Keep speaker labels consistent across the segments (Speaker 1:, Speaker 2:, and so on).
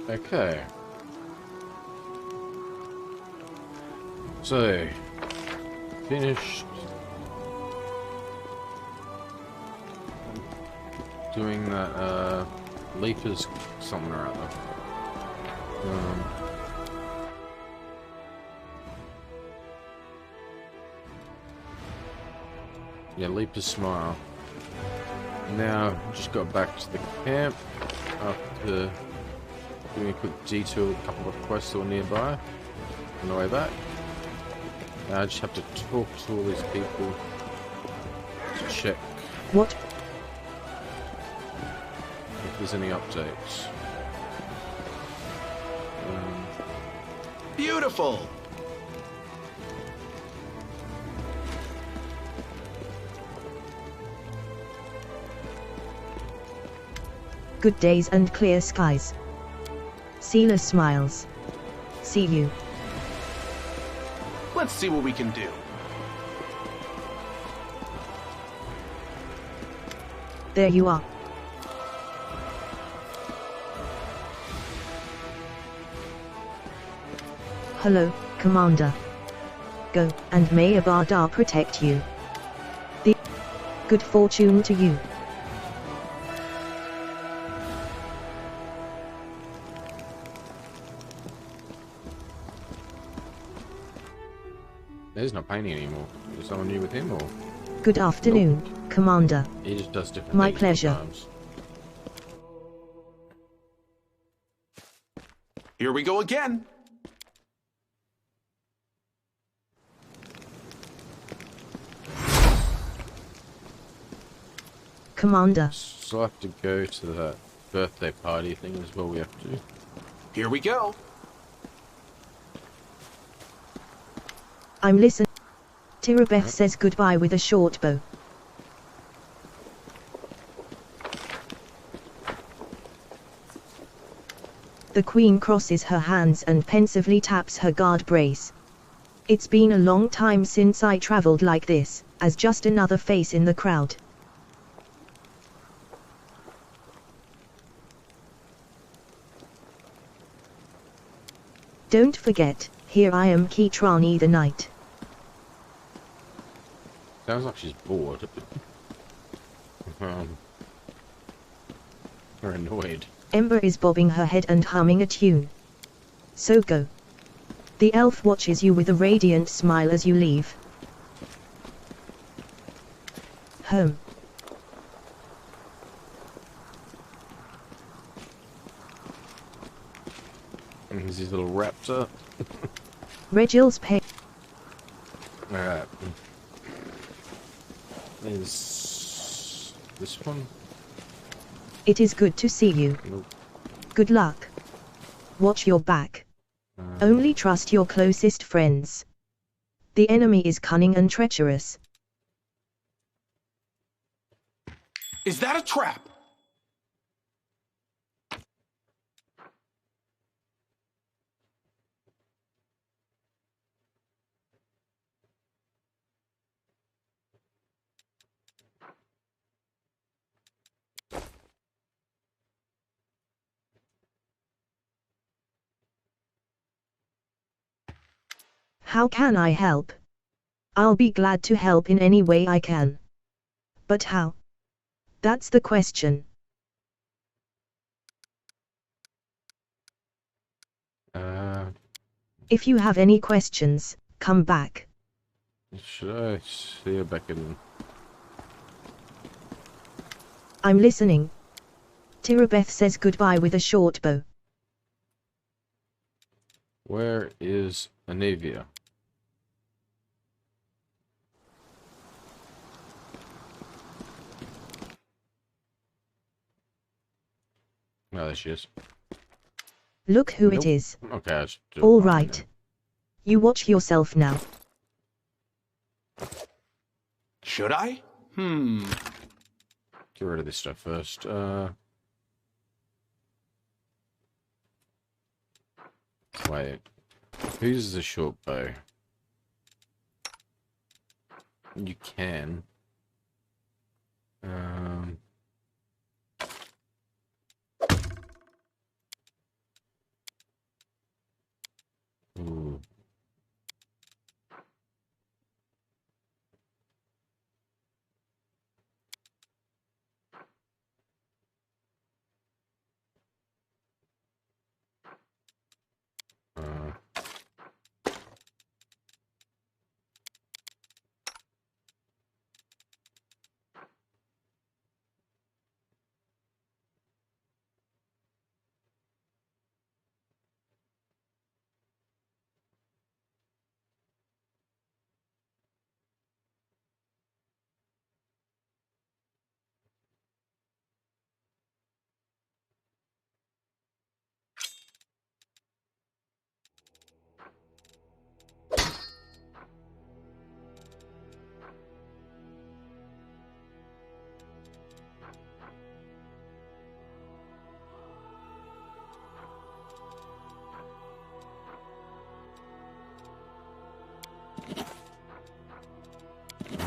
Speaker 1: Okay. So, finished doing that, Leapers something or other. Yeah, Leapers Smile. Now, just got back to the camp after doing a quick detour, a couple of quests that were nearby on the way back. Now I just have to talk to all these people to check
Speaker 2: what
Speaker 1: if there's any updates.
Speaker 3: Beautiful!
Speaker 2: Good days and clear skies. Sealer smiles. See you.
Speaker 3: Let's see what we can do.
Speaker 2: There you are. Hello, Commander. Go, and may Abadar protect you. Good fortune to you.
Speaker 1: He's not painting anymore. Is someone new with him, or?
Speaker 2: Good afternoon, nope. Commander.
Speaker 1: He just does different
Speaker 2: My
Speaker 1: things
Speaker 2: pleasure.
Speaker 1: Sometimes.
Speaker 3: Here we go again.
Speaker 2: Commander.
Speaker 1: So I have to go to that birthday party thing as well. We have to.
Speaker 3: Here we go.
Speaker 2: I'm listening. Tirabeth says goodbye with a short bow. The Queen crosses her hands and pensively taps her guard brace. It's been a long time since I traveled like this, as just another face in the crowd. Don't forget, here I am, Kitrani the Knight.
Speaker 1: Sounds like she's bored. Or annoyed.
Speaker 2: Ember is bobbing her head and humming a tune. So go. The elf watches you with a radiant smile as you leave. Home.
Speaker 1: And there's his little raptor.
Speaker 2: Regil's pay.
Speaker 1: Alright. There's this one.
Speaker 2: It is good to see you.
Speaker 1: Nope.
Speaker 2: Good luck. Watch your back. Only trust your closest friends. The enemy is cunning and treacherous.
Speaker 3: Is that a trap?
Speaker 2: How can I help? I'll be glad to help in any way I can. But how? That's the question. If you have any questions, come back.
Speaker 1: Should I see her back in?
Speaker 2: I'm listening. Tirabeth says goodbye with a short bow.
Speaker 1: Where is Anivia? Oh, there she is.
Speaker 2: Look who
Speaker 1: Nope.
Speaker 2: it is.
Speaker 1: Okay,
Speaker 2: All right. You watch yourself now.
Speaker 3: Should I?
Speaker 1: Get rid of this stuff first. Wait. Who's the short bow? You can.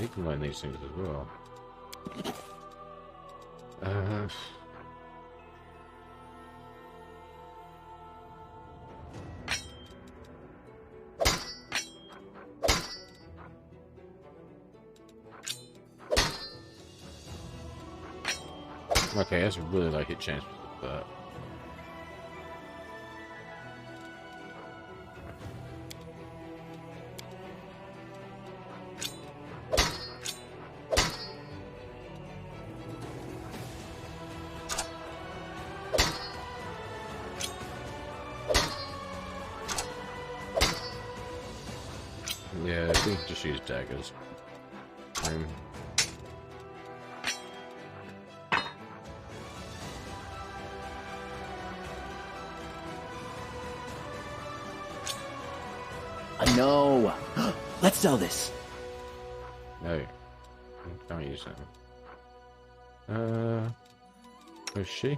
Speaker 1: You can learn these things as well. Okay, that's a really low hit chance with that. Yeah, I think just use daggers.
Speaker 4: No. Let's sell this.
Speaker 1: No. Can't use that. Where's she?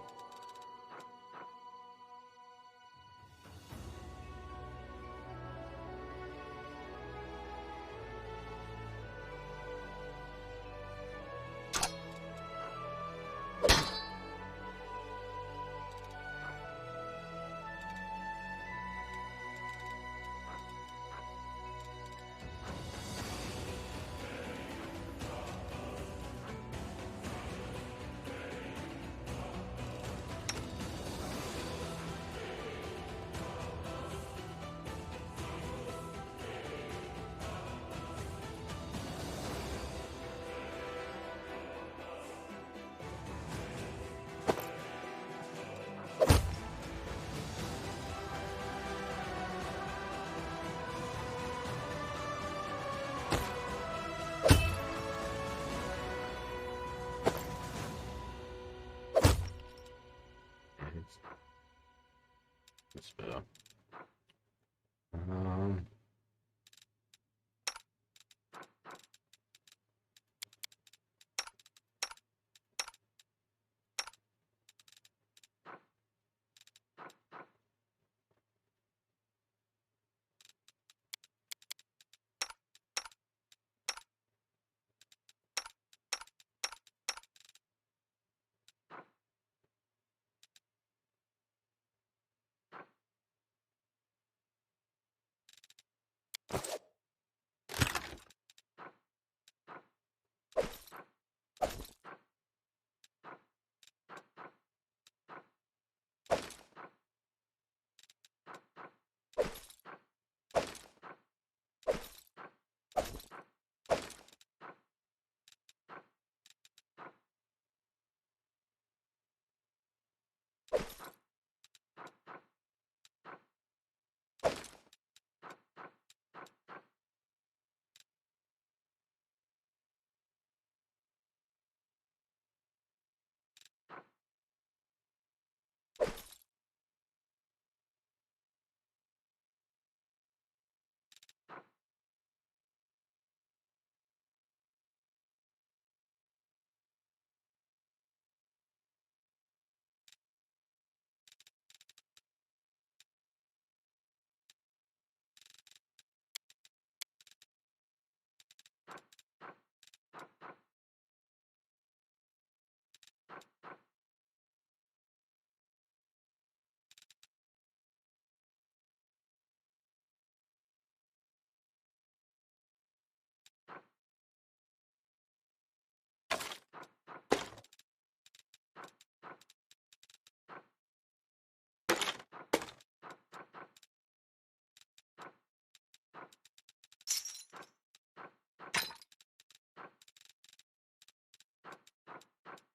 Speaker 1: That's better.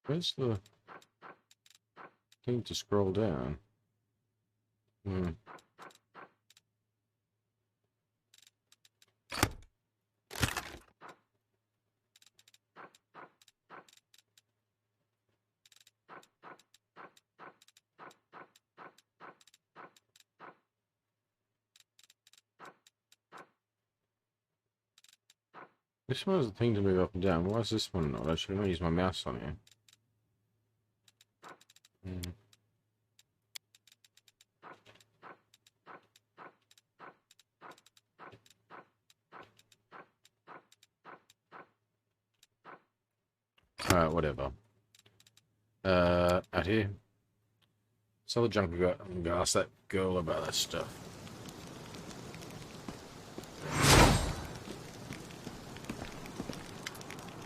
Speaker 1: Where's the thing to scroll down? This one's the thing to move up and down. Why is this one not? I should use my mouse on it. whatever. Out here. Solid junk we got. I'm gonna ask that girl about that stuff.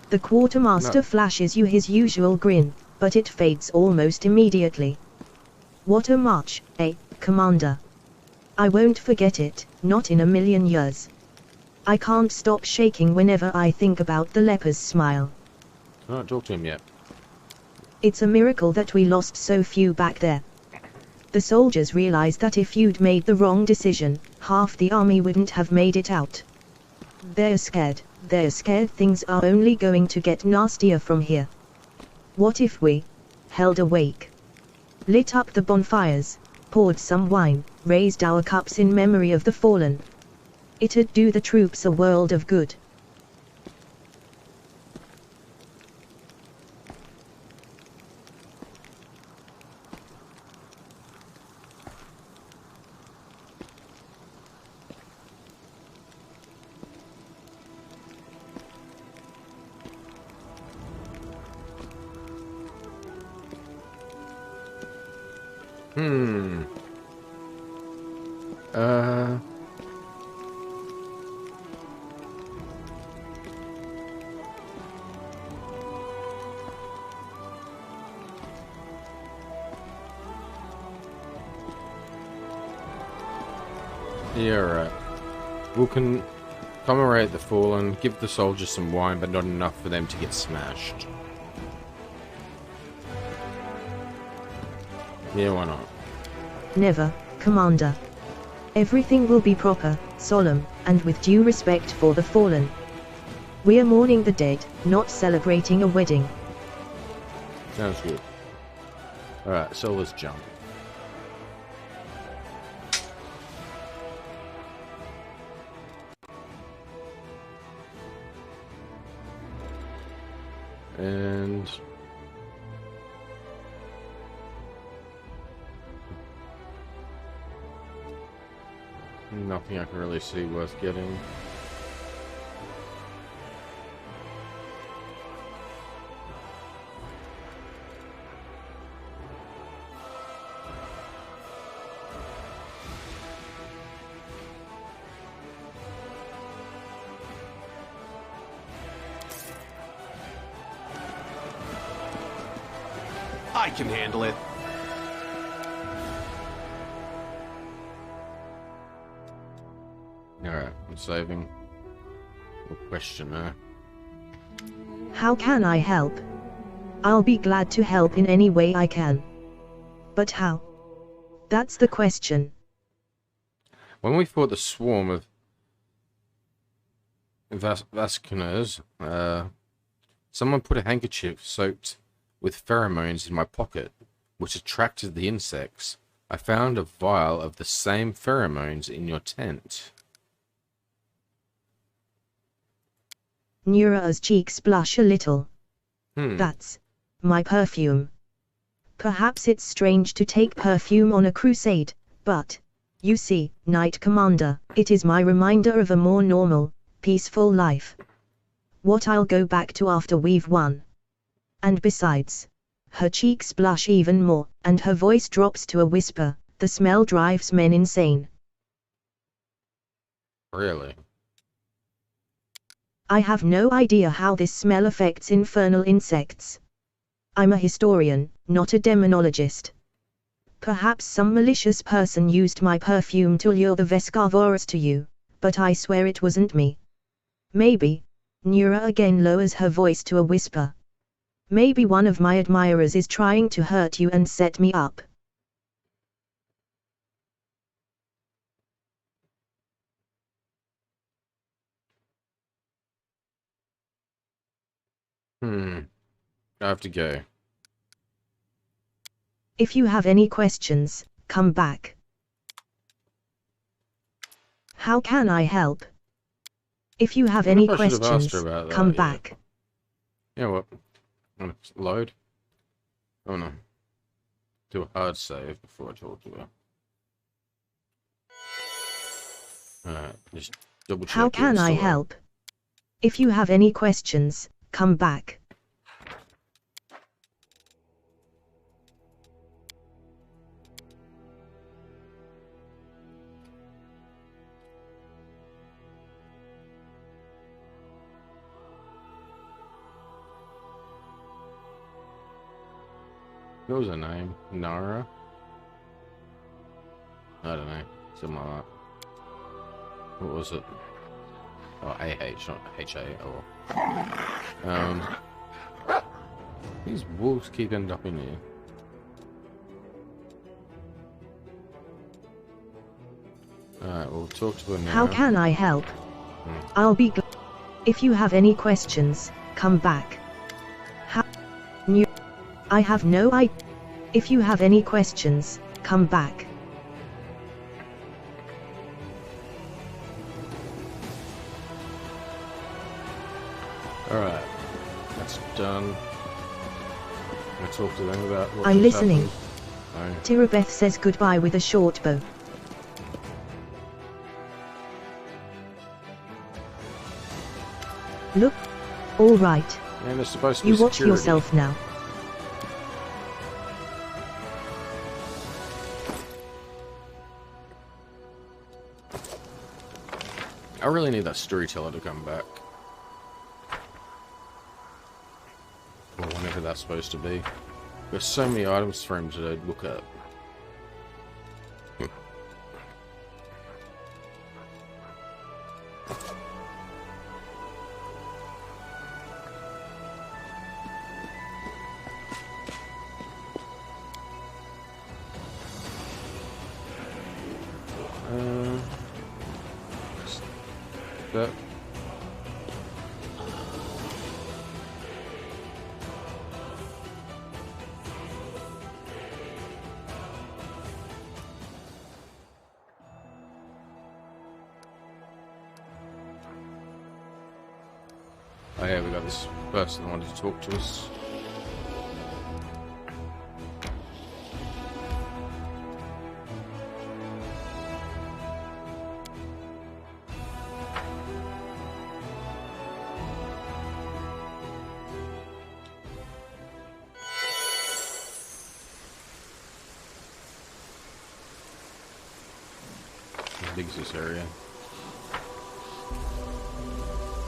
Speaker 2: The quartermaster flashes you his usual grin, but it fades almost immediately. What a march, eh, Commander? I won't forget it, not in a million years. I can't stop shaking whenever I think about the leper's smile.
Speaker 1: I don't talk to him yet.
Speaker 2: It's a miracle that we lost so few back there. The soldiers realized that if you'd made the wrong decision, half the army wouldn't have made it out. They're scared things are only going to get nastier from here. What if we held awake? Lit up the bonfires, poured some wine, raised our cups in memory of the fallen. It'd do the troops a world of good.
Speaker 1: Yeah, right. We can commemorate the fallen, give the soldiers some wine, but not enough for them to get smashed. Yeah, why not?
Speaker 2: Never, Commander. Everything will be proper, solemn, and with due respect for the fallen. We're mourning the dead, not celebrating a wedding.
Speaker 1: Sounds good. Alright, so let's jump. And nothing I can really see worth getting.
Speaker 3: I can handle it.
Speaker 1: Alright, I'm saving. No question there.
Speaker 2: How can I help? I'll be glad to help in any way I can. But how? That's the question.
Speaker 1: When we fought the swarm of Vasconers, someone put a handkerchief soaked with pheromones in my pocket, which attracted the insects. I found a vial of the same pheromones in your tent.
Speaker 2: Nura's cheeks blush a little.
Speaker 1: That's
Speaker 2: my perfume. Perhaps it's strange to take perfume on a crusade, but, you see, Knight Commander, it is my reminder of a more normal, peaceful life. What I'll go back to after we've won. And besides, her cheeks blush even more, and her voice drops to a whisper, the smell drives men insane.
Speaker 1: Really?
Speaker 2: I have no idea how this smell affects infernal insects. I'm a historian, not a demonologist. Perhaps some malicious person used my perfume to lure the Vescarvorous to you, but I swear it wasn't me. Maybe, Nura again lowers her voice to a whisper. Maybe one of my admirers is trying to hurt you and set me up.
Speaker 1: I have to go.
Speaker 2: If you have any questions, come back. How can I help? If you have any questions, come back.
Speaker 1: You know what? I'm gonna load. Oh no. Do a hard save before I talk to her. Alright, just double check.
Speaker 2: How can I help? If you have any questions, come back.
Speaker 1: What was her name? Nara? I don't know. Something like that. What was it? Oh, AH, not HA. Oh. These wolves keep ending up in here. Alright, we'll talk to her now.
Speaker 2: How can I help? I'll be glad. If you have any questions, come back. I have no idea. If you have any questions, come back.
Speaker 1: Alright, that's done. I'll talk to them about what
Speaker 2: I'm listening.
Speaker 1: Happened.
Speaker 2: Tirabeth says goodbye with a short bow. Look. All right.
Speaker 1: And there's supposed to be
Speaker 2: You watch
Speaker 1: security.
Speaker 2: yourself now.
Speaker 1: I really need that storyteller to come back. Or whenever that's supposed to be. There's so many items for him to look at. That. Oh yeah, we got this person that wanted to talk to us. How big is this area?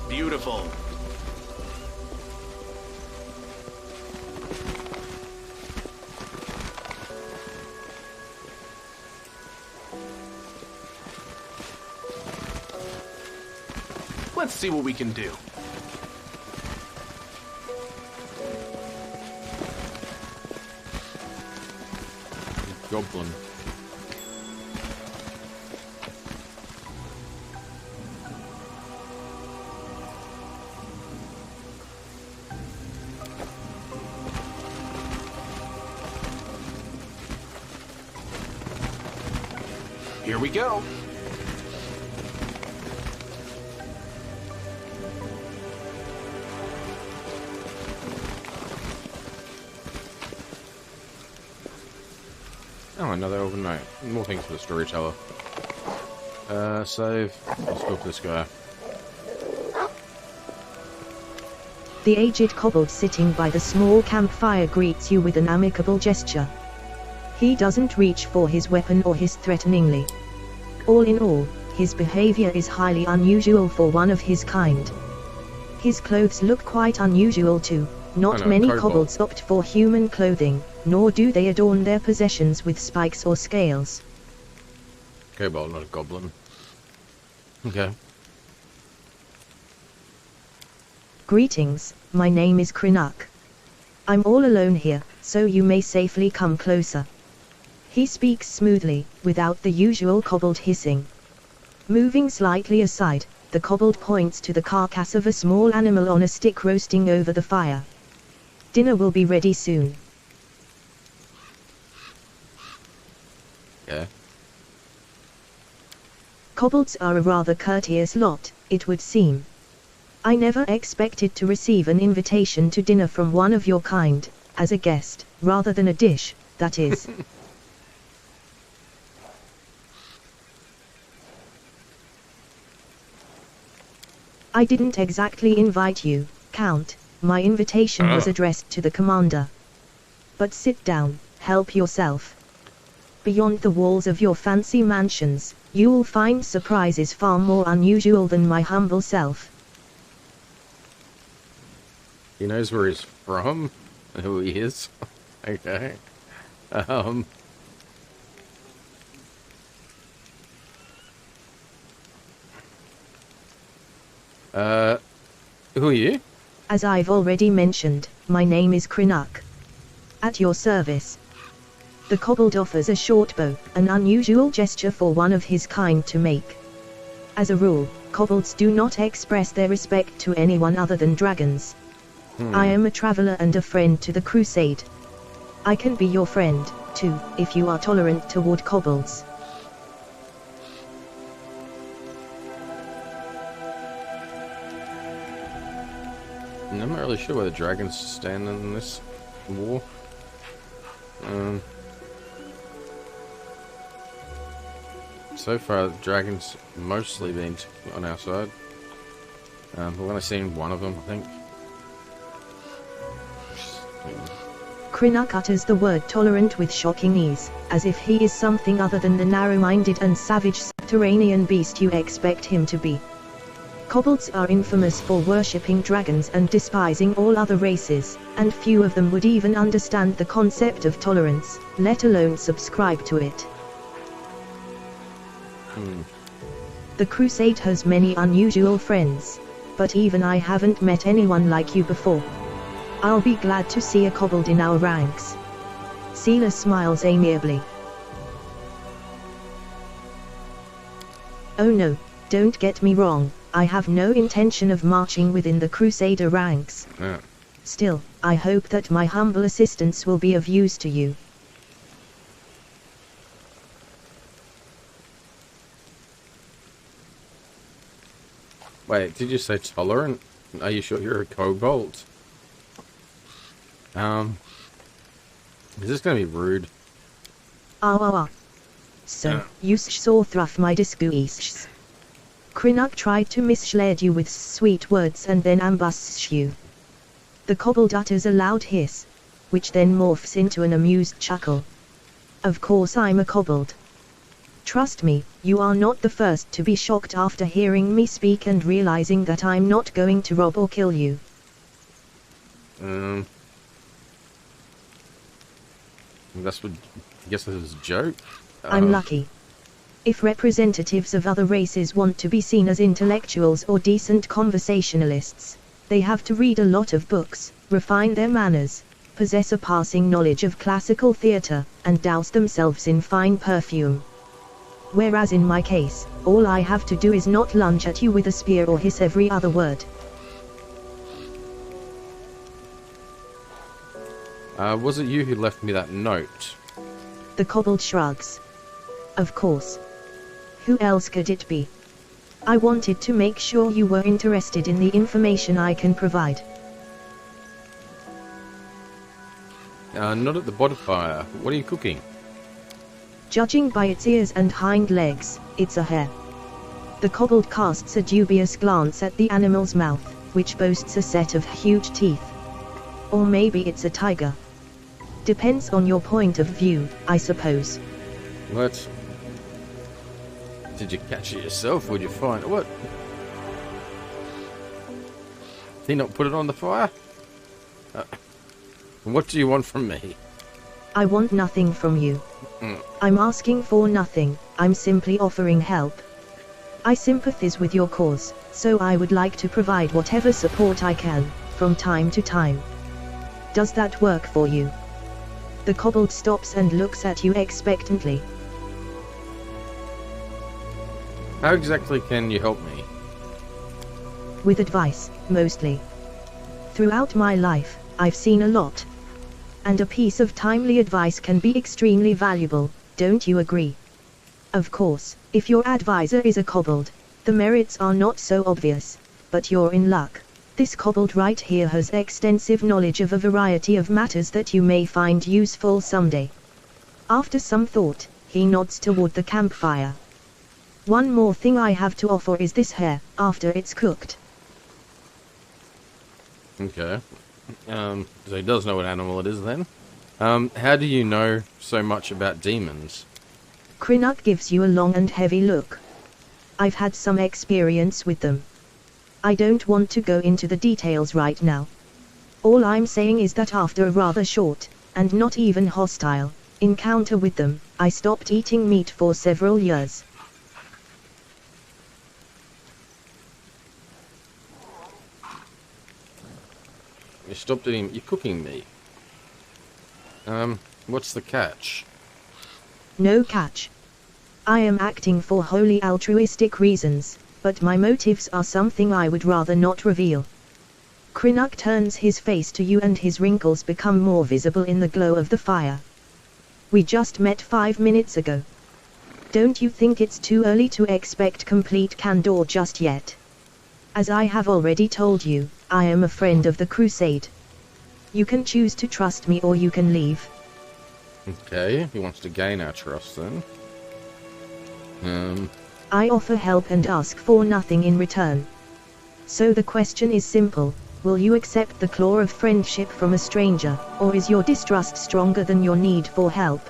Speaker 3: Beautiful. Let's see what we can do.
Speaker 1: Goblin.
Speaker 3: Here we go.
Speaker 1: Oh, another overnight. More things for the storyteller. Save. Let's go for this guy.
Speaker 2: The aged kobold sitting by the small campfire greets you with an amicable gesture. He doesn't reach for his weapon or hiss threateningly. All in all, his behavior is highly unusual for one of his kind. His clothes look quite unusual too. Not many kobolds opt for human clothing, nor do they adorn their possessions with spikes or scales.
Speaker 1: Kobold, not a goblin. Okay.
Speaker 2: Greetings, my name is Krinuk. I'm all alone here, so you may safely come closer. He speaks smoothly, without the usual kobold hissing. Moving slightly aside, the kobold points to the carcass of a small animal on a stick roasting over the fire. Dinner will be ready soon.
Speaker 1: Yeah.
Speaker 2: Kobolds are a rather courteous lot, it would seem. I never expected to receive an invitation to dinner from one of your kind, as a guest, rather than a dish, that is. I didn't exactly invite you, Count. My invitation was addressed to the commander. But sit down, help yourself. Beyond the walls of your fancy mansions, you'll find surprises far more unusual than my humble self.
Speaker 1: He knows where he's from and who he is. Okay. Um, who are you?
Speaker 2: As I've already mentioned, my name is Krenak. At your service. The kobold offers a short bow, an unusual gesture for one of his kind to make. As a rule, kobolds do not express their respect to anyone other than dragons. I am a traveler and a friend to the crusade. I can be your friend, too, if you are tolerant toward kobolds.
Speaker 1: I'm not really sure where the dragons stand in this war. So far, the dragons mostly been on our side. We've only seen one of them, I think.
Speaker 2: Krenak utters the word tolerant with shocking ease, as if he is something other than the narrow-minded and savage subterranean beast you expect him to be. Kobolds are infamous for worshipping dragons and despising all other races, and few of them would even understand the concept of tolerance, let alone subscribe to it. The crusade has many unusual friends, but even I haven't met anyone like you before. I'll be glad to see a kobold in our ranks. Seela smiles amiably. Oh no, don't get me wrong, I have no intention of marching within the Crusader ranks.
Speaker 1: Yeah.
Speaker 2: Still, I hope that my humble assistance will be of use to you.
Speaker 1: Wait, did you say tolerant? Are you sure you're a kobold? Is this gonna be rude?
Speaker 2: So, you saw through my disguise. Krenak tried to mislead you with sweet words and then ambush you. The kobold utters a loud hiss, which then morphs into an amused chuckle. Of course I'm a kobold. Trust me, you are not the first to be shocked after hearing me speak and realizing that I'm not going to rob or kill you.
Speaker 1: That's what. I guess this is a joke.
Speaker 2: I'm lucky. If representatives of other races want to be seen as intellectuals or decent conversationalists, they have to read a lot of books, refine their manners, possess a passing knowledge of classical theatre, and douse themselves in fine perfume. Whereas in my case, all I have to do is not lunge at you with a spear or hiss every other word.
Speaker 1: Was it you who left me that note?
Speaker 2: The kobold shrugs. Of course. Who else could it be? I wanted to make sure you were interested in the information I can provide.
Speaker 1: Not at the bonfire. What are you cooking?
Speaker 2: Judging by its ears and hind legs, it's a hare. The kobold casts a dubious glance at the animal's mouth, which boasts a set of huge teeth. Or maybe it's a tiger. Depends on your point of view, I suppose.
Speaker 1: What? Did you catch it yourself? Or did you find it? What? Did he not put it on the fire? What do you want from me?
Speaker 2: I want nothing from you. I'm asking for nothing, I'm simply offering help. I sympathize with your cause, so I would like to provide whatever support I can, from time to time. Does that work for you? The kobold stops and looks at you expectantly.
Speaker 1: How exactly can you help me?
Speaker 2: With advice, mostly. Throughout my life, I've seen a lot. And a piece of timely advice can be extremely valuable, don't you agree? Of course, if your advisor is a kobold, the merits are not so obvious, but you're in luck. This kobold right here has extensive knowledge of a variety of matters that you may find useful someday. After some thought, he nods toward the campfire. One more thing I have to offer is this hare, after it's cooked.
Speaker 1: Okay. So he does know what animal it is then. How do you know so much about demons?
Speaker 2: Krenak gives you a long and heavy look. I've had some experience with them. I don't want to go into the details right now. All I'm saying is that after a rather short, and not even hostile, encounter with them, I stopped eating meat for several years.
Speaker 1: You stopped eating. You're cooking meat. What's the catch?
Speaker 2: No catch. I am acting for wholly altruistic reasons, but my motives are something I would rather not reveal. Crinnock turns his face to you and his wrinkles become more visible in the glow of the fire. We just met 5 minutes ago. Don't you think it's too early to expect complete candor just yet? As I have already told you, I am a friend of the Crusade. You can choose to trust me or you can leave.
Speaker 1: Okay, he wants to gain our trust then.
Speaker 2: I offer help and ask for nothing in return. So the question is simple, will you accept the claw of friendship from a stranger, or is your distrust stronger than your need for help?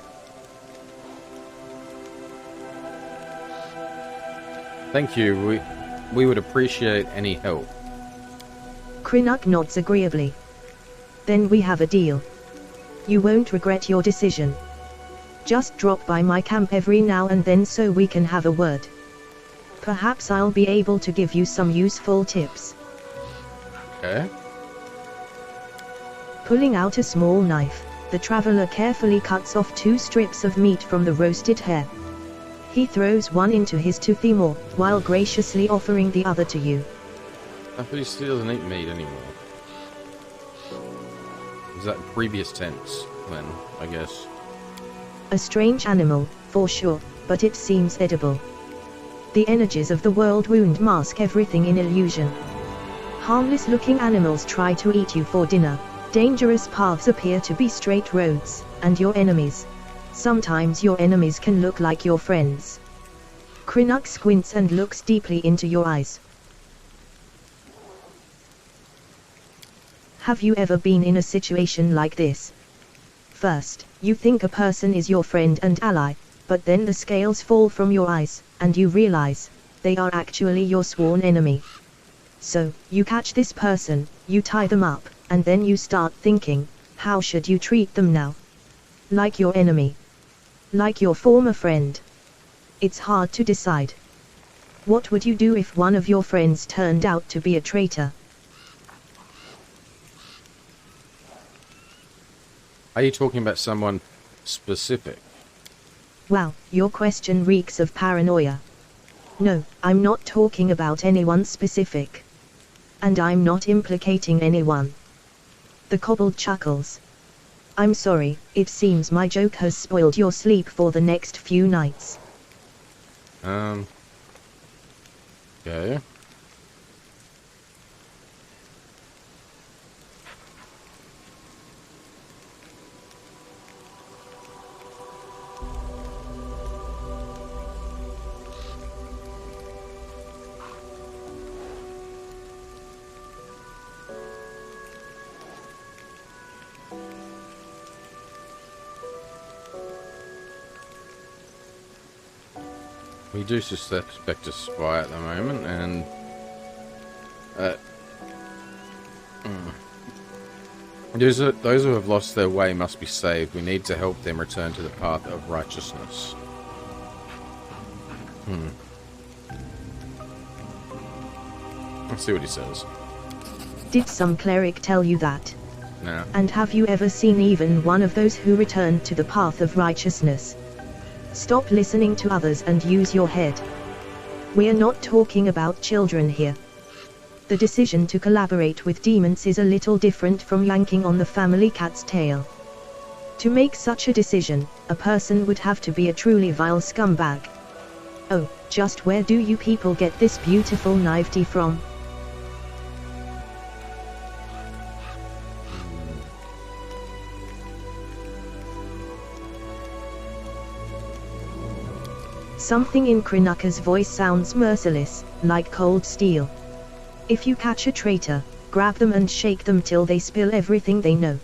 Speaker 1: Thank you, we would appreciate any help.
Speaker 2: Crinnock nods agreeably. Then we have a deal. You won't regret your decision. Just drop by my camp every now and then so we can have a word. Perhaps I'll be able to give you some useful tips.
Speaker 1: Okay.
Speaker 2: Pulling out a small knife, the traveler carefully cuts off 2 strips of meat from the roasted hare. He throws one into his toothy maw, while graciously offering the other to you.
Speaker 1: I thought he still doesn't eat meat anymore. Is that previous tense, then, I guess?
Speaker 2: A strange animal, for sure, but it seems edible. The energies of the world wound mask everything in illusion. Harmless-looking animals try to eat you for dinner, dangerous paths appear to be straight roads, and your enemies. Sometimes your enemies can look like your friends. Crinnock squints and looks deeply into your eyes. Have you ever been in a situation like this? First, you think a person is your friend and ally, but then the scales fall from your eyes, and you realize, they are actually your sworn enemy. So, you catch this person, you tie them up, and then you start thinking, how should you treat them now? Like your enemy. Like your former friend. It's hard to decide. What would you do if one of your friends turned out to be a traitor?
Speaker 1: Are you talking about someone specific?
Speaker 2: Wow, your question reeks of paranoia. No, I'm not talking about anyone specific. And I'm not implicating anyone. The kobold chuckles. I'm sorry, it seems my joke has spoiled your sleep for the next few nights.
Speaker 1: Okay. We do suspect a spy at the moment, and those who have lost their way must be saved. We need to help them return to the path of righteousness. Let's see what he says.
Speaker 2: Did some cleric tell you that?
Speaker 1: No.
Speaker 2: And have you ever seen even one of those who returned to the path of righteousness? Stop listening to others and use your head. We're not talking about children here. The decision to collaborate with demons is a little different from yanking on the family cat's tail. To make such a decision, a person would have to be a truly vile scumbag. Oh, just where do you people get this beautiful naivety from? Something in Crinnock's voice sounds merciless, like cold steel. If you catch a traitor, grab them and shake them till they spill everything they know.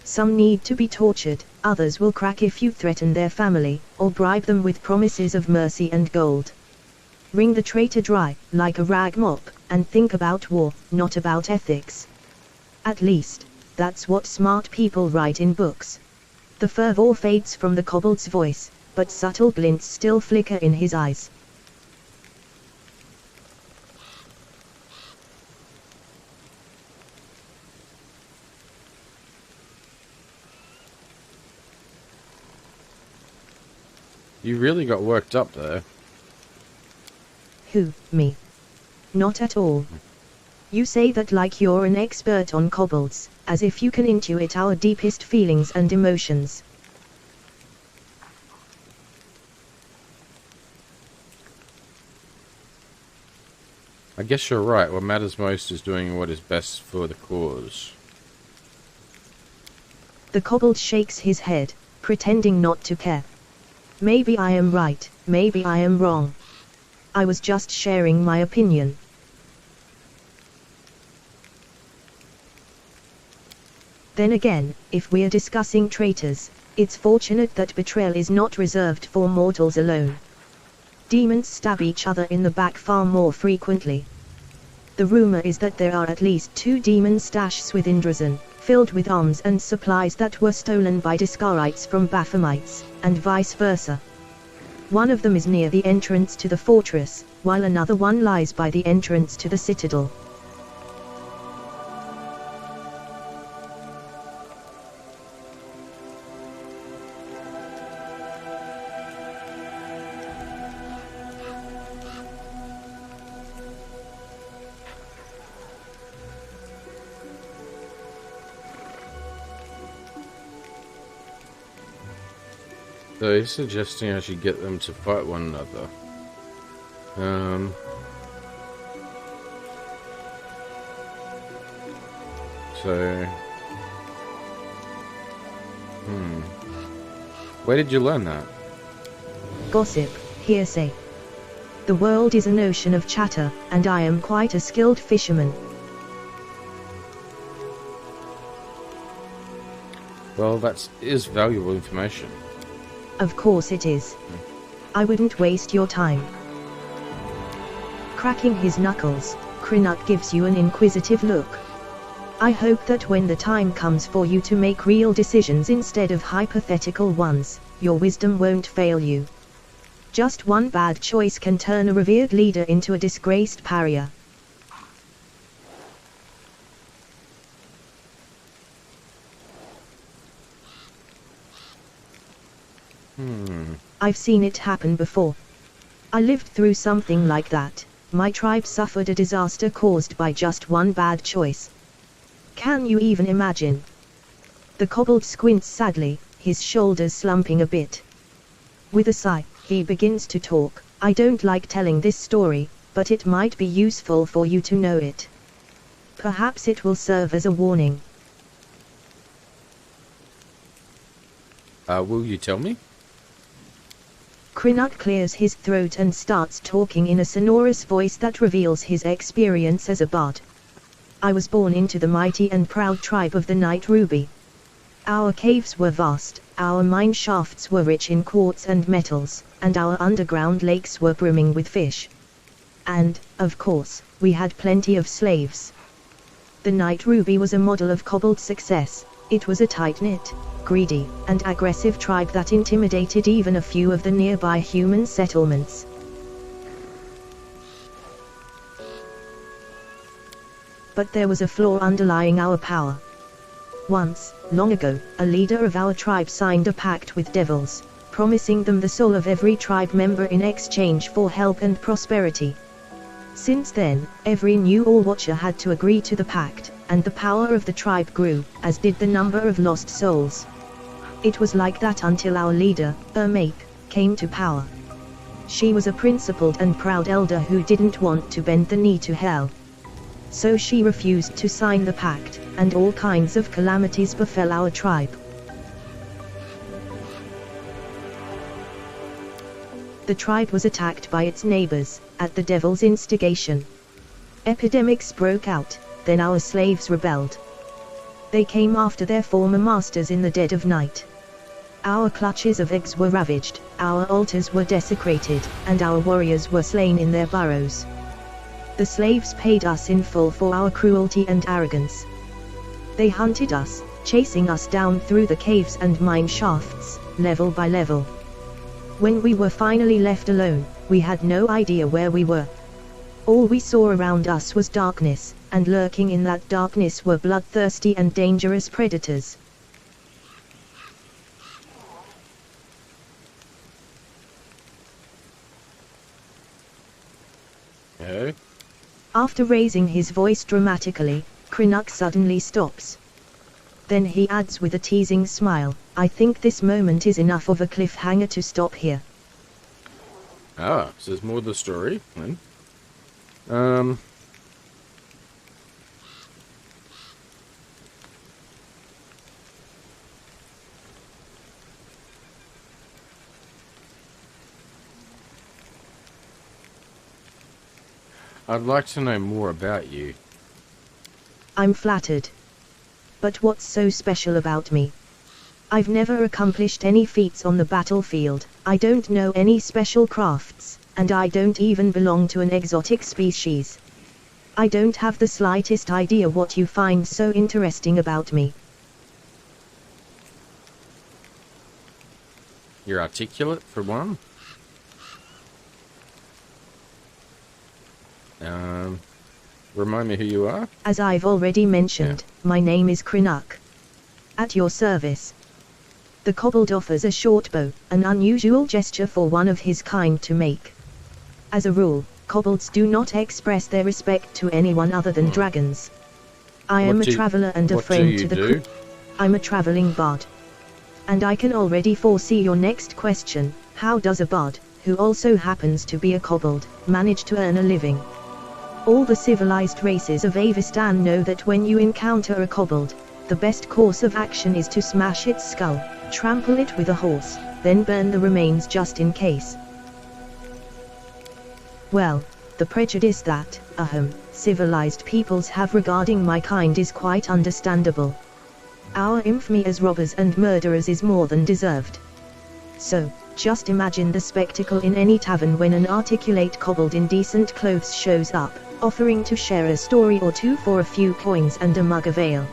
Speaker 2: Some need to be tortured, others will crack if you threaten their family, or bribe them with promises of mercy and gold. Wring the traitor dry, like a rag mop, and think about war, not about ethics. At least, that's what smart people write in books. The fervor fades from the kobold's voice, but subtle glints still flicker in his eyes.
Speaker 1: You really got worked up there.
Speaker 2: Who, me? Not at all. You say that like you're an expert on kobolds, as if you can intuit our deepest feelings and emotions.
Speaker 1: I guess you're right. What matters most is doing what is best for the cause.
Speaker 2: The kobold shakes his head, pretending not to care. Maybe I am right, maybe I am wrong. I was just sharing my opinion. Then again, if we're discussing traitors, it's fortunate that betrayal is not reserved for mortals alone. Demons stab each other in the back far more frequently. The rumor is that there are at least 2 demon stashes within Drazan, filled with arms and supplies that were stolen by Discarites from Baphomets, and vice versa. One of them is near the entrance to the fortress, while another one lies by the entrance to the citadel.
Speaker 1: So he's suggesting I should get them to fight one another. Where did you learn that?
Speaker 2: Gossip, hearsay. The world is an ocean of chatter, and I am quite a skilled fisherman.
Speaker 1: Well, that is valuable information.
Speaker 2: Of course it is. I wouldn't waste your time. Cracking his knuckles, Krynuk gives you an inquisitive look. I hope that when the time comes for you to make real decisions instead of hypothetical ones, your wisdom won't fail you. Just one bad choice can turn a revered leader into a disgraced pariah. I've seen it happen before. I lived through something like that. My tribe suffered a disaster caused by just one bad choice. Can you even imagine? The kobold squints sadly, his shoulders slumping a bit. With a sigh, he begins to talk. I don't like telling this story, but it might be useful for you to know it. Perhaps it will serve as a warning.
Speaker 1: Will you tell me?
Speaker 2: Krynuk clears his throat and starts talking in a sonorous voice that reveals his experience as a bard. I was born into the mighty and proud tribe of the Night Ruby. Our caves were vast, our mine shafts were rich in quartz and metals, and our underground lakes were brimming with fish. And, of course, we had plenty of slaves. The Night Ruby was a model of kobold success. It was a tight-knit, greedy, and aggressive tribe that intimidated even a few of the nearby human settlements. But there was a flaw underlying our power. Once, long ago, a leader of our tribe signed a pact with devils, promising them the soul of every tribe member in exchange for help and prosperity. Since then, every new All-Watcher had to agree to the pact, and the power of the tribe grew, as did the number of lost souls. It was like that until our leader, Ermape, came to power. She was a principled and proud elder who didn't want to bend the knee to hell. So she refused to sign the pact, and all kinds of calamities befell our tribe. The tribe was attacked by its neighbors, at the devil's instigation. Epidemics broke out, then our slaves rebelled. They came after their former masters in the dead of night. Our clutches of eggs were ravaged, our altars were desecrated, and our warriors were slain in their burrows. The slaves paid us in full for our cruelty and arrogance. They hunted us, chasing us down through the caves and mine shafts, level by level. When we were finally left alone, we had no idea where we were. All we saw around us was darkness, and lurking in that darkness were bloodthirsty and dangerous predators.
Speaker 1: Okay.
Speaker 2: After raising his voice dramatically, Krenuk suddenly stops. Then he adds with a teasing smile, "I think this moment is enough of a cliffhanger to stop here."
Speaker 1: Ah, so there's more to the story, then. I'd like to know more about you.
Speaker 2: I'm flattered. But what's so special about me? I've never accomplished any feats on the battlefield, I don't know any special crafts, and I don't even belong to an exotic species. I don't have the slightest idea what you find so interesting about me.
Speaker 1: You're articulate, for one. Remind me who you are?
Speaker 2: As I've already mentioned, my name is Krenuk. At your service. The kobold offers a short bow, an unusual gesture for one of his kind to make. As a rule, kobolds do not express their respect to anyone other than dragons. I am a traveler and a friend to the crew. I'm a traveling bard. And I can already foresee your next question: how does a bard, who also happens to be a kobold, manage to earn a living? All the civilized races of Avistan know that when you encounter a kobold, the best course of action is to smash its skull, trample it with a horse, then burn the remains just in case. Well, the prejudice that, civilized peoples have regarding my kind is quite understandable. Our infamy as robbers and murderers is more than deserved. So, just imagine the spectacle in any tavern when an articulate kobold in decent clothes shows up, offering to share a story or two for a few coins and a mug of ale.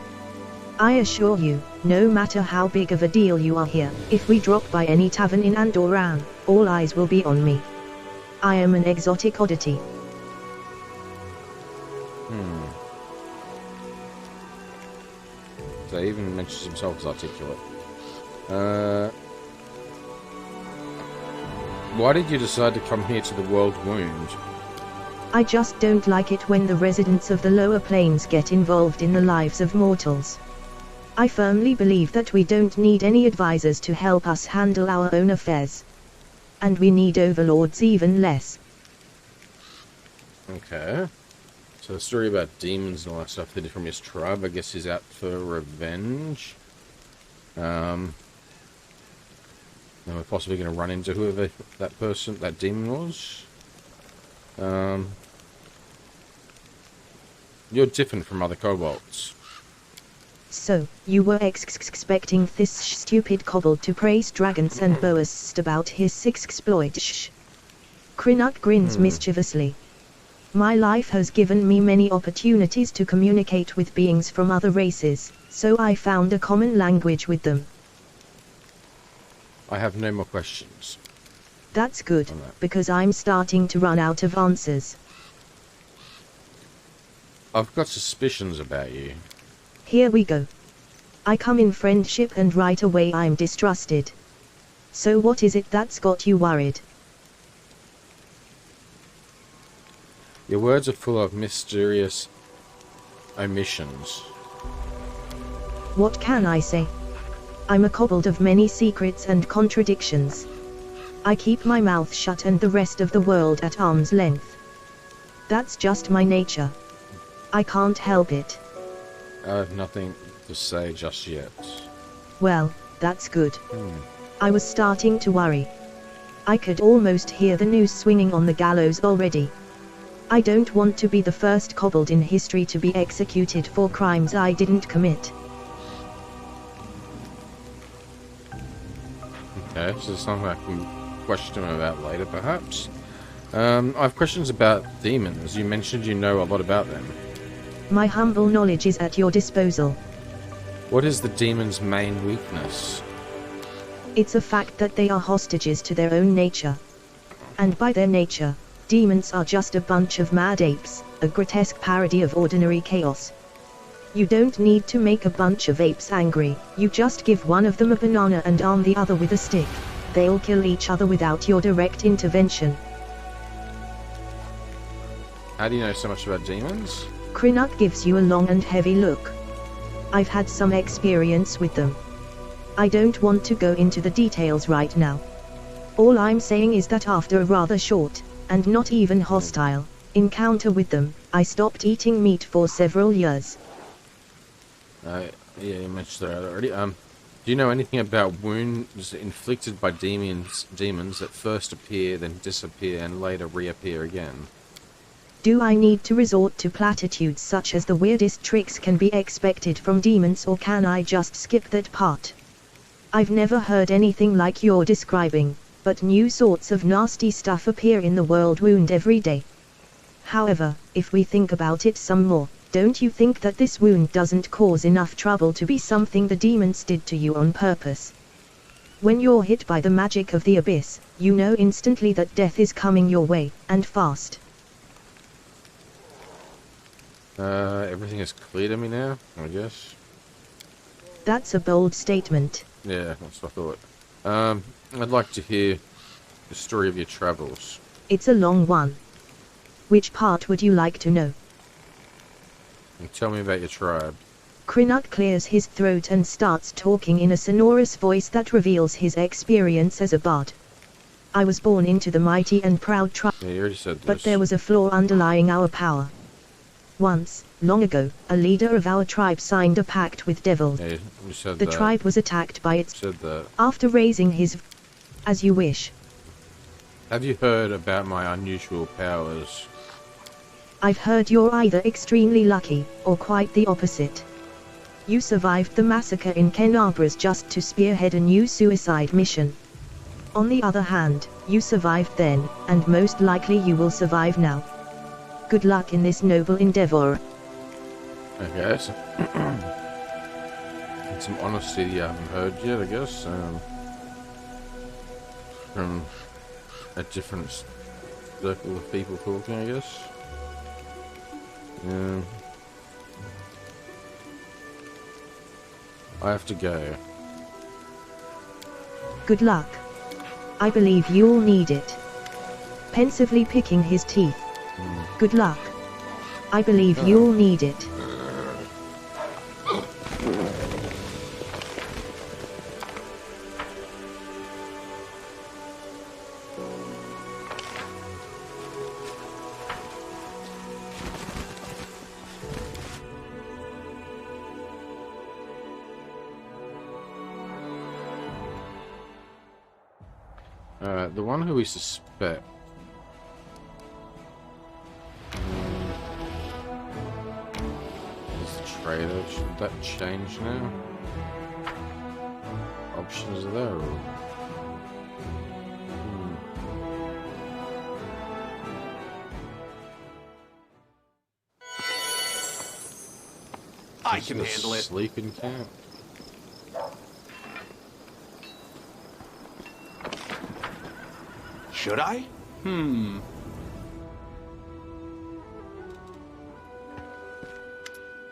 Speaker 2: I assure you, no matter how big of a deal you are here, if we drop by any tavern in Andoran, all eyes will be on me. I am an exotic oddity.
Speaker 1: So he even mentions himself as articulate. Why did you decide to come here to the World Wound?
Speaker 2: I just don't like it when the residents of the lower planes get involved in the lives of mortals. I firmly believe that we don't need any advisors to help us handle our own affairs. And we need overlords even less.
Speaker 1: Okay. So the story about demons and all that stuff that from his tribe, I guess he's out for revenge. And we're possibly going to run into whoever that demon was. You're different from other kobolds.
Speaker 2: So, you were expecting this stupid kobold to praise dragons and boast about his exploits? Krenuk grins mischievously. My life has given me many opportunities to communicate with beings from other races, so I found a common language with them.
Speaker 1: I have no more questions.
Speaker 2: That's good, because I'm starting to run out of answers.
Speaker 1: I've got suspicions about you.
Speaker 2: Here we go. I come in friendship and right away I'm distrusted. So what is it that's got you worried?
Speaker 1: Your words are full of mysterious omissions.
Speaker 2: What can I say? I'm a kobold of many secrets and contradictions. I keep my mouth shut and the rest of the world at arm's length. That's just my nature. I can't help it.
Speaker 1: I have nothing to say just yet.
Speaker 2: Well, that's good. I was starting to worry. I could almost hear the noose swinging on the gallows already. I don't want to be the first kobold in history to be executed for crimes I didn't commit.
Speaker 1: Okay, so something I can question him about later, perhaps. I have questions about demons. You mentioned you know a lot about them.
Speaker 2: My humble knowledge is at your disposal.
Speaker 1: What is the demon's main weakness?
Speaker 2: It's a fact that they are hostages to their own nature. And by their nature, demons are just a bunch of mad apes, a grotesque parody of ordinary chaos. You don't need to make a bunch of apes angry, you just give one of them a banana and arm the other with a stick. They'll kill each other without your direct intervention.
Speaker 1: How do you know so much about demons?
Speaker 2: Crinut gives you a long and heavy look. I've had some experience with them. I don't want to go into the details right now. All I'm saying is that after a rather short, and not even hostile, encounter with them, I stopped eating meat for several years.
Speaker 1: Yeah, you mentioned that already. Do you know anything about wounds inflicted by demons that first appear, then disappear, and later reappear again?
Speaker 2: Do I need to resort to platitudes such as the weirdest tricks can be expected from demons, or can I just skip that part? I've never heard anything like you're describing, but new sorts of nasty stuff appear in the world wound every day. However, if we think about it some more, don't you think that this wound doesn't cause enough trouble to be something the demons did to you on purpose? When you're hit by the magic of the abyss, you know instantly that death is coming your way, and fast.
Speaker 1: Everything is clear to me now, I guess.
Speaker 2: That's a bold statement.
Speaker 1: Yeah, that's what I thought. I'd like to hear the story of your travels.
Speaker 2: It's a long one. Which part would you like to know?
Speaker 1: And tell me about your tribe.
Speaker 2: Crinut clears his throat and starts talking in a sonorous voice that reveals his experience as a bard. I was born into the mighty and proud tribe,
Speaker 1: Yeah, you already said this.
Speaker 2: but there was a flaw underlying our power. Once, long ago, a leader of our tribe signed a pact with devils.
Speaker 1: Yeah, you said
Speaker 2: The
Speaker 1: that.
Speaker 2: tribe was attacked by its...
Speaker 1: Said that.
Speaker 2: After raising his... As you wish.
Speaker 1: Have you heard about my unusual powers?
Speaker 2: I've heard you're either extremely lucky, or quite the opposite. You survived the massacre in Kenabras just to spearhead a new suicide mission. On the other hand, you survived then, and most likely you will survive now. Good luck in this noble endeavor.
Speaker 1: Okay, so some honesty you haven't heard yet, I guess. From a different circle of people talking, I guess. I have to go.
Speaker 2: Good luck. I believe you'll need it. Pensively picking his teeth. Good luck. I believe you'll need it.
Speaker 1: The one who we suspect. Is the trader. Should that change now? Options are there.
Speaker 3: I can handle it.
Speaker 1: Sleeping camp.
Speaker 3: Should I?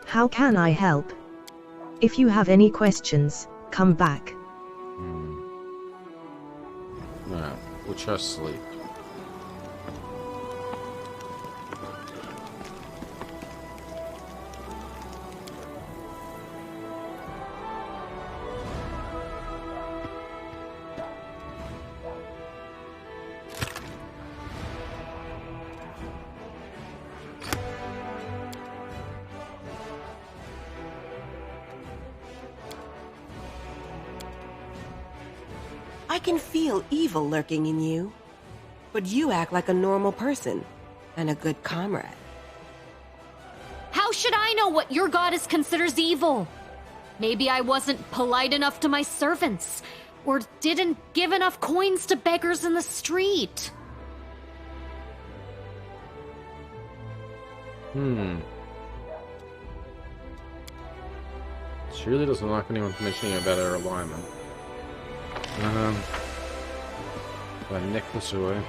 Speaker 2: How can I help? If you have any questions, come back.
Speaker 1: No, we'll try sleep.
Speaker 5: I can feel evil lurking in you, but you act like a normal person and a good comrade.
Speaker 6: How should I know what your goddess considers evil? Maybe I wasn't polite enough to my servants, or didn't give enough coins to beggars in the street.
Speaker 1: She really doesn't like anyone mentioning about her alignment. A necklace or Eldritch.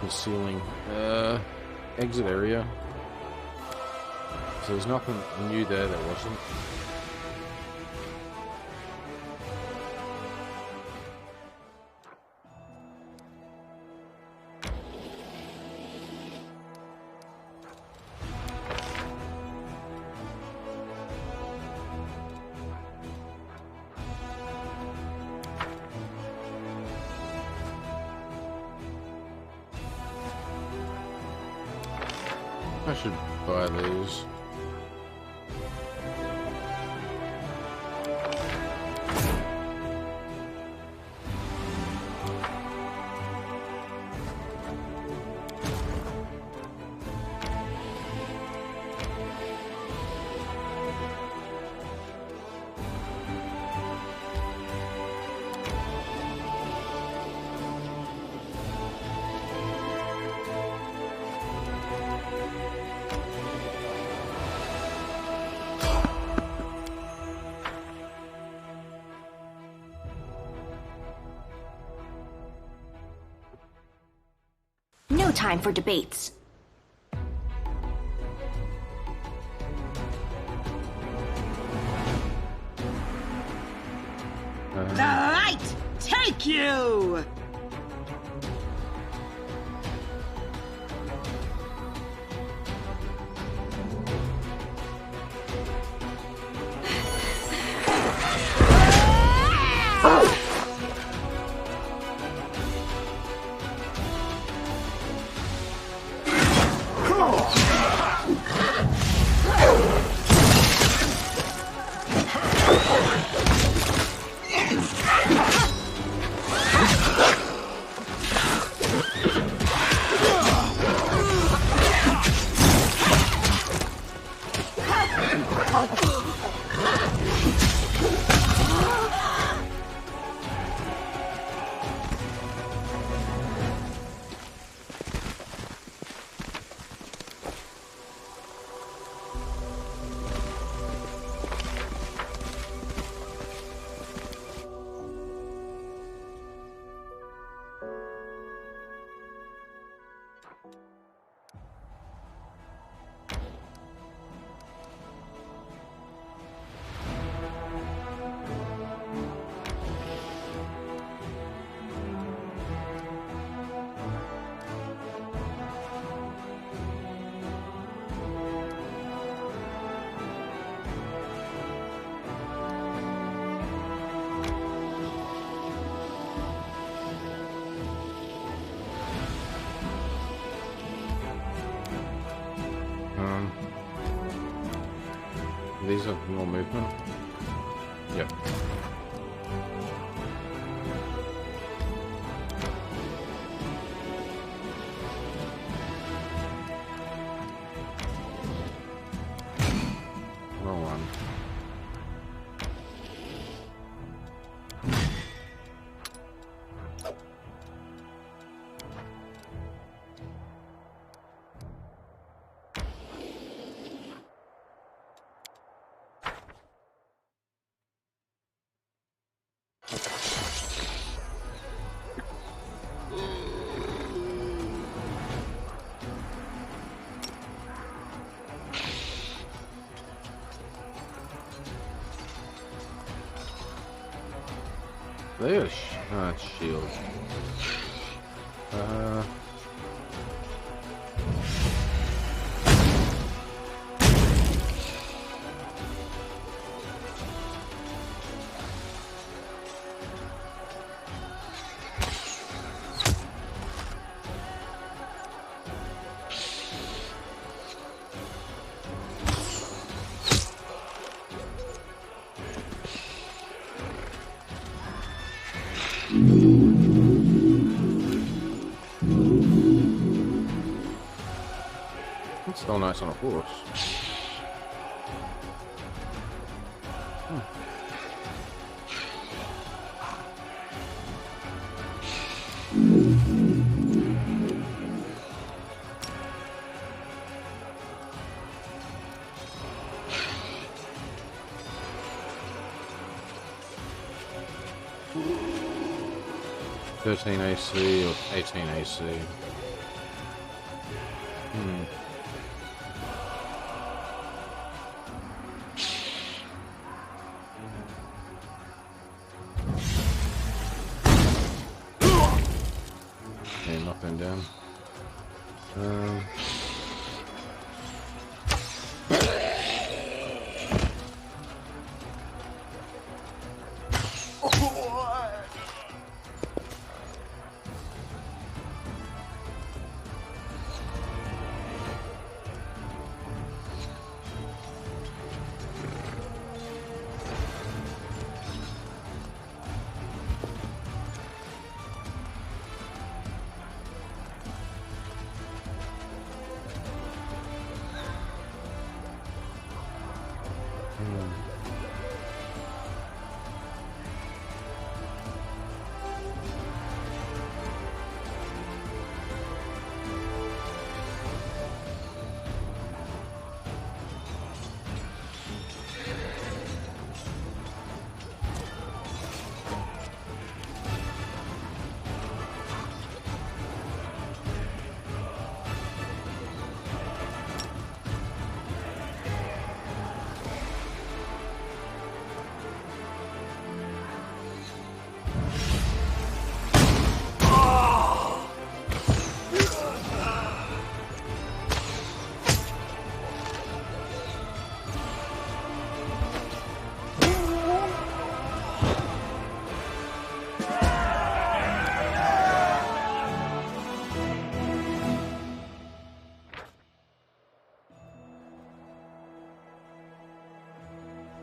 Speaker 1: The ceiling. Exit area. So there's nothing new there that wasn't. I should buy these.
Speaker 7: No time for debates.
Speaker 8: The light take you!
Speaker 1: These are more movement. Yep. Wrong one. There's shield. It's still nice on a horse. 13 AC or 18 AC. Okay, knock them down.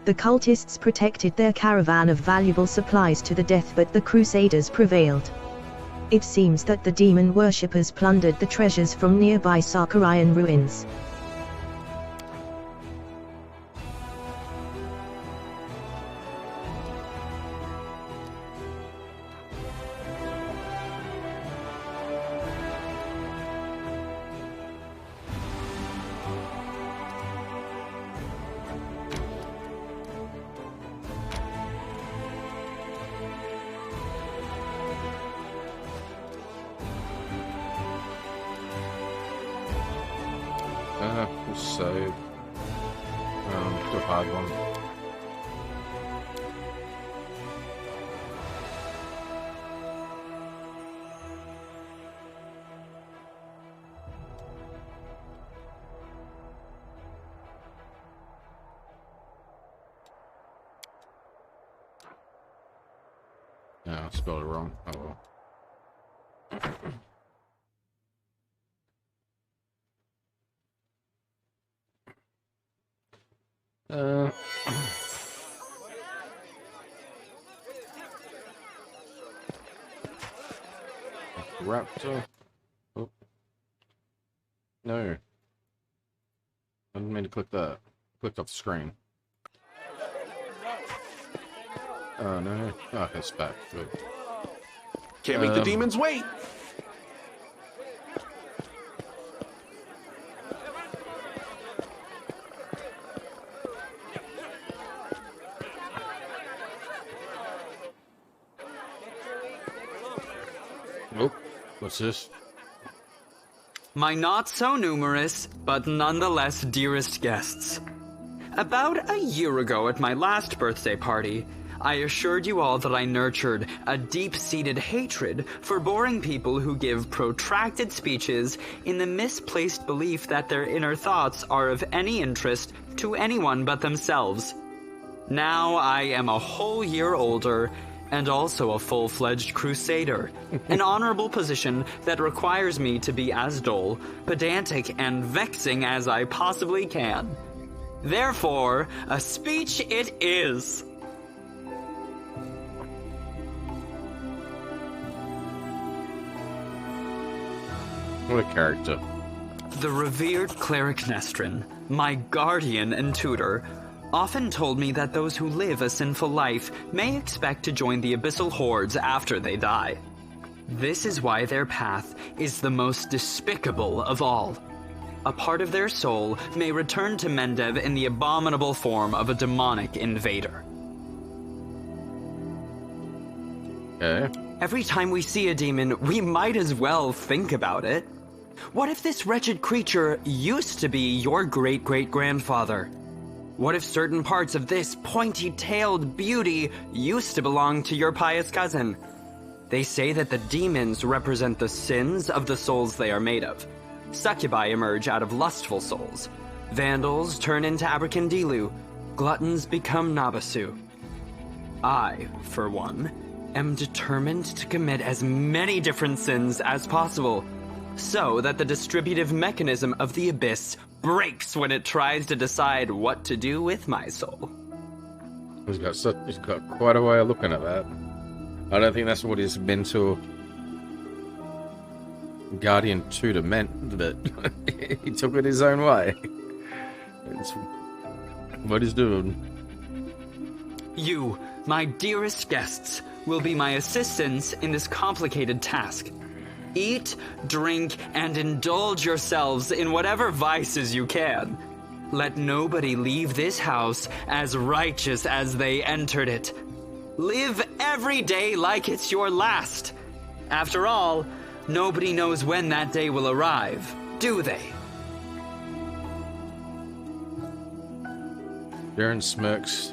Speaker 2: The cultists protected their caravan of valuable supplies to the death, but the Crusaders prevailed. It seems that the demon worshippers plundered the treasures from nearby Sorcerer ruins.
Speaker 1: We'll save. Do a hard one. No, I spelled it wrong. Oh well. Raptor. Oh. No. I didn't mean to click that. Clicked off the screen. Oh no. Oh, it's back. Good.
Speaker 3: Can't make the demons wait.
Speaker 1: Oh, what's this?
Speaker 9: My not so numerous, but nonetheless dearest guests. About a year ago at my last birthday party, I assured you all that I nurtured a deep-seated hatred for boring people who give protracted speeches in the misplaced belief that their inner thoughts are of any interest to anyone but themselves. Now I am a whole year older, and also a full-fledged crusader, an honorable position that requires me to be as dull, pedantic, and vexing as I possibly can. Therefore, a speech it is.
Speaker 1: What a character.
Speaker 9: The revered cleric Nestrin, my guardian and tutor, often told me that those who live a sinful life may expect to join the abyssal hordes after they die. This is why their path is the most despicable of all. A part of their soul may return to Mendev in the abominable form of a demonic invader.
Speaker 1: Okay.
Speaker 9: Every time we see a demon, we might as well think about it. What if this wretched creature used to be your great-great-grandfather? What if certain parts of this pointy-tailed beauty used to belong to your pious cousin? They say that the demons represent the sins of the souls they are made of. Succubi emerge out of lustful souls. Vandals turn into Abracandilu. Gluttons become Nabasu. I, for one, am determined to commit as many different sins as possible, so that the distributive mechanism of the Abyss breaks when it tries to decide what to do with my soul.
Speaker 1: He's got quite a way of looking at that. I don't think that's what his mentor Guardian Tutor meant, but he took it his own way. It's what he's doing.
Speaker 9: You, my dearest guests, will be my assistants in this complicated task. Eat, drink, and indulge yourselves in whatever vices you can. Let nobody leave this house as righteous as they entered it. Live every day like it's your last. After all, nobody knows when that day will arrive, do they?
Speaker 1: Darren smirks,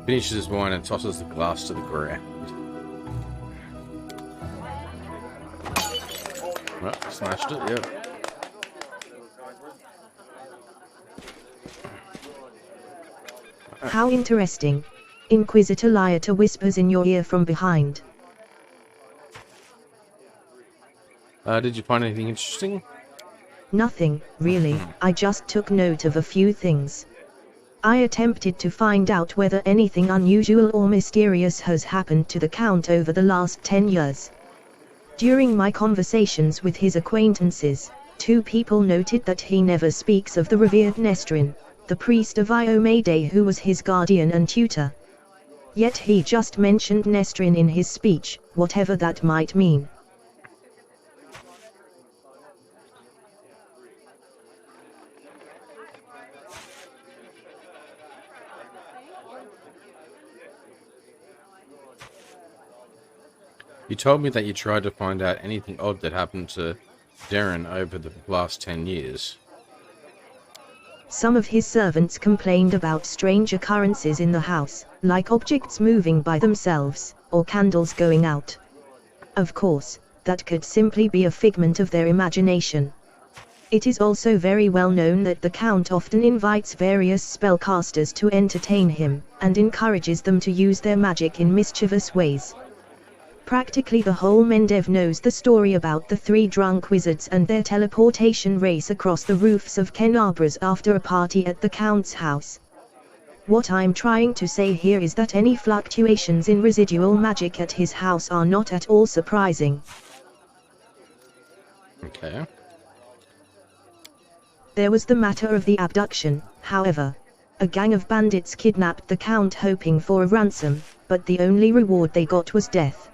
Speaker 1: finishes his wine, and tosses the glass to the ground. Well, smashed it, yeah.
Speaker 2: How interesting. Inquisitor Liata whispers in your ear from behind.
Speaker 1: Did you find anything interesting?
Speaker 2: Nothing, really. I just took note of a few things. I attempted to find out whether anything unusual or mysterious has happened to the Count over the last 10 years. During my conversations with his acquaintances, 2 people noted that he never speaks of the revered Nestrin, the priest of Iomade who was his guardian and tutor. Yet he just mentioned Nestrin in his speech, whatever that might mean.
Speaker 1: You told me that you tried to find out anything odd that happened to Darren over the last 10 years.
Speaker 2: Some of his servants complained about strange occurrences in the house, like objects moving by themselves, or candles going out. Of course, that could simply be a figment of their imagination. It is also very well known that the Count often invites various spellcasters to entertain him, and encourages them to use their magic in mischievous ways. Practically the whole Mendev knows the story about the 3 drunk wizards and their teleportation race across the roofs of Kenabras after a party at the Count's house. What I'm trying to say here is that any fluctuations in residual magic at his house are not at all surprising.
Speaker 1: Okay.
Speaker 2: There was the matter of the abduction, however. A gang of bandits kidnapped the Count hoping for a ransom, but the only reward they got was death.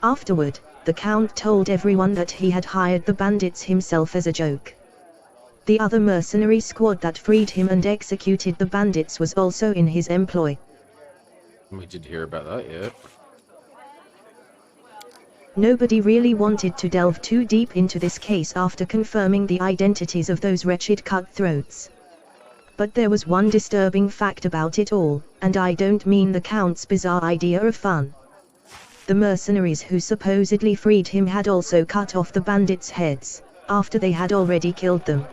Speaker 2: Afterward, the Count told everyone that he had hired the bandits himself as a joke. The other mercenary squad that freed him and executed the bandits was also in his employ.
Speaker 1: We did hear about that, yeah.
Speaker 2: Nobody really wanted to delve too deep into this case after confirming the identities of those wretched cutthroats. But there was one disturbing fact about it all, and I don't mean the Count's bizarre idea of fun. The mercenaries who supposedly freed him had also cut off the bandits' heads, after they had already killed them.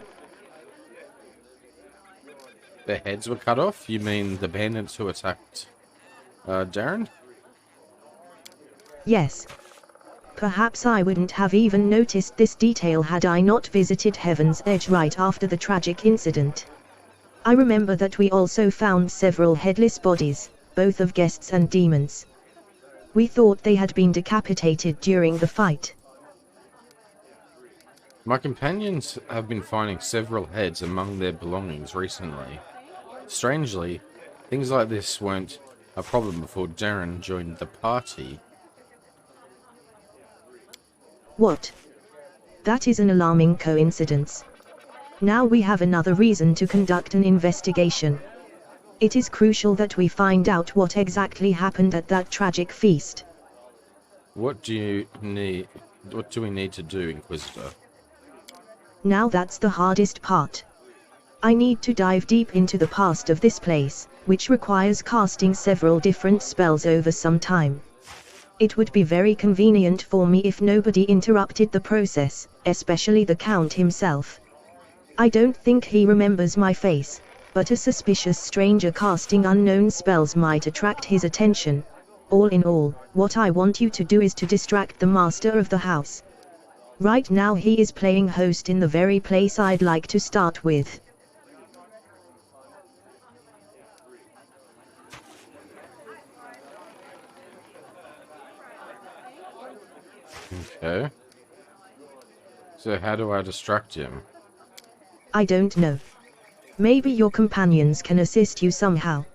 Speaker 1: Their heads were cut off? You mean the bandits who attacked Darren?
Speaker 2: Yes. Perhaps I wouldn't have even noticed this detail had I not visited Heaven's Edge right after the tragic incident. I remember that we also found several headless bodies, both of guests and demons. We thought they had been decapitated during the fight.
Speaker 1: My companions have been finding several heads among their belongings recently. Strangely, things like this weren't a problem before Darren joined the party.
Speaker 2: What? That is an alarming coincidence. Now we have another reason to conduct an investigation. It is crucial that we find out what exactly happened at that tragic feast.
Speaker 1: What do you need? What do we need to do, Inquisitor?
Speaker 2: Now that's the hardest part. I need to dive deep into the past of this place, which requires casting several different spells over some time. It would be very convenient for me if nobody interrupted the process, especially the Count himself. I don't think he remembers my face, but a suspicious stranger casting unknown spells might attract his attention. All in all, what I want you to do is to distract the master of the house. Right now he is playing host in the very place I'd like to start with.
Speaker 1: Okay. So how do I distract him?
Speaker 2: I don't know. Maybe your companions can assist you somehow.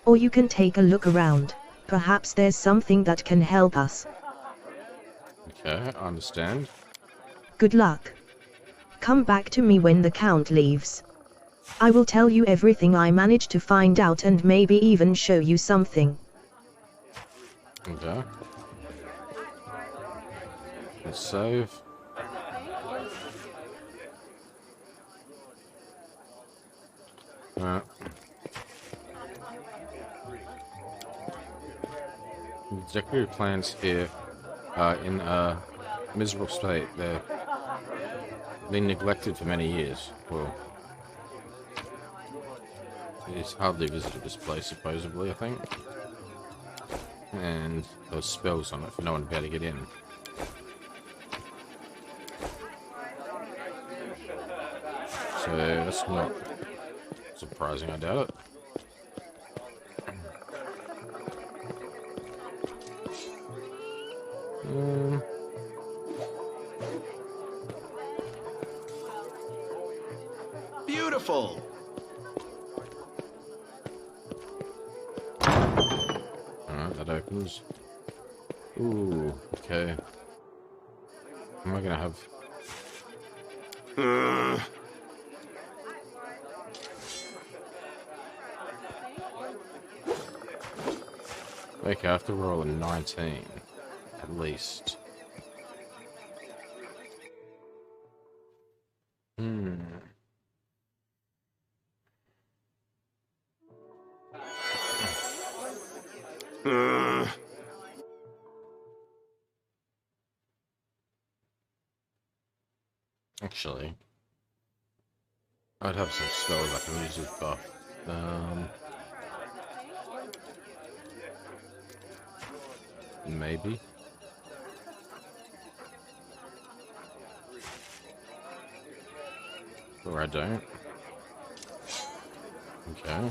Speaker 2: Or you can take a look around. Perhaps there's something that can help us.
Speaker 1: Okay, I understand.
Speaker 2: Good luck. Come back to me when the Count leaves. I will tell you everything I managed to find out and maybe even show you something.
Speaker 1: Okay. Let's save. Alright. The executive clans here are in a miserable state. They've been neglected for many years. Well, he's hardly visited this place, supposedly, I think. And those spells on it for no one to be able to get in. So that's not surprising, I doubt it.
Speaker 3: Beautiful.
Speaker 1: Alright, that opens. Ooh, okay. Am I gonna have... Okay, I have to roll a 19, at least. Actually, I'd have some spells I can use as buff. Maybe. Or I don't. Okay.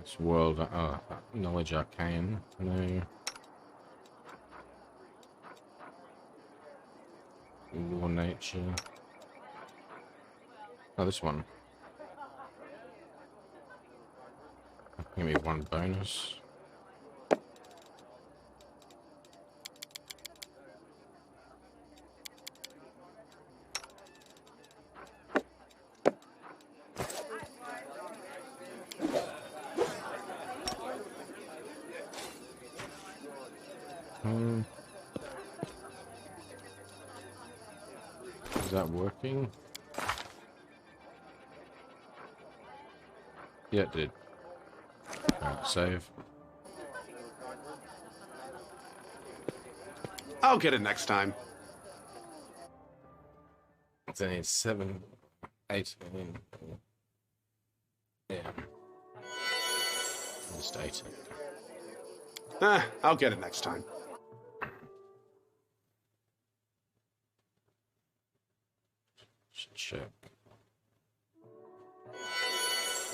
Speaker 1: This world, knowledge arcane, no. Law nature. Oh, this one. Give me one bonus. Is that working? Yeah, it did. Alright, save.
Speaker 3: I'll get it next time.
Speaker 1: It's only 7 18. Yeah. Just 18.
Speaker 3: I'll get it next time.
Speaker 1: Should check.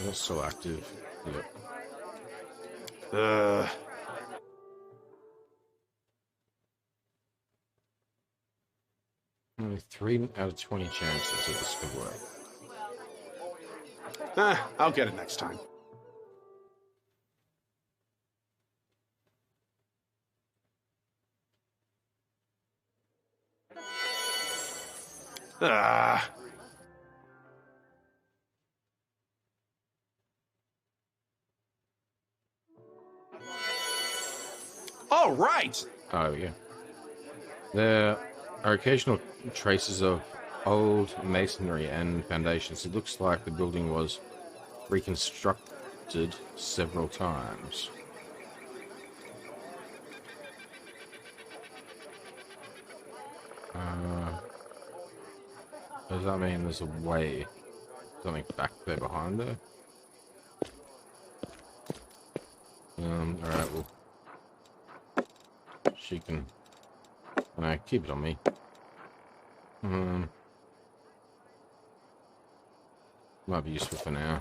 Speaker 1: It's still active. Yep. Only 3 out of 20 chances that this could work.
Speaker 3: I'll get it next time. All right.
Speaker 1: Oh, yeah. There are occasional traces of old masonry and foundations. It looks like the building was reconstructed several times. Does that mean there's a way? Something back there behind her? Alright, well... She can... No, keep it on me. Might be useful for now.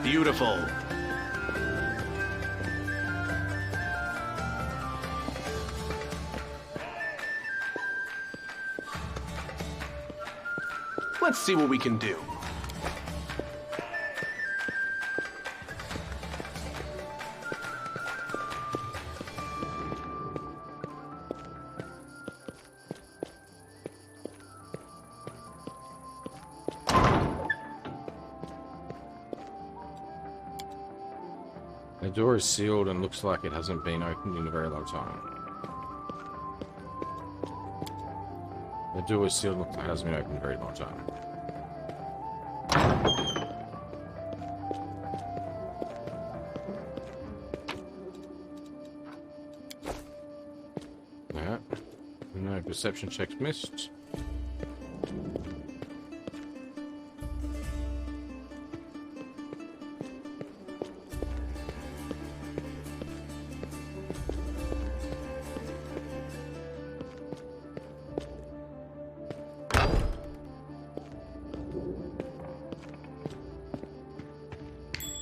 Speaker 3: Beautiful. Let's see what we can do.
Speaker 1: The door is sealed and looks like it hasn't been opened in a very long time. The door is sealed and looks like it hasn't been opened in a very long time. Yeah. No perception checks missed.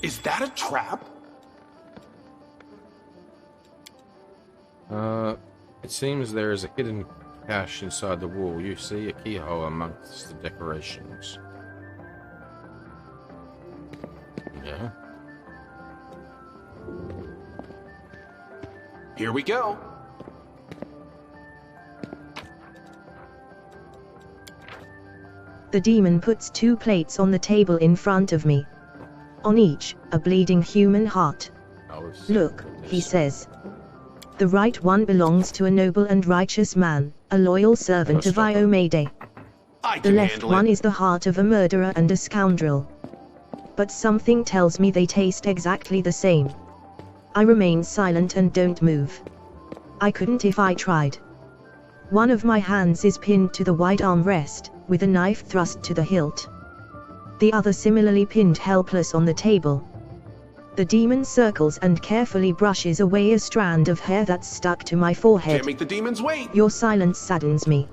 Speaker 3: Is that a trap?
Speaker 1: It seems there is a hidden cache inside the wall. You see a keyhole amongst the decorations. Yeah.
Speaker 3: Here we go.
Speaker 2: The demon puts 2 plates on the table in front of me. On each, a bleeding human heart. Look, he says. The right one belongs to a noble and righteous man, a loyal servant of Iomade. The left one is the heart of a murderer and a scoundrel. But something tells me they taste exactly the same. I remain silent and don't move. I couldn't if I tried. One of my hands is pinned to the wide armrest, with a knife thrust to the hilt. The other similarly pinned helpless on the table. The demon circles and carefully brushes away a strand of hair that's stuck to my forehead.
Speaker 3: Can't make the demons wait.
Speaker 2: Your silence saddens me.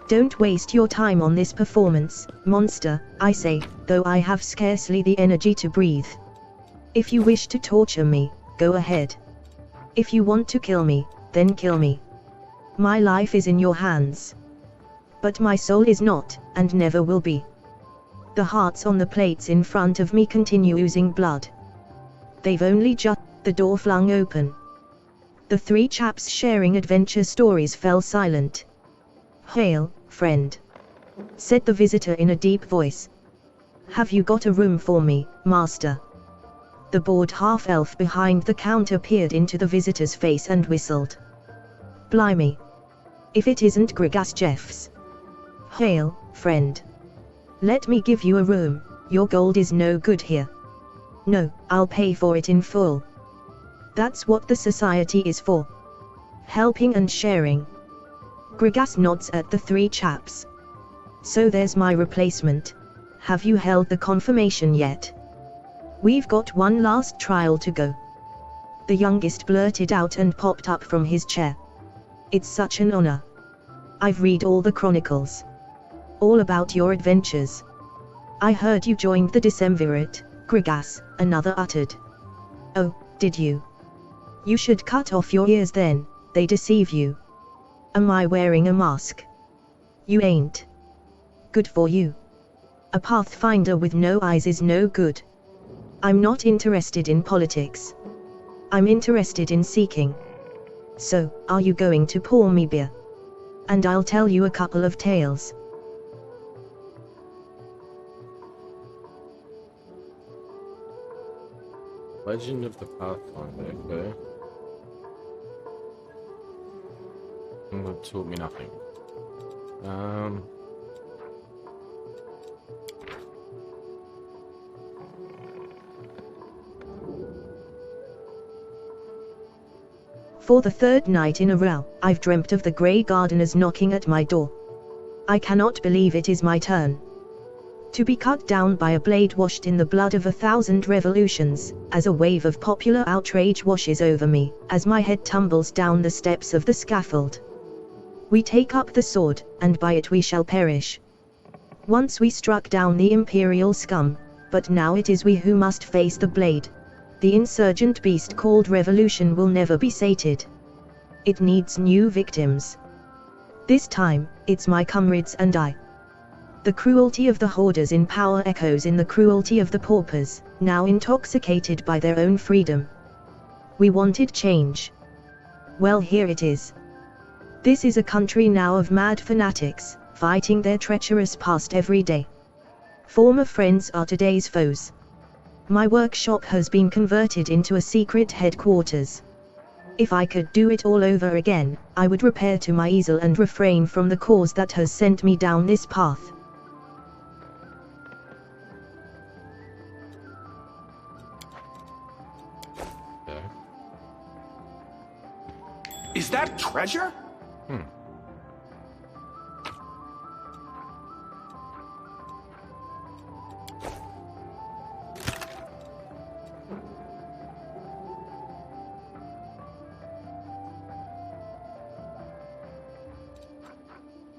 Speaker 2: Don't waste your time on this performance, monster, I say, though I have scarcely the energy to breathe. If you wish to torture me, go ahead. If you want to kill me, then kill me. My life is in your hands. But my soul is not, and never will be. The hearts on the plates in front of me continue oozing blood. They've only just... The door flung open. The three chaps sharing adventure stories fell silent. "Hail, friend," said the visitor in a deep voice. "Have you got a room for me, master?" The bored half-elf behind the counter peered into the visitor's face and whistled. "Blimey. If it isn't Grigas Jeffs." "Hail, friend. Let me give you a room, your gold is no good here." "No, I'll pay for it in full." That's what the society is for. Helping and sharing. Grigas nods at the three chaps. "So there's my replacement. Have you held the confirmation yet?" "We've got one last trial to go." The youngest blurted out and popped up from his chair. "It's such an honor. I've read all the chronicles. All about your adventures. I heard you joined the Decemvirate, Grigas," another uttered. "Oh, did you? You should cut off your ears then, they deceive you." "Am I wearing a mask?" "You ain't. Good for you. A PathFinder with no eyes is no good." "I'm not interested in politics. I'm interested in seeking. So, are you going to pour me beer? And I'll tell you a couple of tales."
Speaker 1: Legend of the Pathfinder, okay. That taught me nothing.
Speaker 2: "For the third night in a row, I've dreamt of the Grey Gardeners knocking at my door. I cannot believe it is my turn. To be cut down by a blade washed in the blood of 1,000 revolutions, as a wave of popular outrage washes over me, as my head tumbles down the steps of the scaffold. We take up the sword, and by it we shall perish. Once we struck down the imperial scum, but now it is we who must face the blade. The insurgent beast called revolution will never be sated. It needs new victims. This time, it's my comrades and I. The cruelty of the hoarders in power echoes in the cruelty of the paupers, now intoxicated by their own freedom. We wanted change. Well, here it is. This is a country now of mad fanatics, fighting their treacherous past every day. Former friends are today's foes. My workshop has been converted into a secret headquarters. If I could do it all over again, I would repair to my easel and refrain from the cause that has sent me down this path."
Speaker 1: Okay.
Speaker 3: Is that treasure?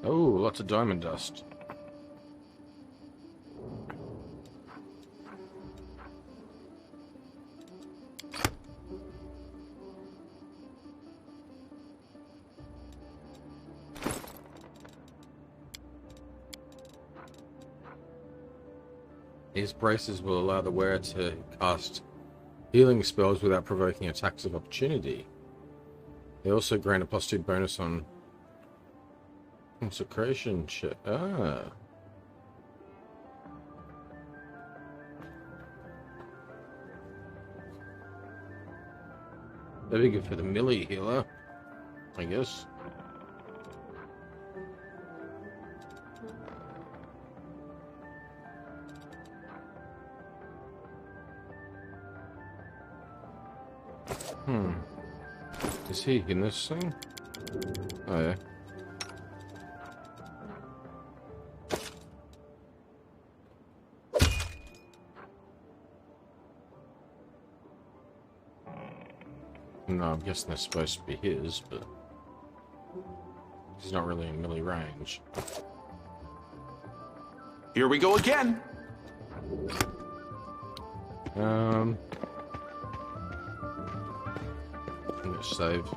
Speaker 1: Oh, lots of diamond dust. These braces will allow the wearer to cast healing spells without provoking attacks of opportunity. They also grant a +2 bonus on consecration check. Ah. That'd be good for the melee healer, I guess. Is he in this thing? Oh yeah. No, I'm guessing that's supposed to be his, but he's not really in melee range.
Speaker 3: Here we go again.
Speaker 1: I'm gonna save.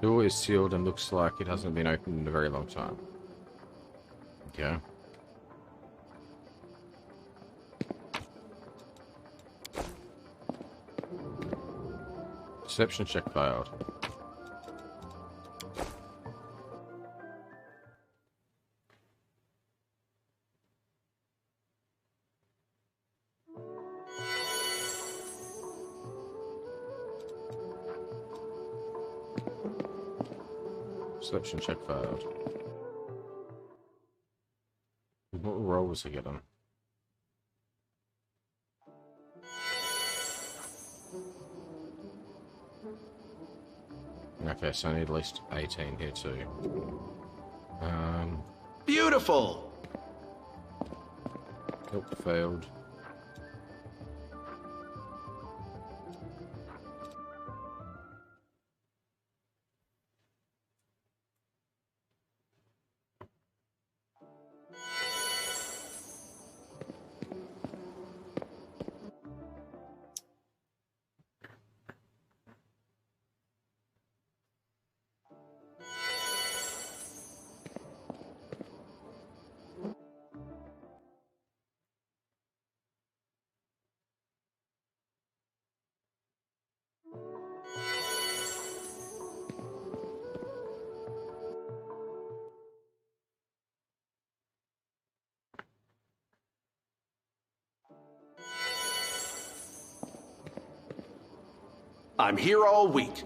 Speaker 1: Door is sealed and looks like it hasn't been opened in a very long time. Okay. Perception check failed. Perception check failed. What roll was he getting? Okay, so I need at least 18 here too.
Speaker 3: Beautiful!
Speaker 1: Nope, failed.
Speaker 3: I'm here all week.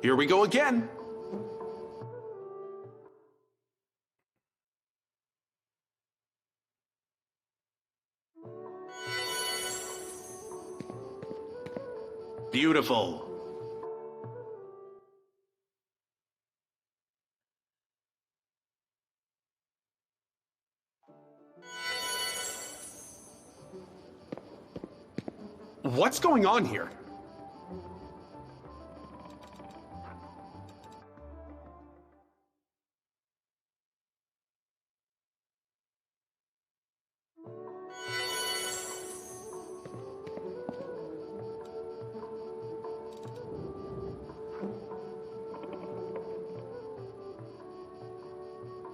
Speaker 3: Here we go again. Beautiful. What's going on here?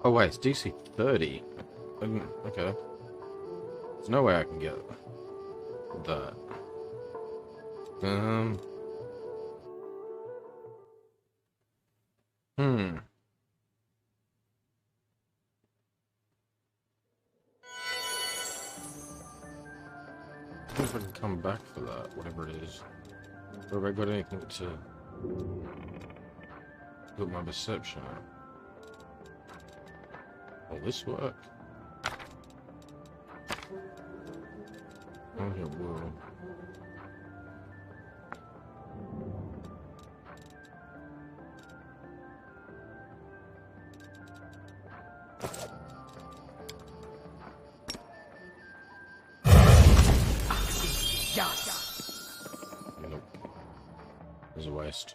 Speaker 1: Oh wait, it's DC 30. Okay. There's no way I can get that. I wonder if I can come back for that, whatever it is. Or have I got anything to put my perception up? Will this work? Oh, it will. Nope. There's a waste.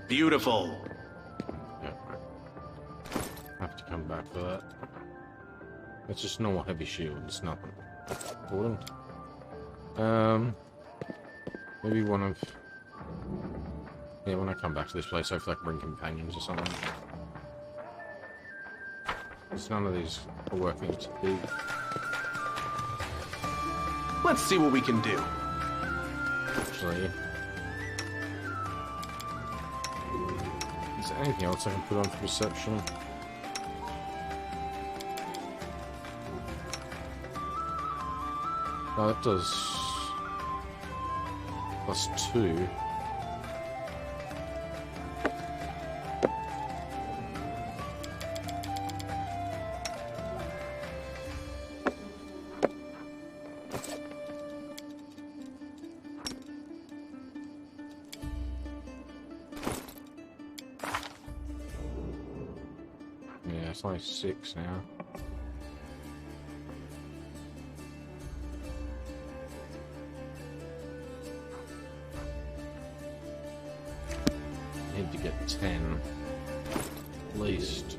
Speaker 3: Beautiful.
Speaker 1: Yeah. Have to come back for that. It's just normal heavy shield, it's nothing important. Maybe one of... Yeah, when I come back to this place, hopefully I can bring companions or something. Because none of these are working to do.
Speaker 3: Let's see what we can do.
Speaker 1: Actually... Is there anything else I can put on for perception? Oh, that does... +2. It's only 6 now. Need to get 10 at least.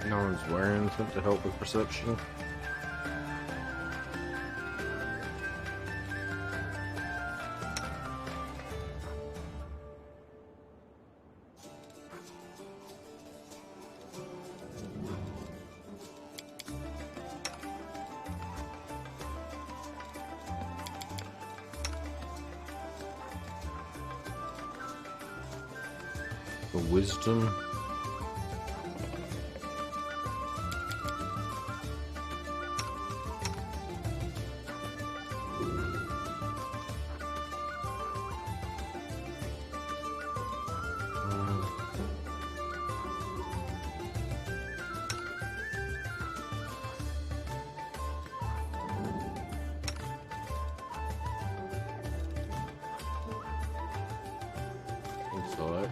Speaker 1: No one's wearing anything to help with perception. For wisdom. Intellect.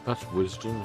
Speaker 1: That's wisdom.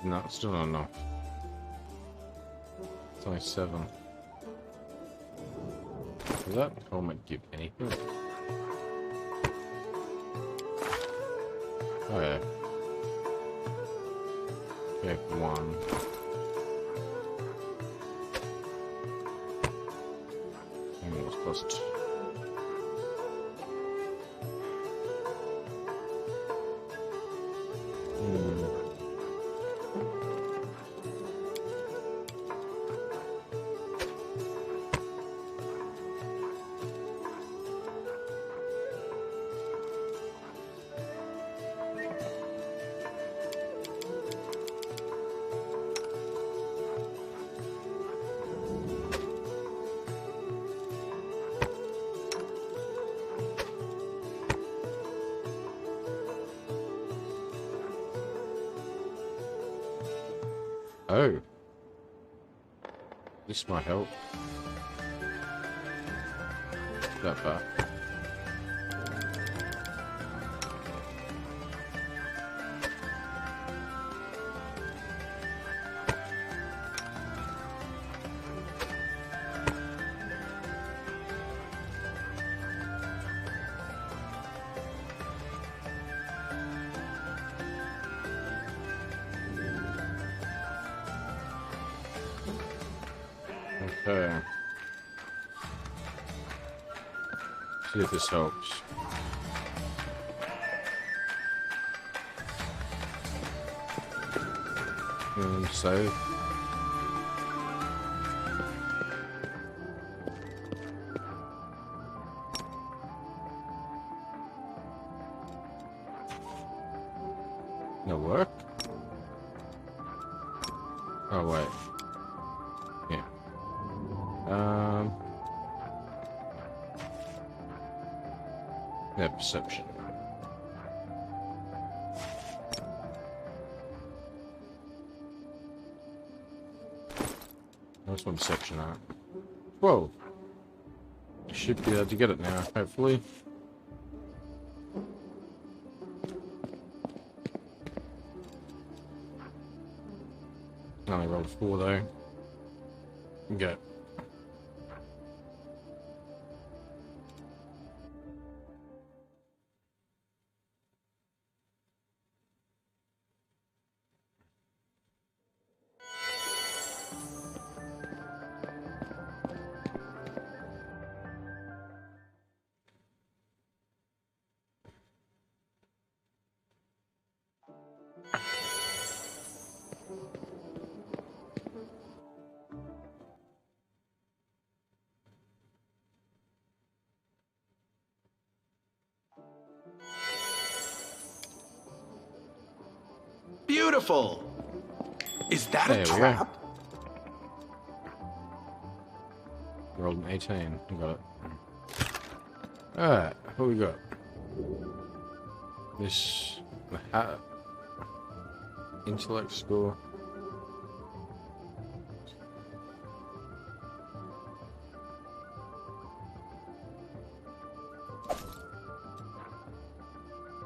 Speaker 1: No, it's still not enough. It's only 7. Does that helmet give anything? Oh yeah. Okay, 1. And it was plus 2. Oh. This might help. That back. Okay. See if this helps. And save. No work? Oh wait. Yeah. perception. Nice one perception art. 12. Should be able to get it now, hopefully. Only rolled 4 though. Okay.
Speaker 3: Beautiful! Is that
Speaker 1: There
Speaker 3: a
Speaker 1: we go.
Speaker 3: trap?
Speaker 1: Rolled an 18. We got it. Alright, what we got? This intellect score.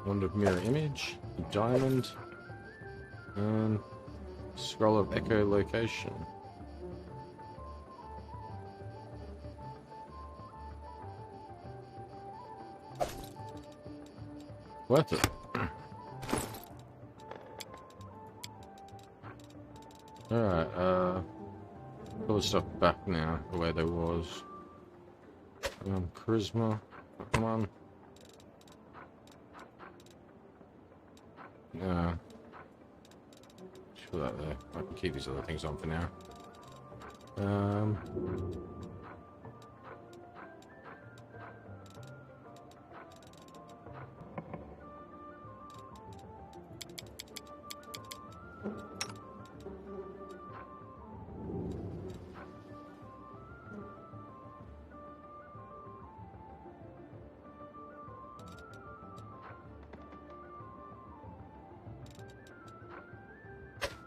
Speaker 1: Wand of mirror image, diamond, and scroll of echolocation. Worth it. Alright, pull the stuff back now, the way there was. Charisma, come on. No. Just put that there. I can keep these other things on for now.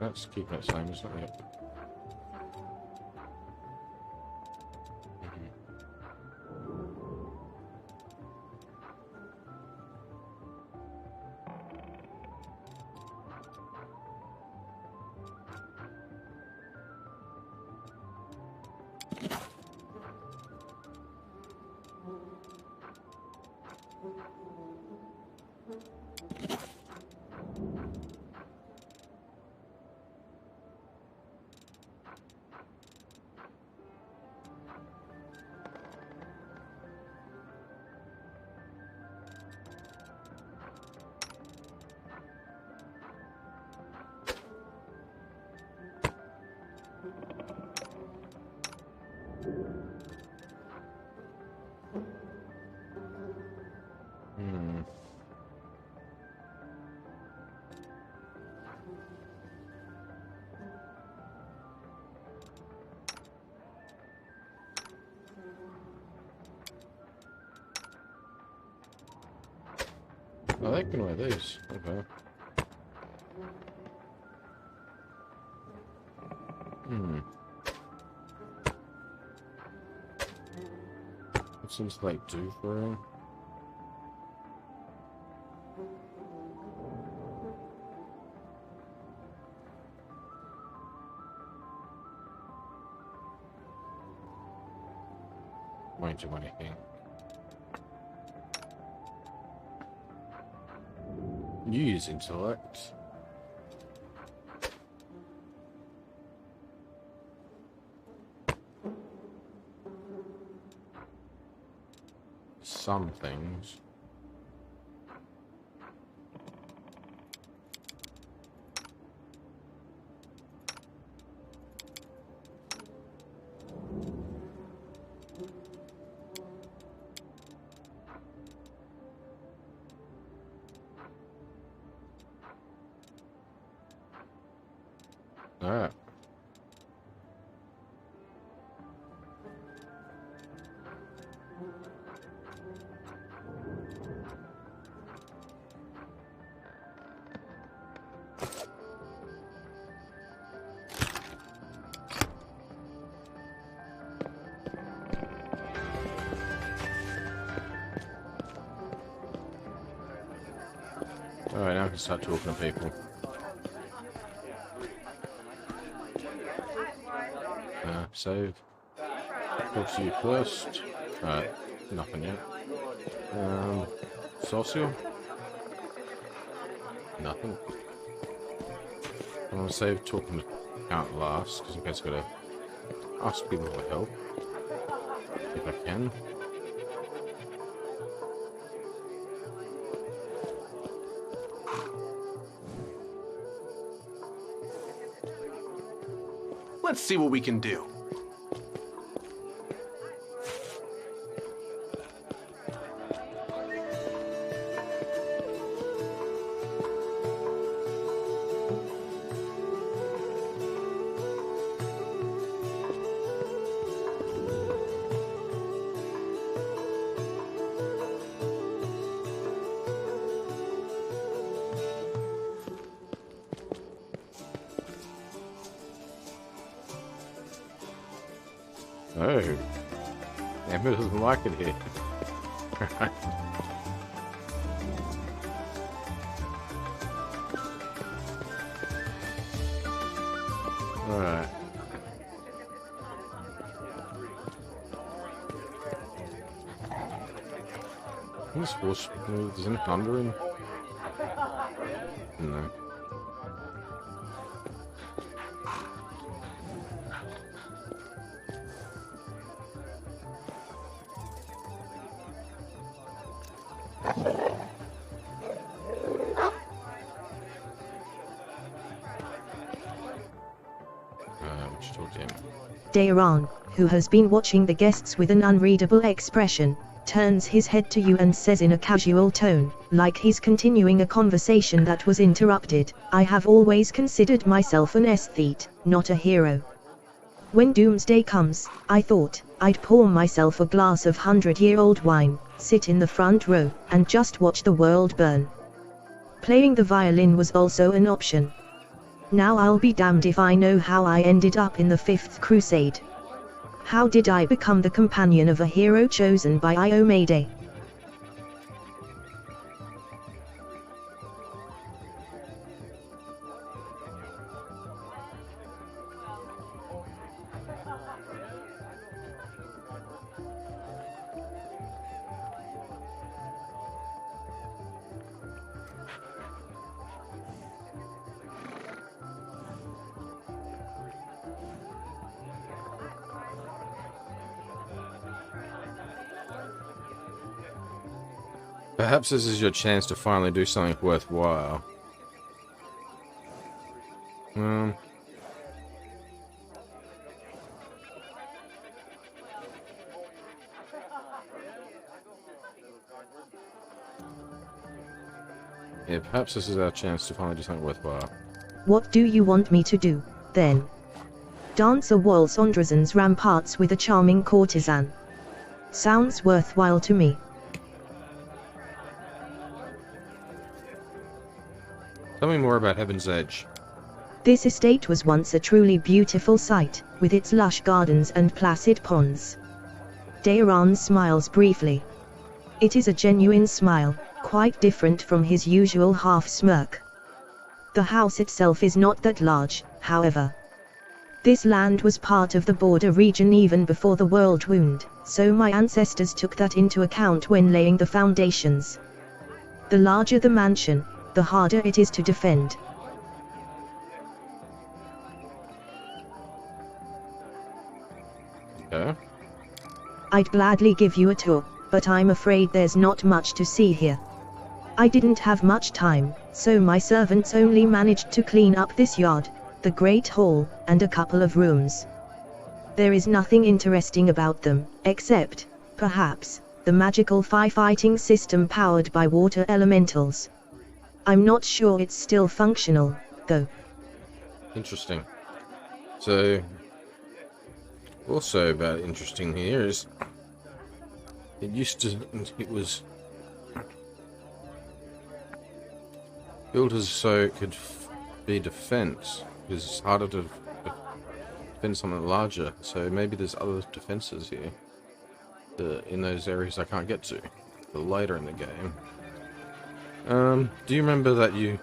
Speaker 1: Let's keep that same, isn't it? Oh, they can wear these. Okay. What seems to like do for him? Won't do anything. Use intellect. Some things. Alright. start talking to people. Save. Talk to you first. Nothing yet. Sorcerer? Nothing. I'm gonna save talking to count last, because I guess I've got to ask people for help. If I can.
Speaker 3: Let's see what we can do.
Speaker 1: Oh. Amber doesn't like it here. Alright. This horse moves in thunder in? No.
Speaker 2: Daeron, who has been watching the guests with an unreadable expression, turns his head to you and says in a casual tone, like he's continuing a conversation that was interrupted, "I have always considered myself an aesthete, not a hero. When doomsday comes, I thought, I'd pour myself a glass of 100-year-old wine, sit in the front row, and just watch the world burn. Playing the violin was also an option. Now I'll be damned if I know how I ended up in the Fifth Crusade. How did I become the companion of a hero chosen by Iomade?"
Speaker 1: Perhaps this is your chance to finally do something worthwhile. Yeah, perhaps this is our chance to finally do something worthwhile.
Speaker 2: What do you want me to do, then? Dance a waltz on Drazen's ramparts with a charming courtesan. Sounds worthwhile to me.
Speaker 1: Tell me more about Heaven's Edge.
Speaker 2: This estate was once a truly beautiful sight, with its lush gardens and placid ponds. Daeron smiles briefly. It is a genuine smile, quite different from his usual half-smirk. The house itself is not that large, however. This land was part of the border region even before the world wound, so my ancestors took that into account when laying the foundations. The larger the mansion, the harder it is to defend.
Speaker 1: Okay.
Speaker 2: I'd gladly give you a tour, but I'm afraid there's not much to see here. I didn't have much time, so my servants only managed to clean up this yard, the Great Hall, and a couple of rooms. There is nothing interesting about them, except, perhaps, the magical firefighting system powered by water elementals. I'm not sure it's still functional, though.
Speaker 1: Interesting. So, also about interesting here is, it was built as so it could be defense, because it's harder to defend something larger, so maybe there's other defenses here in those areas I can't get to later in the game. Do you remember that you...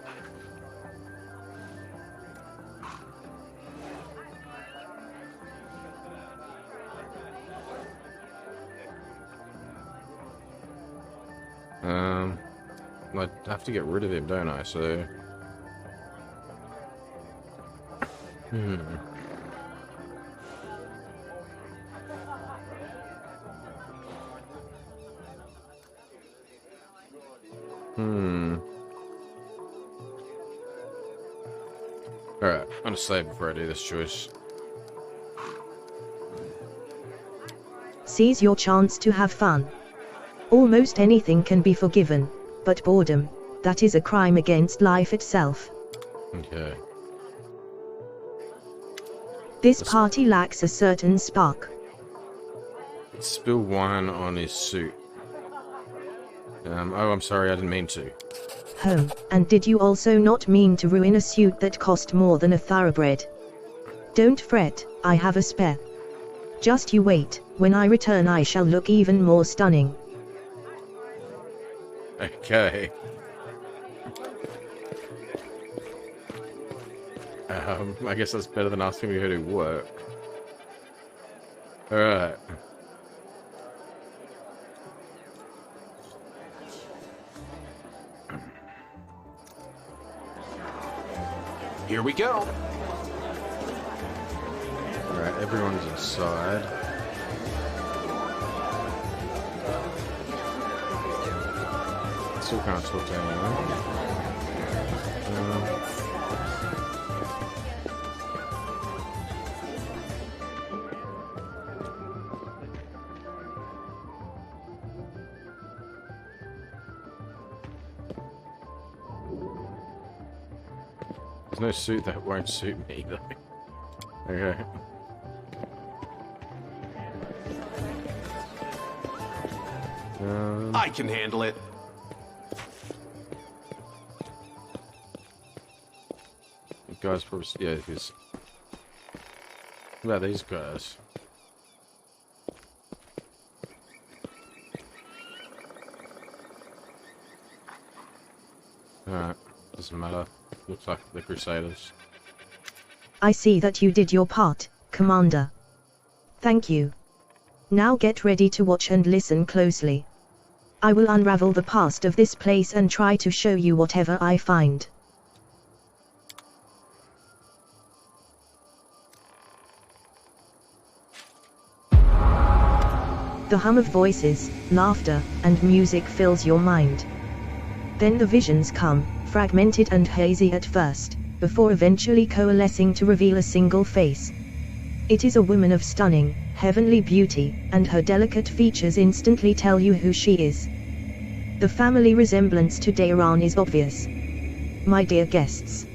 Speaker 1: I have to get rid of him, don't I? So... Alright, I'm gonna save before I do this choice.
Speaker 2: Seize your chance to have fun. Almost anything can be forgiven, but boredom, that is a crime against life itself.
Speaker 1: Okay.
Speaker 2: This party lacks a certain spark.
Speaker 1: Spill wine on his suit. Oh, I'm sorry, I didn't mean to.
Speaker 2: Oh, and did you also not mean to ruin a suit that cost more than a thoroughbred? Don't fret, I have a spare. Just you wait, when I return I shall look even more stunning.
Speaker 1: Okay. I guess that's better than asking me who to work. Alright.
Speaker 3: Here we go.
Speaker 1: Alright, everyone's inside. Still can't talk to anyone. There's no suit that won't suit me, though. Okay.
Speaker 3: I can handle it.
Speaker 1: You guys probably... Yeah, because... What about these guys? Alright, doesn't matter. Looks like the Crusaders.
Speaker 2: I see that you did your part, Commander. Thank you. Now get ready to watch and listen closely. I will unravel the past of this place and try to show you whatever I find. The hum of voices, laughter, and music fills your mind. Then the visions come, fragmented and hazy at first, before eventually coalescing to reveal a single face. It is a woman of stunning, heavenly beauty, and her delicate features instantly tell you who she is. The family resemblance to Deiran is obvious. My dear guests,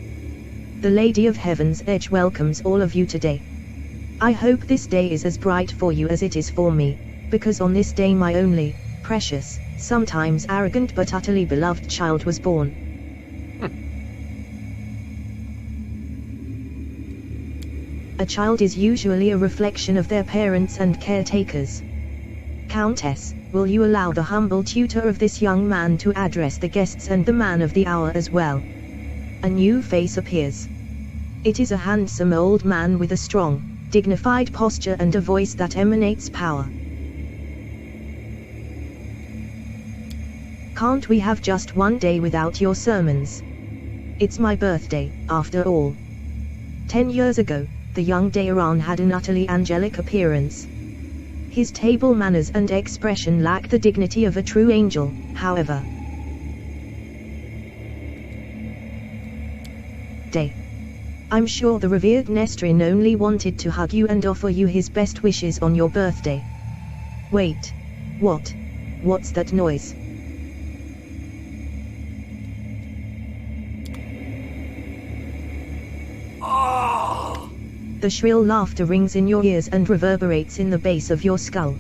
Speaker 2: the Lady of Heaven's Edge welcomes all of you today. I hope this day is as bright for you as it is for me, because on this day my only, precious, sometimes arrogant but utterly beloved child was born. A child is usually a reflection of their parents and caretakers. Countess, will you allow the humble tutor of this young man to address the guests and the man of the hour as well? A new face appears. It is a handsome old man with a strong, dignified posture and a voice that emanates power. Can't we have just one day without your sermons? It's my birthday, after all. 10 years ago, the young Deiran had an utterly angelic appearance. His table manners and expression lack the dignity of a true angel, however. Day. I'm sure the revered Nestrin only wanted to hug you and offer you his best wishes on your birthday. Wait. What? What's that noise? The shrill laughter rings in your ears and reverberates in the base of your skull.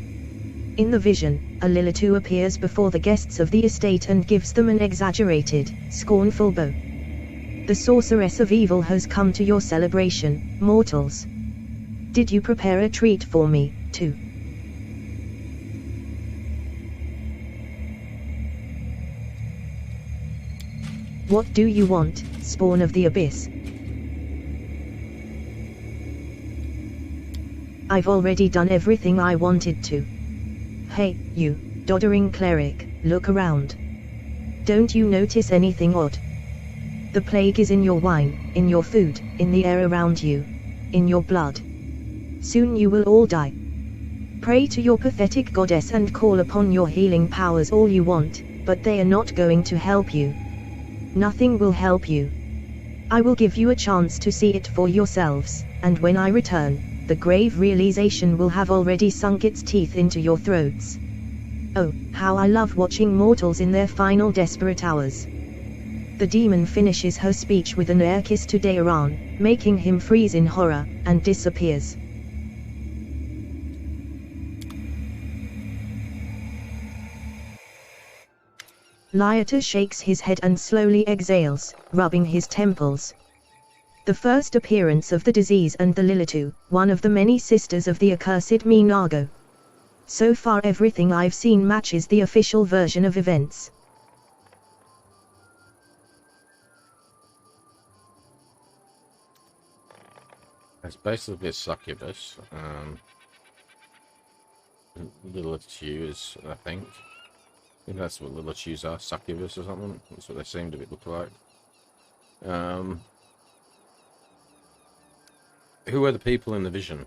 Speaker 2: In the vision, a Lilitu appears before the guests of the estate and gives them an exaggerated, scornful bow. The sorceress of evil has come to your celebration, mortals. Did you prepare a treat for me, too? What do you want, spawn of the abyss? I've already done everything I wanted to. Hey, you, doddering cleric, look around. Don't you notice anything odd? The plague is in your wine, in your food, in the air around you, in your blood. Soon you will all die. Pray to your pathetic goddess and call upon your healing powers all you want, but they are not going to help you. Nothing will help you. I will give you a chance to see it for yourselves, and when I return, the grave realization will have already sunk its teeth into your throats. Oh, how I love watching mortals in their final desperate hours. The demon finishes her speech with an air kiss to Daeron, making him freeze in horror, and disappears. Lyater shakes his head and slowly exhales, rubbing his temples. The first appearance of the disease and the Lilitu, one of the many sisters of the accursed Minago. So far everything I've seen matches the official version of events.
Speaker 1: It's basically a succubus. Lilitus, I think. I think that's what Lilitus are, succubus or something. That's what they seem to look like. Who are the people in the vision?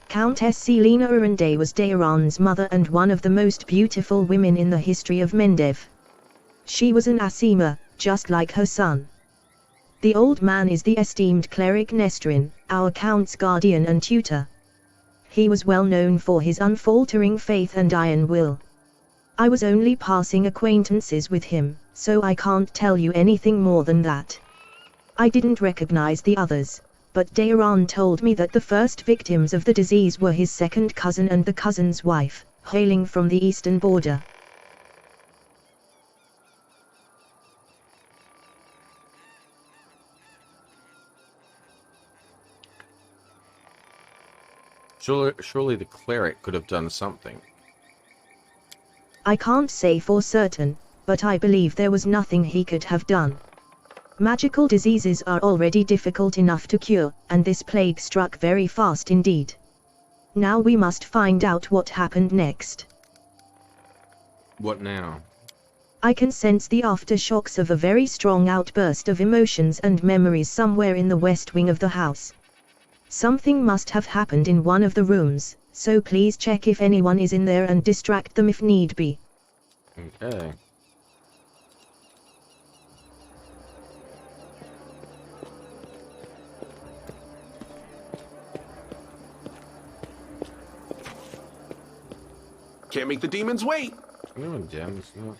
Speaker 2: Countess Selena Arunde was Daeron's mother and one of the most beautiful women in the history of Mendev. She was an Asima, just like her son. The old man is the esteemed cleric Nestrin, our count's guardian and tutor. He was well known for his unfaltering faith and iron will. I was only passing acquaintances with him, so I can't tell you anything more than that. I didn't recognize the others, but Daeron told me that the first victims of the disease were his second cousin and the cousin's wife, hailing from the eastern border.
Speaker 1: Surely the cleric could have done something.
Speaker 2: I can't say for certain, but I believe there was nothing he could have done. Magical diseases are already difficult enough to cure, and this plague struck very fast indeed. Now we must find out what happened next.
Speaker 1: What now?
Speaker 2: I can sense the aftershocks of a very strong outburst of emotions and memories somewhere in the west wing of the house. Something must have happened in one of the rooms, so please check if anyone is in there and distract them if need be.
Speaker 1: Okay.
Speaker 3: Can't make the demons wait.
Speaker 1: Oh, damn, it's not.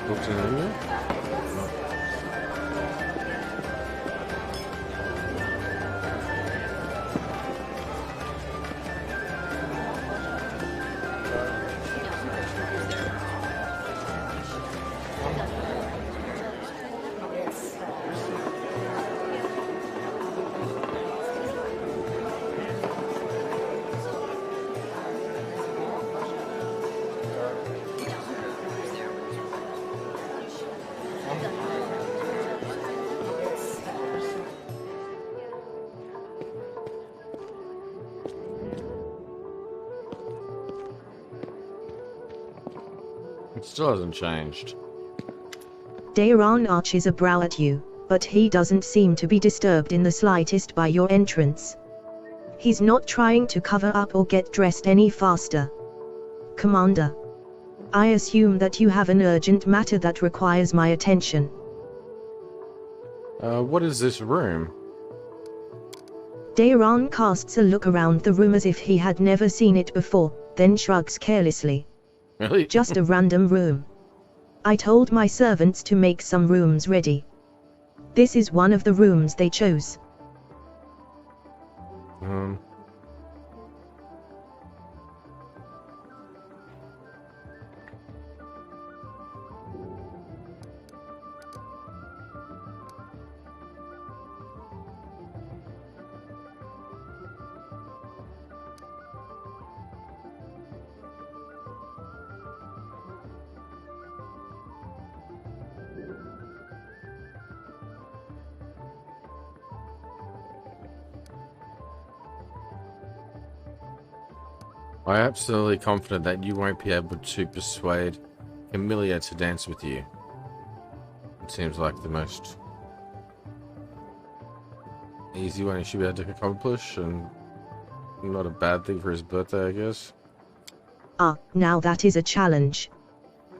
Speaker 1: Books in there? It still hasn't changed.
Speaker 2: Daeron arches a brow at you, but he doesn't seem to be disturbed in the slightest by your entrance. He's not trying to cover up or get dressed any faster. Commander, I assume that you have an urgent matter that requires my attention.
Speaker 1: What is this room?
Speaker 2: Daeron casts a look around the room as if he had never seen it before, then shrugs carelessly.
Speaker 1: Really?
Speaker 2: Just a random room. I told my servants to make some rooms ready. This is one of the rooms they chose.
Speaker 1: I am absolutely confident that you won't be able to persuade Camellia to dance with you. It seems like the most easy one he should be able to accomplish, and not a bad thing for his birthday, I guess.
Speaker 2: Ah, now that is a challenge.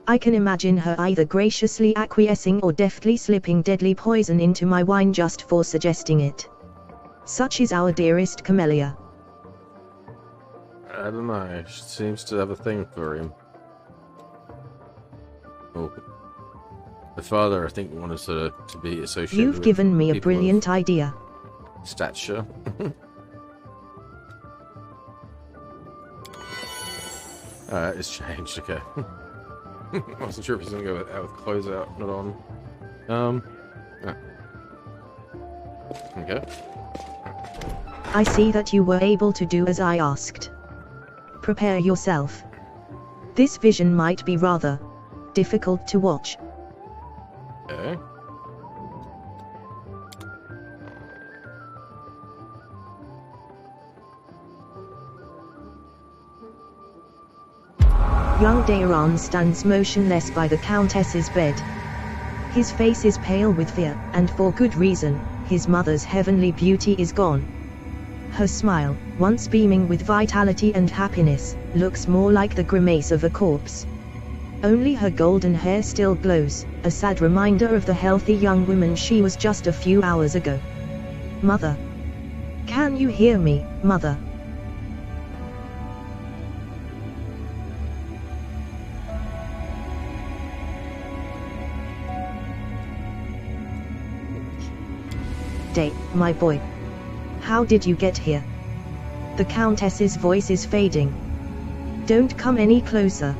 Speaker 2: I can imagine her either graciously acquiescing or deftly slipping deadly poison into my wine just for suggesting it. Such is our dearest Camellia.
Speaker 1: I don't know, she seems to have a thing for him. Well, the father, I think, wanted her to be associated
Speaker 2: You've
Speaker 1: with
Speaker 2: given me a
Speaker 1: people of
Speaker 2: brilliant idea.
Speaker 1: stature. It's changed, okay. I wasn't sure if he's gonna go out with clothes out, not on. Yeah. Okay.
Speaker 2: I see that you were able to do as I asked. Prepare yourself. This vision might be rather difficult to watch.
Speaker 1: Okay.
Speaker 2: Young Daeron stands motionless by the Countess's bed. His face is pale with fear, and for good reason. His mother's heavenly beauty is gone. Her smile, once beaming with vitality and happiness, looks more like the grimace of a corpse. Only her golden hair still glows, a sad reminder of the healthy young woman she was just a few hours ago. Mother. Can you hear me, Mother? Day, my boy. How did you get here? The Countess's voice is fading. Don't come any closer,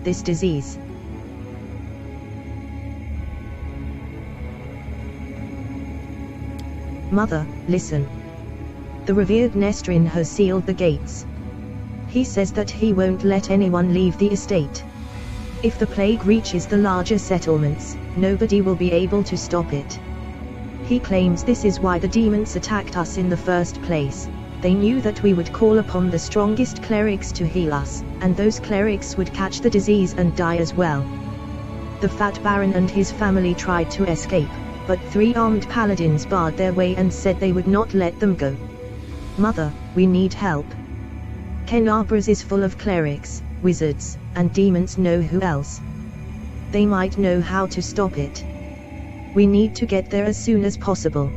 Speaker 2: this disease. Mother, listen. The revered Nestrin has sealed the gates. He says that he won't let anyone leave the estate. If the plague reaches the larger settlements, nobody will be able to stop it. He claims this is why the demons attacked us in the first place. They knew that we would call upon the strongest clerics to heal us, and those clerics would catch the disease and die as well. The Fat Baron and his family tried to escape, but 3 armed paladins barred their way and said they would not let them go. Mother, we need help. Kenabras is full of clerics, wizards, and demons. Know who else? They might know how to stop it. We need to get there as soon as possible.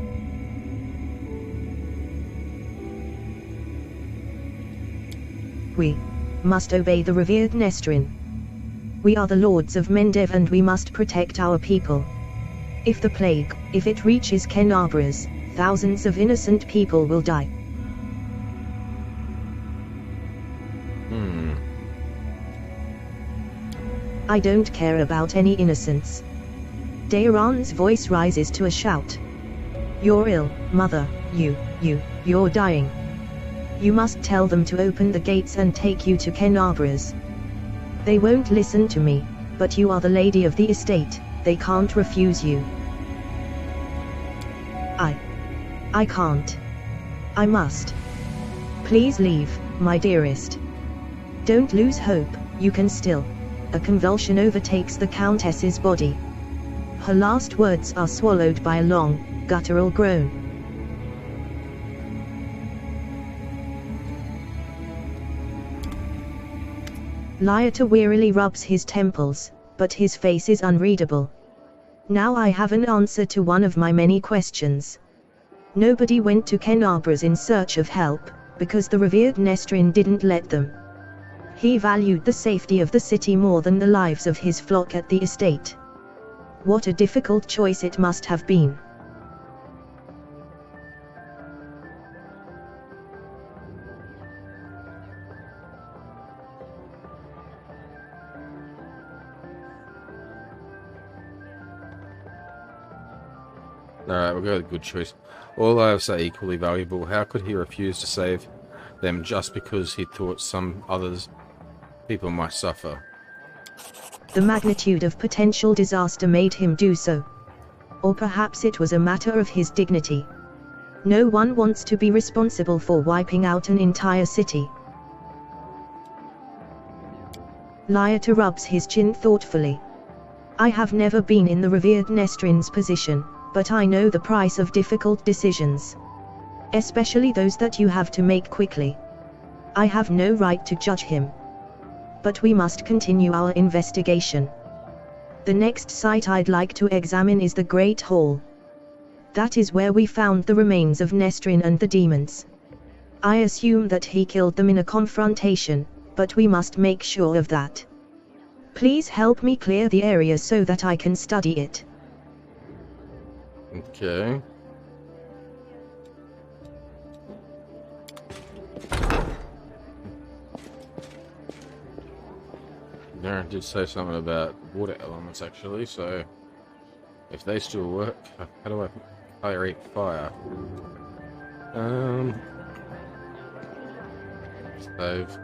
Speaker 2: We must obey the revered Nestrin. We are the lords of Mendev and we must protect our people. If the plague, if it reaches Kenabras, thousands of innocent people will die. I don't care about any innocents. Daeron's voice rises to a shout. You're ill, Mother, you're dying. You must tell them to open the gates and take you to Kenabras. They won't listen to me, but you are the lady of the estate, they can't refuse you. I can't. I must. Please leave, my dearest. Don't lose hope, you can still. A convulsion overtakes the Countess's body. Her last words are swallowed by a long, guttural groan. Lyota wearily rubs his temples, but his face is unreadable. Now I have an answer to one of my many questions. Nobody went to Kenabras in search of help, because the revered Nestrin didn't let them. He valued the safety of the city more than the lives of his flock at the estate. What a difficult choice it must have been.
Speaker 1: Alright, we'll go with a good choice. All lives are equally valuable. How could he refuse to save them just because he thought some others people might suffer?
Speaker 2: The magnitude of potential disaster made him do so. Or perhaps it was a matter of his dignity. No one wants to be responsible for wiping out an entire city. Lyota rubs his chin thoughtfully. I have never been in the revered Nestrin's position, but I know the price of difficult decisions. Especially those that you have to make quickly. I have no right to judge him. But we must continue our investigation. The next site I'd like to examine is the Great Hall. That is where we found the remains of Nestrin and the demons. I assume that he killed them in a confrontation, but we must make sure of that. Please help me clear the area so that I can study it.
Speaker 1: Okay. Darren did say something about water elements actually, so if they still work, how do I tolerate fire? Save.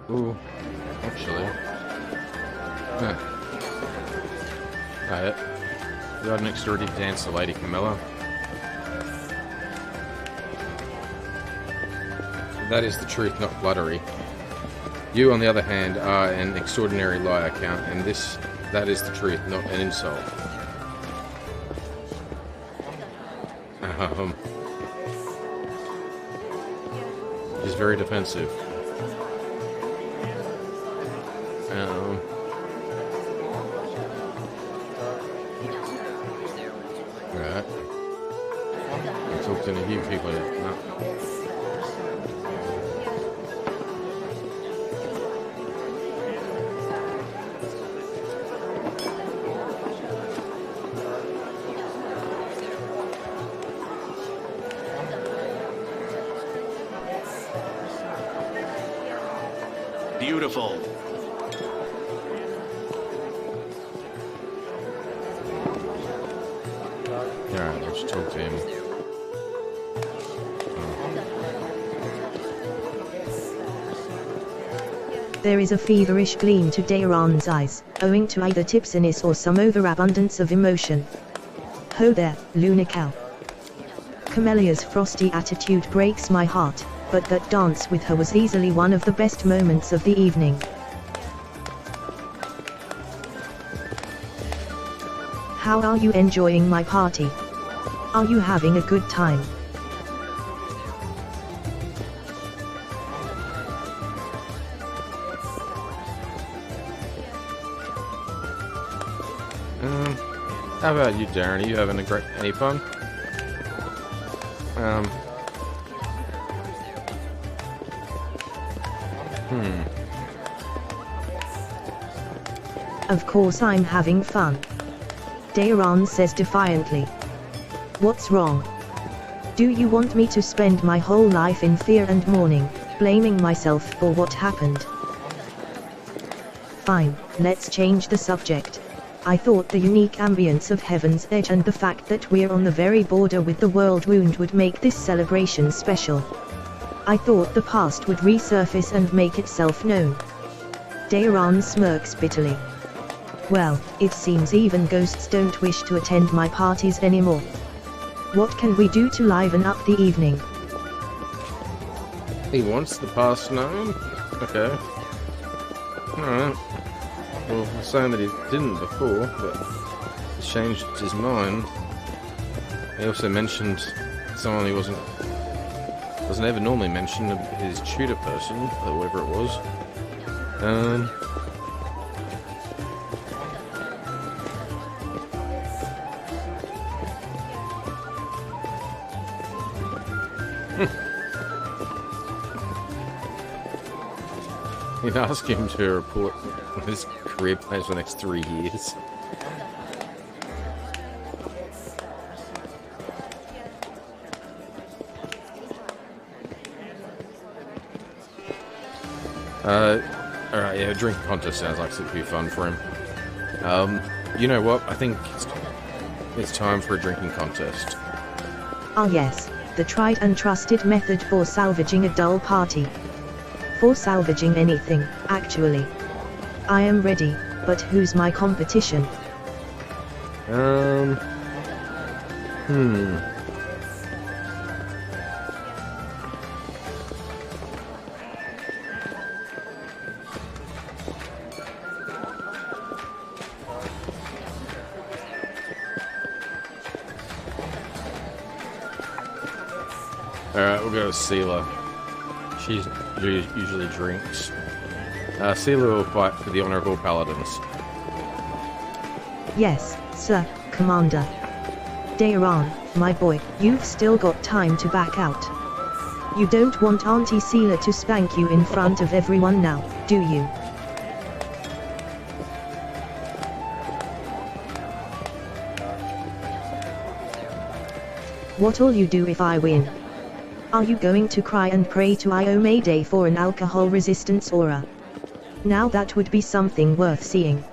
Speaker 1: Ooh, actually. Alright. Right next door did dance the Lady Camilla. That is the truth, not flattery. You, on the other hand, are an extraordinary liar, Count, and that is the truth, not an insult. He's very defensive. Right. I talked to a few people. No.
Speaker 3: Beautiful.
Speaker 1: Alright, let's talk to him.
Speaker 2: There is a feverish gleam to Daeron's eyes, owing to either tipsiness or some overabundance of emotion. Ho there, Lunical. Camelia's frosty attitude breaks my heart, but that dance with her was easily one of the best moments of the evening. How are you enjoying my party? Are you having a good time?
Speaker 1: How about you, Darren? Are you having any fun?
Speaker 2: Of course I'm having fun. Daeron says defiantly. What's wrong? Do you want me to spend my whole life in fear and mourning, blaming myself for what happened? Fine, let's change the subject. I thought the unique ambience of Heaven's Edge and the fact that we're on the very border with the World Wound would make this celebration special. I thought the past would resurface and make itself known. Daeron smirks bitterly. Well, it seems even ghosts don't wish to attend my parties anymore. What can we do to liven up the evening?
Speaker 1: He wants the past known? Okay. Alright. Well, I'm saying that he didn't before, but he's changed his mind. He also mentioned someone he doesn't ever normally mention, his tutor person, or whatever it was. You'd ask him to report his career plans for the next 3 years. Alright, yeah, a drinking contest sounds like it would be fun for him. You know what? I think it's time for a drinking contest.
Speaker 2: Ah yes, the tried and trusted method for salvaging a dull party. For salvaging anything, actually. I am ready, but who's my competition?
Speaker 1: Alright, we'll go to Seela. She usually drinks. Seela will fight for the honor of all paladins.
Speaker 2: Yes, sir, Commander. Daeron, my boy, you've still got time to back out. You don't want Auntie Seela to spank you in front of everyone now, do you? What'll you do if I win? Are you going to cry and pray to Iomade for an alcohol resistance aura? Now that would be something worth seeing.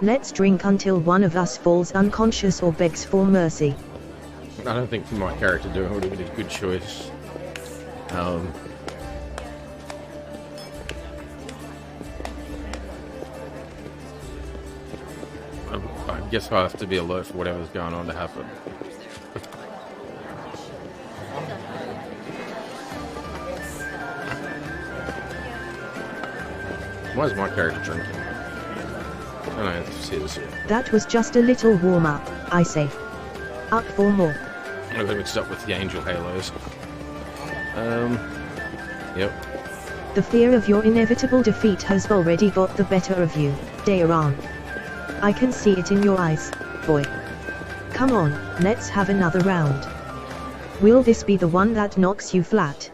Speaker 2: Let's drink until one of us falls unconscious or begs for mercy.
Speaker 1: I don't think for my character doing it would have been a good choice. I guess I have to be alert for whatever's going on to happen. Why is my character drinking? I don't have to see this here.
Speaker 2: That was just a little warm-up, I say. Up for more.
Speaker 1: I'm going to mix it up with the angel halos. Yep.
Speaker 2: The fear of your inevitable defeat has already got the better of you, Daeron. I can see it in your eyes, boy. Come on, let's have another round. Will this be the one that knocks you flat?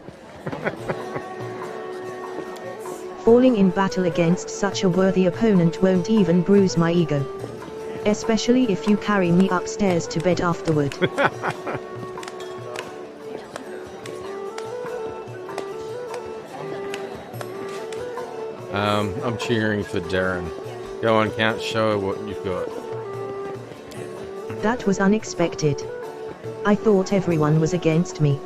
Speaker 2: Falling in battle against such a worthy opponent won't even bruise my ego. Especially if you carry me upstairs to bed afterward.
Speaker 1: I'm cheering for Darren. Go on, Count, show her what you've got.
Speaker 2: That was unexpected. I thought everyone was against me.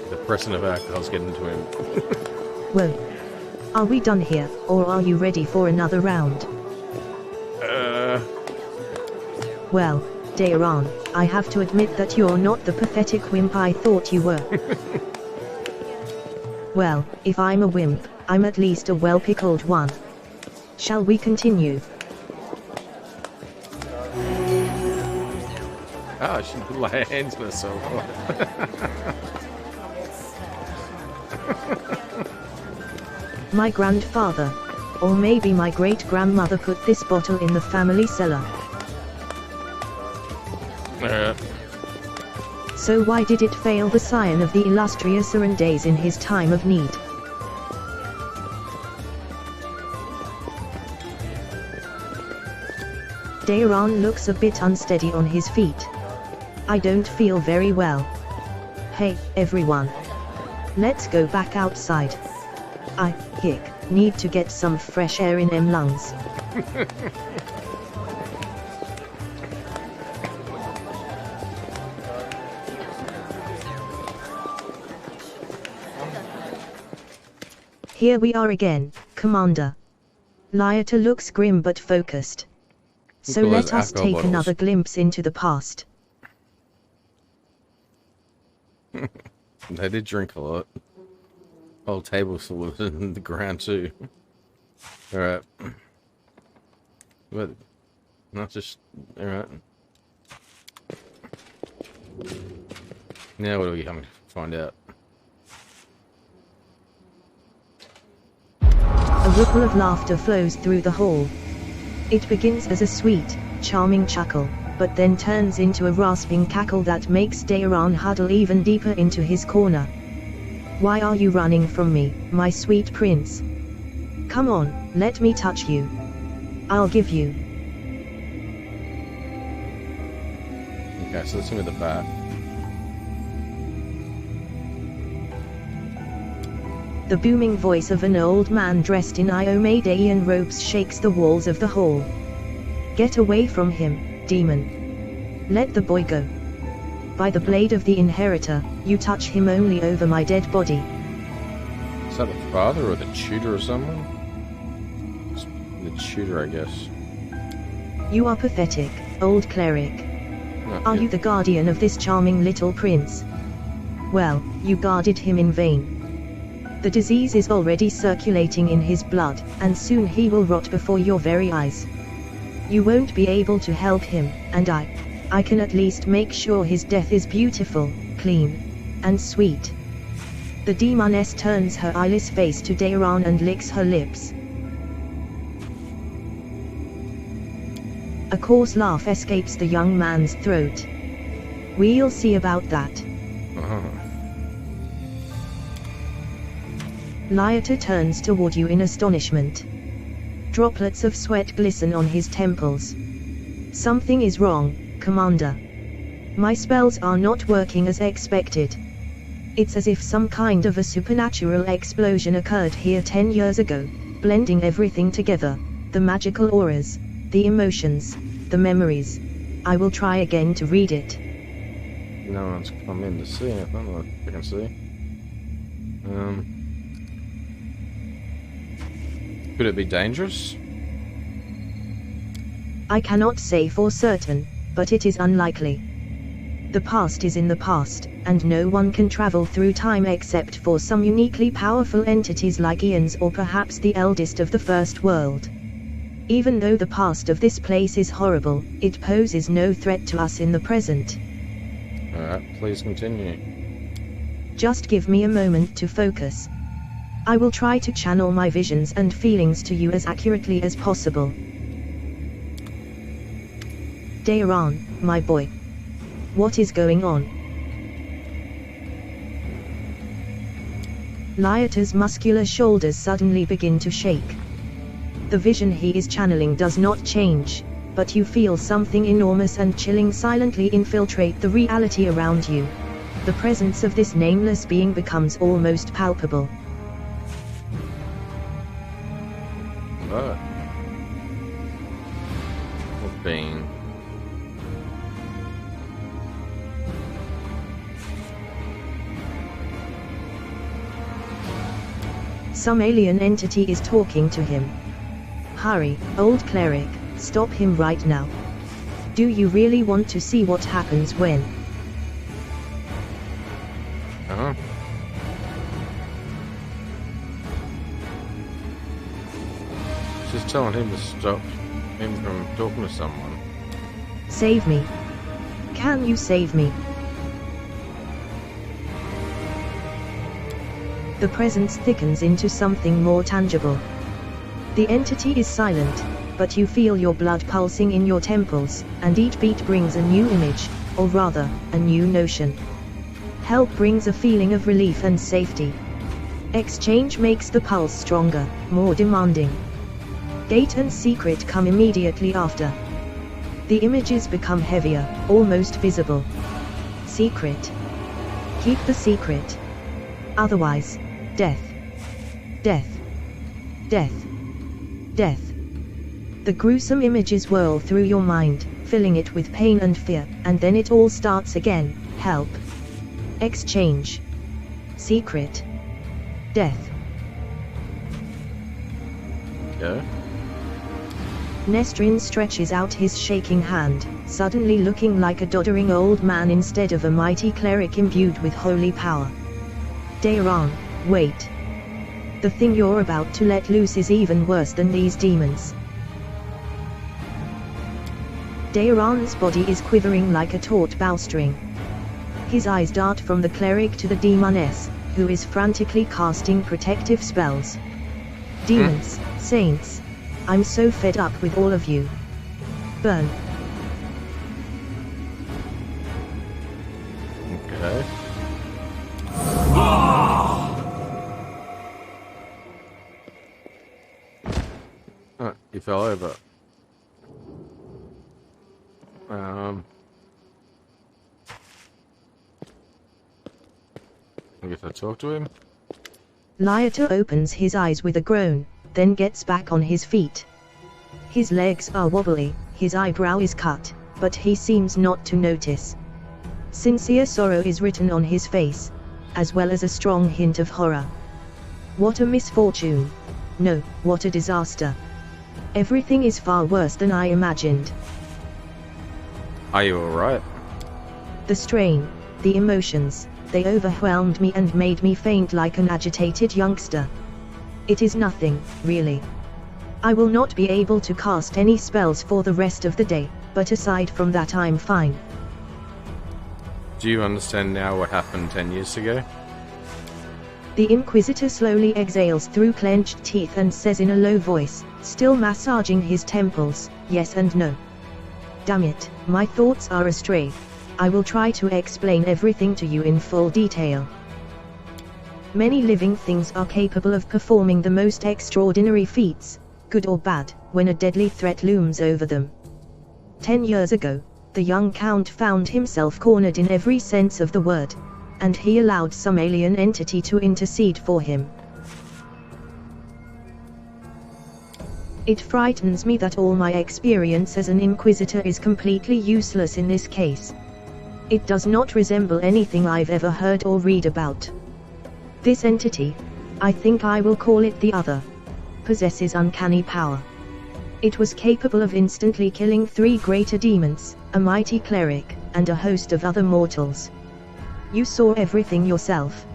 Speaker 2: The pressing of alcohol's getting to him. Whoa. Are we done here, or are you ready for another round? Well, Daeron, I have to admit that you're not the pathetic wimp I thought you were. Well, if I'm a wimp, I'm at least a well-pickled one. Shall we continue?
Speaker 1: Ah, she put my hands myself.
Speaker 2: My grandfather, or maybe my great-grandmother, put this bottle in the family cellar. So why did it fail the scion of the illustrious Arandaze in his time of need? Daeron looks a bit unsteady on his feet. I don't feel very well. Hey, everyone. Let's go back outside. I need to get some fresh air in them lungs. Here we are again, Commander. Lyota looks grim but focused. So let us take another glimpse into the past.
Speaker 1: They did drink a lot. Whole table full of it in the ground too. Alright. But not just alright. Now what are we coming to find out?
Speaker 2: A ripple of laughter flows through the hall. It begins as a sweet, charming chuckle, but then turns into a rasping cackle that makes Daeron huddle even deeper into his corner. Why are you running from me, my sweet prince? Come on, let me touch you. I'll give you.
Speaker 1: Okay, so let's see with the bat.
Speaker 2: The booming voice of an old man dressed in Iomadaean robes shakes the walls of the hall. Get away from him, demon. Let the boy go. By the blade of the inheritor, you touch him only over my dead body.
Speaker 1: Is that the father or the tutor or someone? It's the tutor, I guess.
Speaker 2: You are pathetic, old cleric. Are you the guardian of this charming little prince? Well, you guarded him in vain. The disease is already circulating in his blood, and soon he will rot before your very eyes. You won't be able to help him, and I can at least make sure his death is beautiful, clean, and sweet. The demoness turns her eyeless face to Dayron and licks her lips. A coarse laugh escapes the young man's throat. We'll see about that. Lyater turns toward you in astonishment. Droplets of sweat glisten on his temples. Something is wrong, Commander. My spells are not working as expected. It's as if some kind of a supernatural explosion occurred here 10 years ago, blending everything together, the magical auras, the emotions, the memories. I will try again to read it.
Speaker 1: No one's come in to see it, I don't know what I can see. Could it be dangerous?
Speaker 2: I cannot say for certain, but it is unlikely. The past is in the past, and no one can travel through time except for some uniquely powerful entities like Aeons or perhaps the eldest of the First World. Even though the past of this place is horrible, it poses no threat to us in the present.
Speaker 1: Alright, please continue.
Speaker 2: Just give me a moment to focus. I will try to channel my visions and feelings to you as accurately as possible. Dayron, my boy. What is going on? Lyater's muscular shoulders suddenly begin to shake. The vision he is channeling does not change, but you feel something enormous and chilling silently infiltrate the reality around you. The presence of this nameless being becomes almost palpable.
Speaker 1: What? What being?
Speaker 2: Some alien entity is talking to him. Hurry, old cleric, stop him right now. Do you really want to see what happens when?
Speaker 1: Uh-huh. Just telling him to stop him from talking to someone.
Speaker 2: Save me. Can you save me? The presence thickens into something more tangible. The entity is silent, but you feel your blood pulsing in your temples, and each beat brings a new image, or rather, a new notion. Help brings a feeling of relief and safety. Exchange makes the pulse stronger, more demanding. Date and secret come immediately after. The images become heavier, almost visible. Secret. Keep the secret. Otherwise, death. Death. Death. Death. The gruesome images whirl through your mind, filling it with pain and fear, and then it all starts again. Help. Exchange. Secret. Death.
Speaker 1: Go.
Speaker 2: Nestrin stretches out his shaking hand, suddenly looking like a doddering old man instead of a mighty cleric imbued with holy power. Dayron, wait. The thing you're about to let loose is even worse than these demons. Dayron's body is quivering like a taut bowstring. His eyes dart from the cleric to the demoness, who is frantically casting protective spells. Demons, saints. I'm so fed up with all of you. Burn.
Speaker 1: Okay. Oh, he fell over. I guess I talk to him.
Speaker 2: Lyater opens his eyes with a groan, then gets back on his feet. His legs are wobbly, his eyebrow is cut, but he seems not to notice. Sincere sorrow is written on his face, as well as a strong hint of horror. What a misfortune. No, what a disaster. Everything is far worse than I imagined.
Speaker 1: Are you alright?
Speaker 2: The strain, the emotions, They overwhelmed me and made me faint like an agitated youngster. It is nothing, really. I will not be able to cast any spells for the rest of the day, but aside from that I'm fine.
Speaker 1: Do you understand now what happened 10 years ago?
Speaker 2: The Inquisitor slowly exhales through clenched teeth and says in a low voice, still massaging his temples, yes and no. Damn it, my thoughts are astray. I will try to explain everything to you in full detail. Many living things are capable of performing the most extraordinary feats, good or bad, when a deadly threat looms over them. 10 years ago, the young Count found himself cornered in every sense of the word, and he allowed some alien entity to intercede for him. It frightens me that all my experience as an Inquisitor is completely useless in this case. It does not resemble anything I've ever heard or read about. This entity, I think I will call it the Other, possesses uncanny power. It was capable of instantly killing 3 greater demons, a mighty cleric, and a host of other mortals. You saw everything yourself.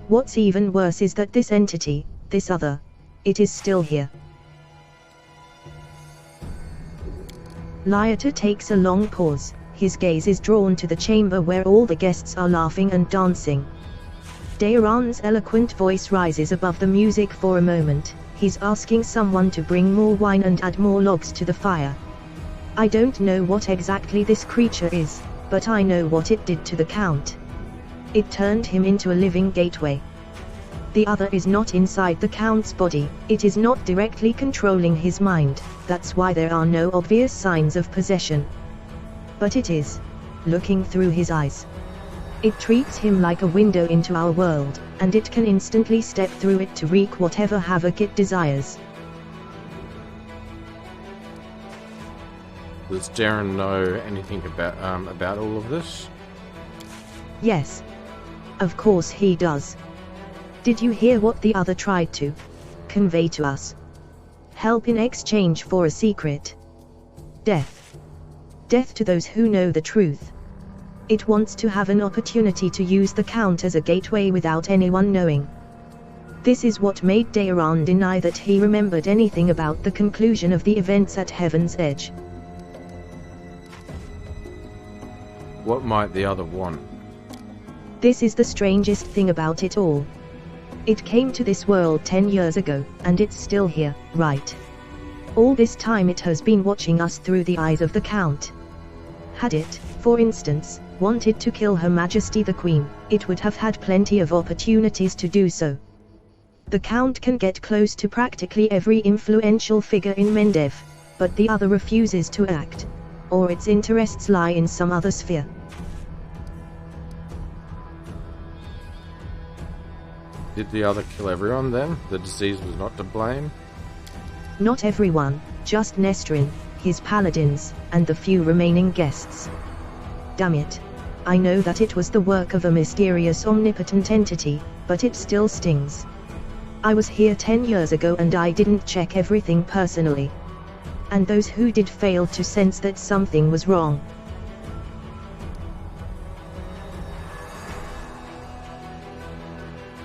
Speaker 2: What's even worse is that this entity, this Other, it is still here. Lyater takes a long pause, his gaze is drawn to the chamber where all the guests are laughing and dancing. Daeron's eloquent voice rises above the music for a moment, he's asking someone to bring more wine and add more logs to the fire. I don't know what exactly this creature is, but I know what it did to the Count. It turned him into a living gateway. The Other is not inside the Count's body, it is not directly controlling his mind, that's why there are no obvious signs of possession. But it is looking through his eyes. It treats him like a window into our world, and it can instantly step through it to wreak whatever havoc it desires.
Speaker 1: Does Darren know anything about all of this?
Speaker 2: Yes. Of course he does. Did you hear what the Other tried to convey to us? Help in exchange for a secret. Death. Death to those who know the truth. It wants to have an opportunity to use the Count as a gateway without anyone knowing. This is what made Daeron deny that he remembered anything about the conclusion of the events at Heaven's Edge.
Speaker 1: What might the Other want?
Speaker 2: This is the strangest thing about it all. It came to this world 10 years ago, and it's still here, right? All this time it has been watching us through the eyes of the Count. Had it, for instance, wanted to kill Her Majesty the Queen, it would have had plenty of opportunities to do so. The Count can get close to practically every influential figure in Mendev, but the Other refuses to act. Or its interests lie in some other sphere.
Speaker 1: Did the Other kill everyone then? The disease was not to blame?
Speaker 2: Not everyone, just Nestrin, his paladins, and the few remaining guests. Damn it. I know that it was the work of a mysterious omnipotent entity, but it still stings. I was here 10 years ago and I didn't check everything personally. And those who did failed to sense that something was wrong.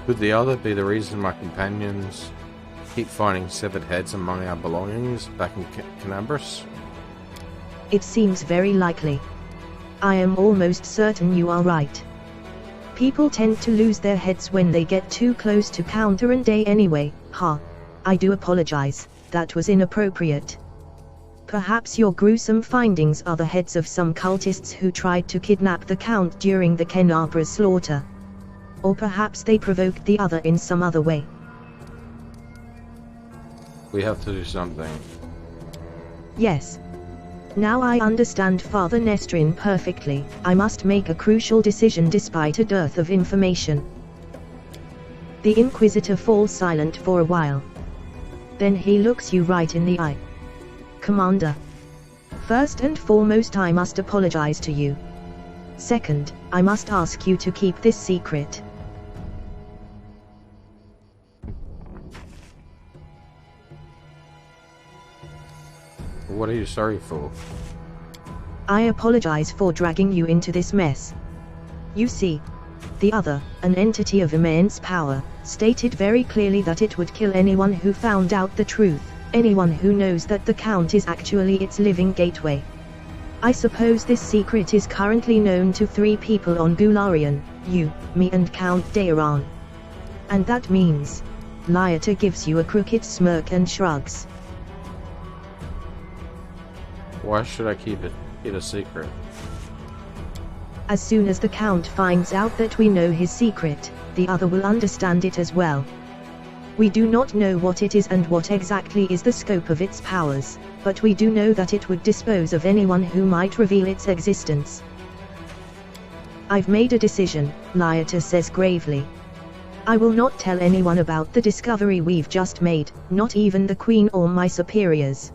Speaker 1: Could the Other be the reason my companions keep finding severed heads among our belongings back in Canabras?
Speaker 2: It seems very likely. I am almost certain you are right. People tend to lose their heads when they get too close to Counter and Day anyway. I do apologize, that was inappropriate. Perhaps your gruesome findings are the heads of some cultists who tried to kidnap the Count during the Kenabra slaughter. Or perhaps they provoked the Other in some other way.
Speaker 1: We have to do something.
Speaker 2: Yes. Now I understand Father Nestrin perfectly. I must make a crucial decision despite a dearth of information. The Inquisitor falls silent for a while. Then he looks you right in the eye. Commander. First and foremost, I must apologize to you. Second, I must ask you to keep this secret.
Speaker 1: What are you sorry for?
Speaker 2: I apologize for dragging you into this mess. You see, The other, an entity of immense power, stated very clearly that it would kill anyone who found out the truth, anyone who knows that the Count is actually its living gateway. I suppose this secret is currently known to 3 people on Gularian, you, me and Count Daeron. And that means... Lyata gives you a crooked smirk and shrugs.
Speaker 1: Why should I keep it a secret?
Speaker 2: As soon as the Count finds out that we know his secret, the other will understand it as well. We do not know what it is and what exactly is the scope of its powers, but we do know that it would dispose of anyone who might reveal its existence. I've made a decision, Lyata says gravely. I will not tell anyone about the discovery we've just made, not even the Queen or my superiors.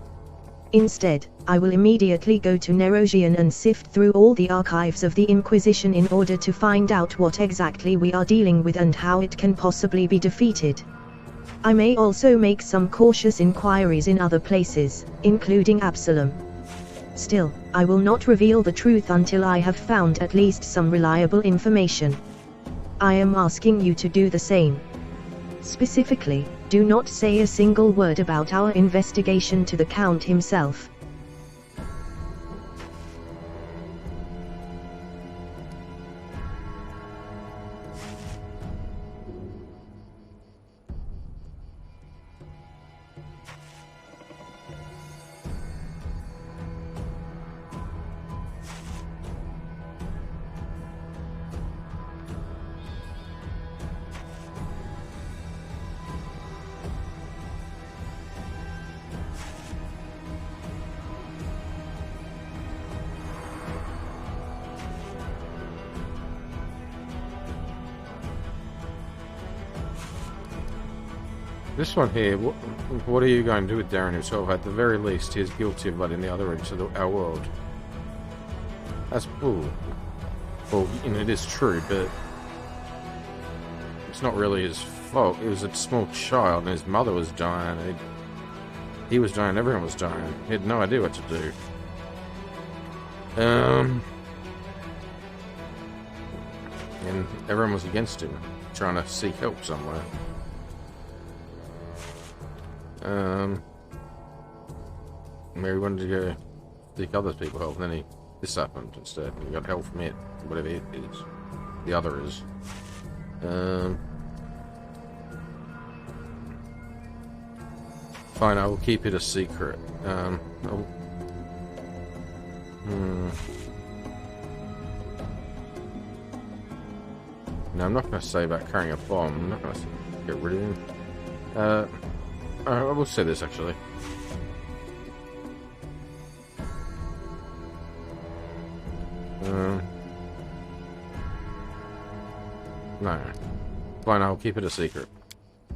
Speaker 2: Instead, I will immediately go to Nerosian and sift through all the archives of the Inquisition in order to find out what exactly we are dealing with and how it can possibly be defeated. I may also make some cautious inquiries in other places, including Absalom. Still, I will not reveal the truth until I have found at least some reliable information. I am asking you to do the same. Specifically, do not say a single word about our investigation to the Count himself.
Speaker 1: This one here, what are you going to do with Darren himself? At the very least, he is guilty of letting the other into our world. That's bull. Well, it is true, but it's not really his fault. He was a small child, and his mother was dying. He was dying, everyone was dying. He had no idea what to do. And everyone was against him, trying to seek help somewhere. Mary wanted to go seek other people help, and then this happened instead. He got help from it, whatever it is. The other is. Fine, I will keep it a secret. No, I'm not going to say about carrying a bomb. I'm not going to get rid of him. I will say this actually. No. Fine, I'll keep it a secret.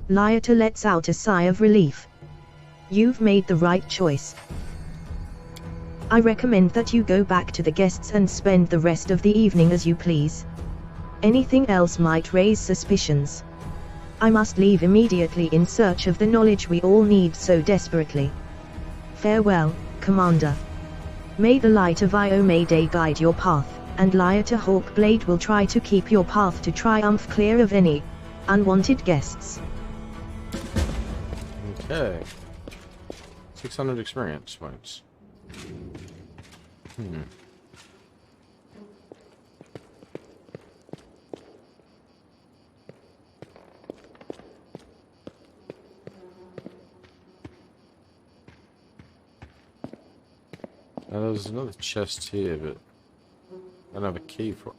Speaker 2: Lyata lets out a sigh of relief. You've made the right choice. I recommend that you go back to the guests and spend the rest of the evening as you please. Anything else might raise suspicions. I must leave immediately in search of the knowledge we all need so desperately. Farewell, Commander. May the light of Io Mayday guide your path, and Lyata Hawkblade will try to keep your path to triumph clear of any unwanted guests.
Speaker 1: Okay. 600 experience points. There's another chest here, but I don't have a key for it.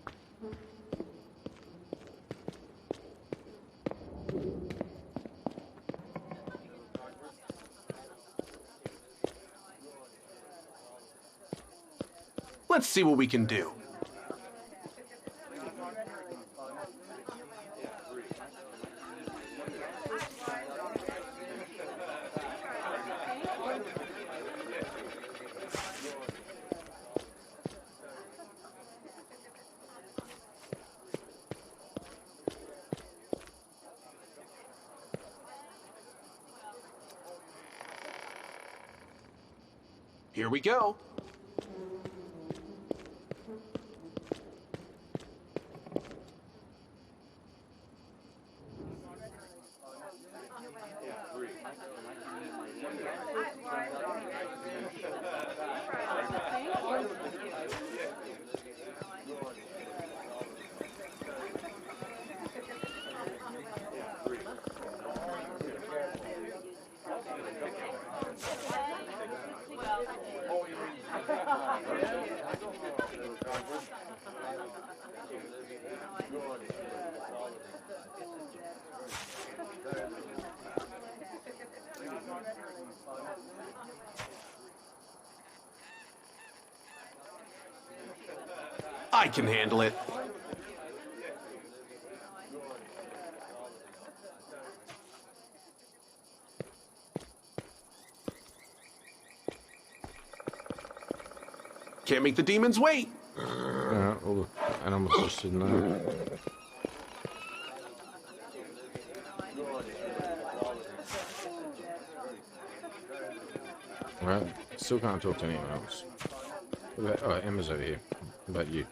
Speaker 3: Let's see what we can do. Here we go. I can handle it. Can't make the demons wait.
Speaker 1: All the animals just in there. Alright, still can't talk to anyone else. What about, oh, Emma's over here. What about you?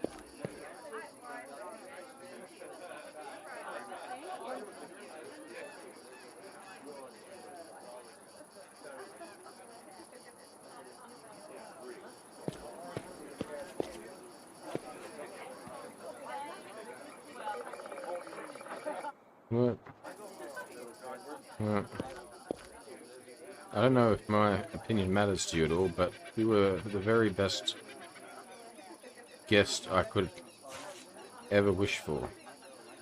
Speaker 1: What? I don't know if my opinion matters to you at all, but you were the very best guest I could ever wish for.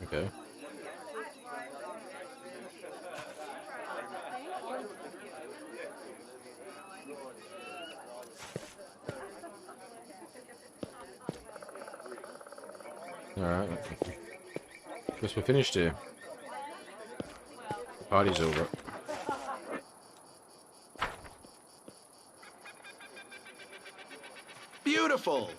Speaker 1: Okay. Alright. Guess we're finished here. The party's over.
Speaker 3: Beautiful.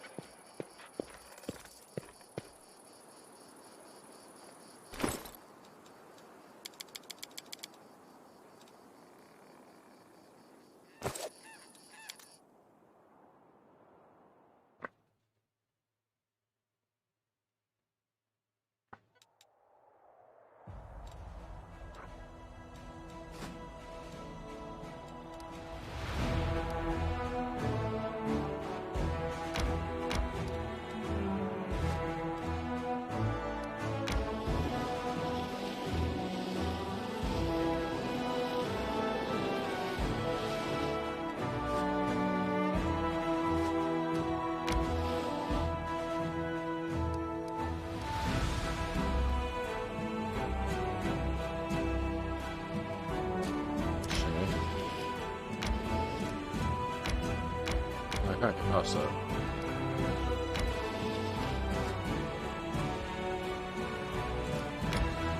Speaker 3: I can't get past that.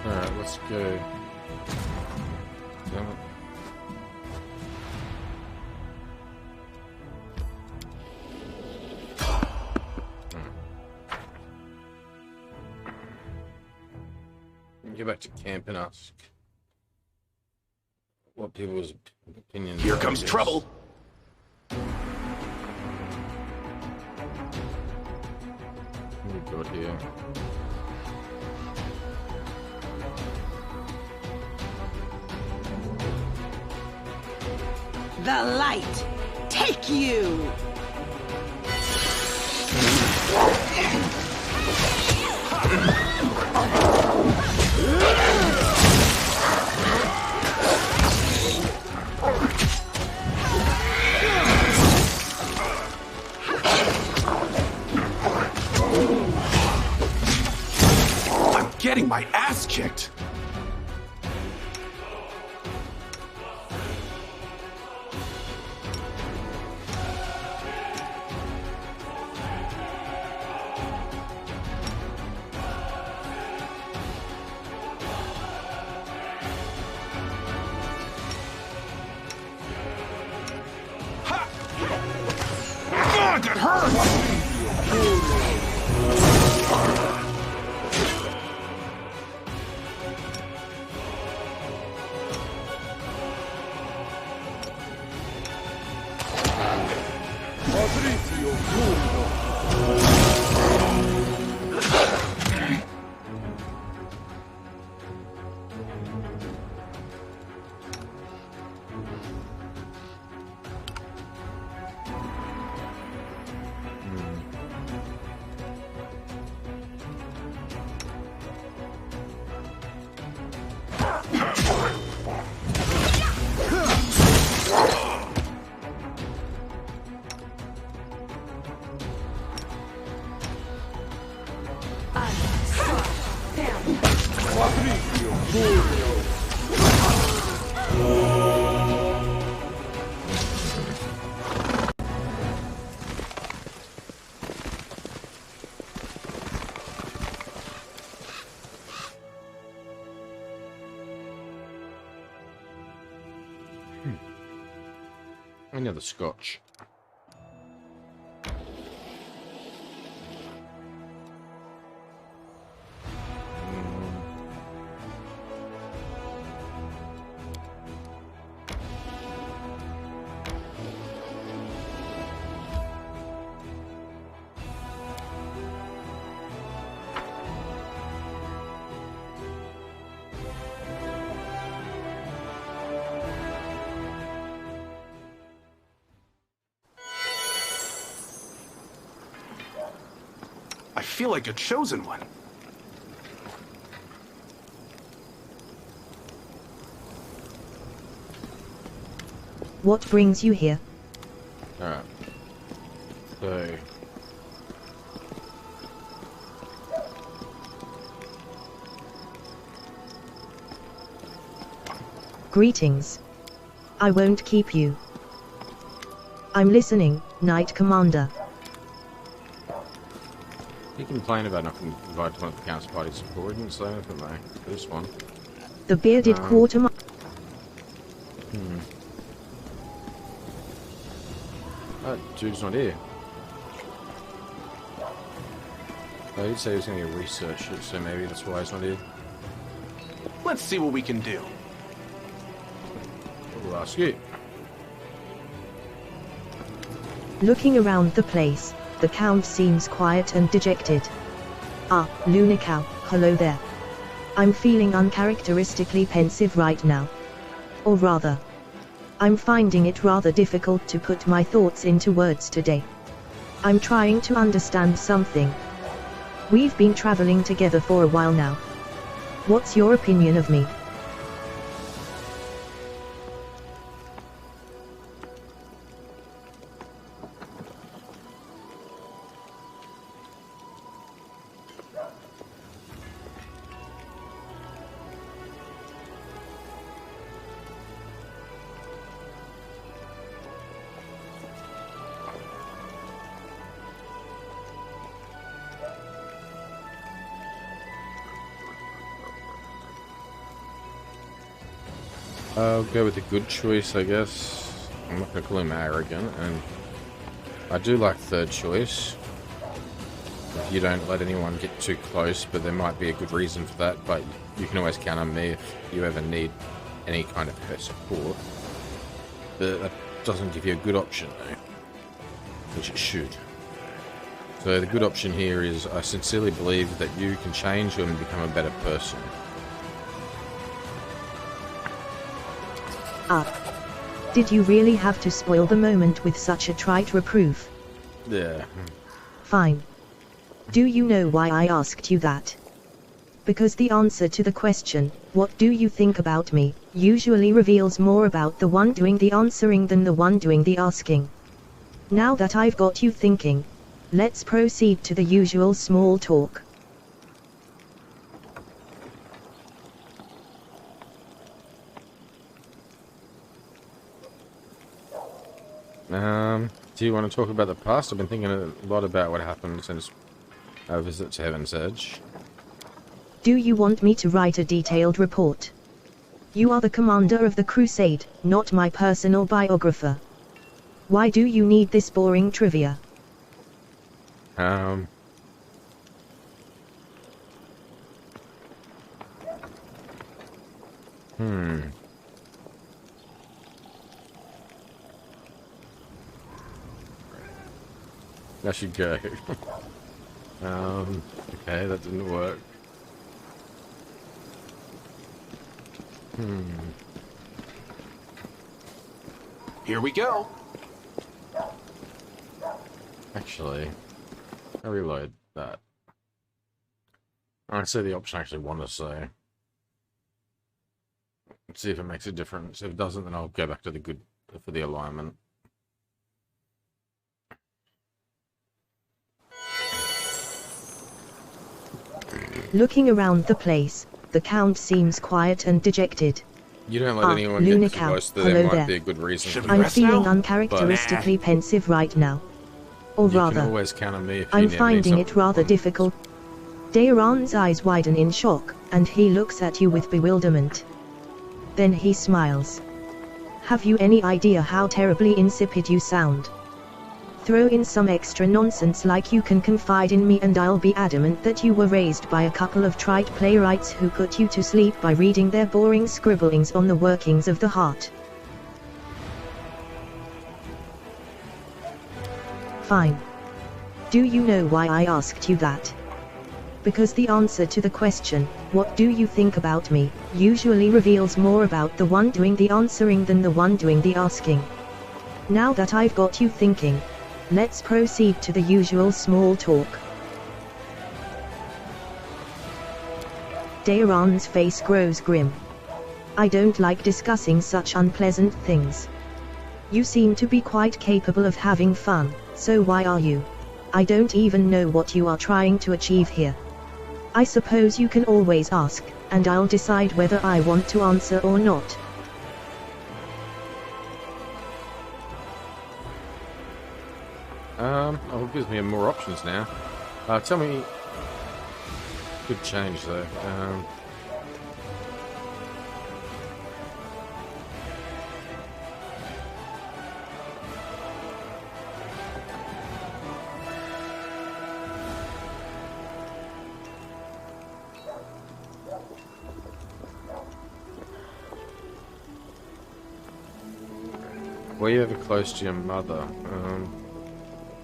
Speaker 3: Alright, let's go. Damn it. Get back to camp and ask what people's opinions are. Here comes trouble.
Speaker 1: What we got here?
Speaker 8: The light take you.
Speaker 3: I'm getting my ass kicked. That hurts!
Speaker 1: Another scotch.
Speaker 3: I feel like a chosen one.
Speaker 2: What brings you here?
Speaker 1: Alright. So...
Speaker 2: Greetings. I won't keep you. I'm listening, Knight Commander.
Speaker 1: He complained about not being invited to one of the council parties before. He didn't say anything though, for this one.
Speaker 2: The bearded quartermaster.
Speaker 1: That dude's not here. I did say he was going to research it, so maybe that's why he's not here.
Speaker 3: Let's see what we can do.
Speaker 1: We'll ask you.
Speaker 2: Looking around the place, the Count seems quiet and dejected. Ah, Lunicow, hello there. I'm feeling uncharacteristically pensive right now. Or rather, I'm finding it rather difficult to put my thoughts into words today. I'm trying to understand something. We've been traveling together for a while now. What's your opinion of me?
Speaker 1: I'll go with a good choice, I guess. I'm not going to call him arrogant, and I do like third choice. If you don't let anyone get too close, but there might be a good reason for that, but you can always count on me if you ever need any kind of her support. But that doesn't give you a good option, though, which it should. So the good option here is I sincerely believe that you can change and become a better person.
Speaker 2: Did you really have to spoil the moment with such a trite reproof?
Speaker 1: Yeah.
Speaker 2: Fine. Do you know why I asked you that? Because the answer to the question, what do you think about me, usually reveals more about the one doing the answering than the one doing the asking. Now that I've got you thinking, let's proceed to the usual small talk.
Speaker 1: Do you want to talk about the past? I've been thinking a lot about what happened since our visit to Heaven's Edge.
Speaker 2: Do you want me to write a detailed report? You are the commander of the crusade, not my personal biographer. Why do you need this boring trivia?
Speaker 1: I should go. Okay, that didn't work.
Speaker 3: Here we go.
Speaker 1: Actually, I reload that. I see the option I actually want to say. Let's see if it makes a difference. If it doesn't, then I'll go back to the good for the alignment.
Speaker 2: Looking around the place, the Count seems quiet and dejected.
Speaker 1: You don't let anyone get too
Speaker 2: Lunicow,
Speaker 1: close to
Speaker 2: hello
Speaker 1: there might
Speaker 2: there.
Speaker 1: be a good reason.
Speaker 2: I'm feeling uncharacteristically pensive right now. Or
Speaker 1: you
Speaker 2: rather,
Speaker 1: can always count on me if
Speaker 2: I'm
Speaker 1: you need
Speaker 2: finding it rather
Speaker 1: something.
Speaker 2: difficult. Daeron's eyes widen in shock, and he looks at you with bewilderment. Then he smiles. Have you any idea how terribly insipid you sound? Throw in some extra nonsense like you can confide in me and I'll be adamant that you were raised by a couple of trite playwrights who put you to sleep by reading their boring scribblings on the workings of the heart. Fine. Do you know why I asked you that? Because the answer to the question, what do you think about me, usually reveals more about the one doing the answering than the one doing the asking. Now that I've got you thinking, let's proceed to the usual small talk. Daeron's face grows grim. I don't like discussing such unpleasant things. You seem to be quite capable of having fun, so why are you? I don't even know what you are trying to achieve here. I suppose you can always ask, and I'll decide whether I want to answer or not.
Speaker 1: Oh, it gives me more options now. Tell me... Good change, though. Were you ever close to your mother? I'm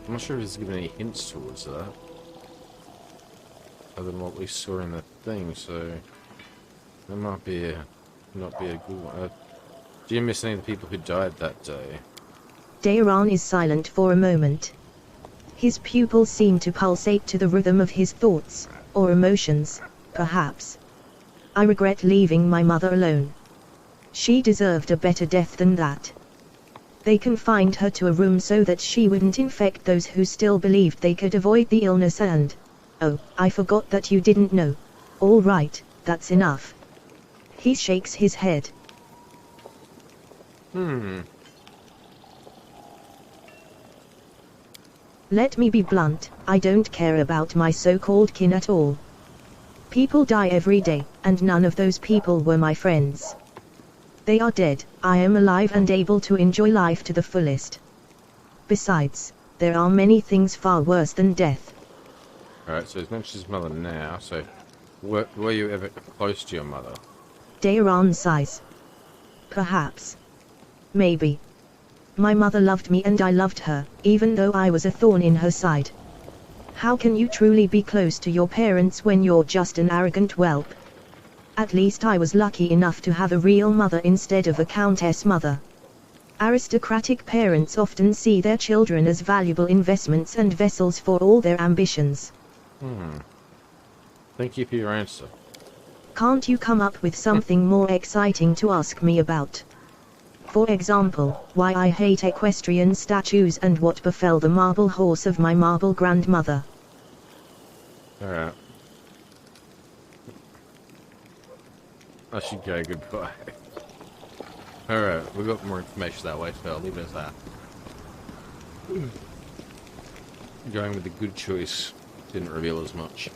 Speaker 1: not sure if it's given any hints towards that, other than what we saw in the thing. So that might be not be a good one. Do you miss any of the people who died that day?
Speaker 2: Daeron is silent for a moment. His pupils seem to pulsate to the rhythm of his thoughts, or emotions, perhaps. I regret leaving my mother alone. She deserved a better death than that. They confined her to a room so that she wouldn't infect those who still believed they could avoid the illness and... Oh, I forgot that you didn't know. All right, that's enough. He shakes his head. Let me be blunt, I don't care about my so-called kin at all. People die every day, and none of those people were my friends. They are dead, I am alive and able to enjoy life to the fullest. Besides, there are many things far worse than death.
Speaker 1: Alright, so he's mentioned his mother now, so... Were you ever close to your mother?
Speaker 2: Daeron sighs. Perhaps. Maybe. My mother loved me and I loved her, even though I was a thorn in her side. How can you truly be close to your parents when you're just an arrogant whelp? At least I was lucky enough to have a real mother instead of a countess mother. Aristocratic parents often see their children as valuable investments and vessels for all their ambitions.
Speaker 1: Thank you for your answer.
Speaker 2: Can't you come up with something more exciting to ask me about? For example, why I hate equestrian statues and what befell the marble horse of my marble grandmother.
Speaker 1: Alright. I should go goodbye. Alright, we got more information that way, so I'll leave it as that. Going with the good choice didn't reveal as much.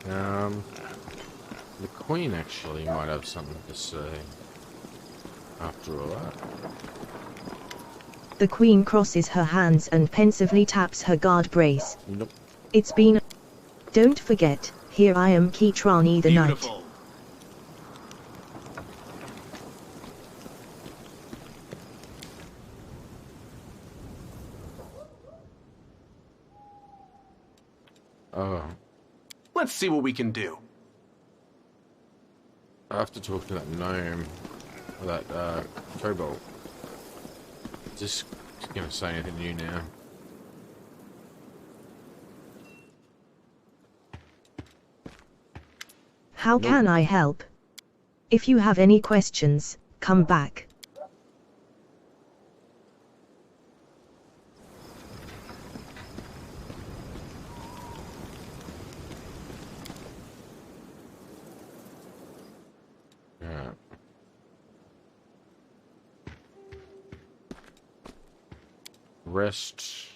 Speaker 1: The Queen actually might have something to say after all that.
Speaker 2: The Queen crosses her hands and pensively taps her guard brace.
Speaker 1: Nope.
Speaker 2: It's been... Don't forget, here I am Kitrani the Knight.
Speaker 1: Oh.
Speaker 3: Let's see what we can do.
Speaker 1: I have to talk to that gnome, or that kobold. Just gonna say anything new now.
Speaker 2: How can I help? If you have any questions, come back.
Speaker 1: Yeah. Rest.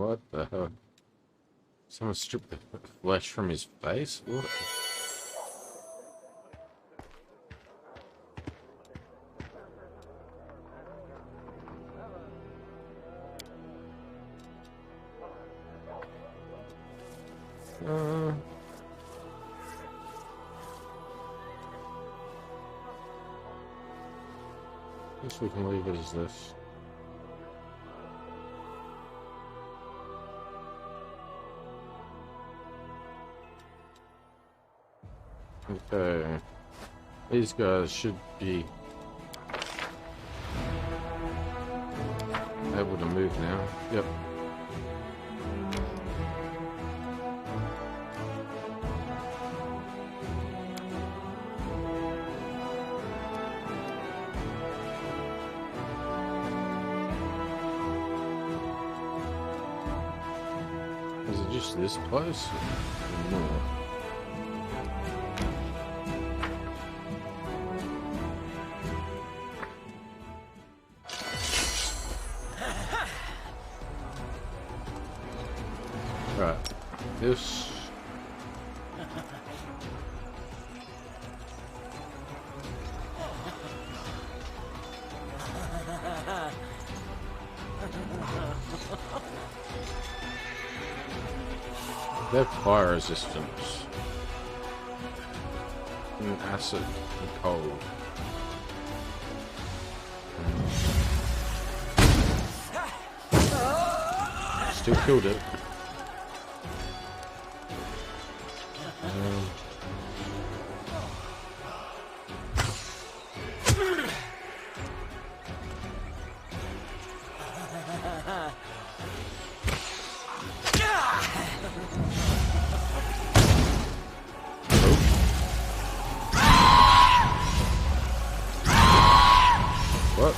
Speaker 1: What the hell? Someone stripped the flesh from his face? What? Guess we can leave it as this. Okay. These guys should be able to move now. Yep. Is it just this close? Or more? Right. This. They have fire resistance, and acid, and cold. Still killed it. What?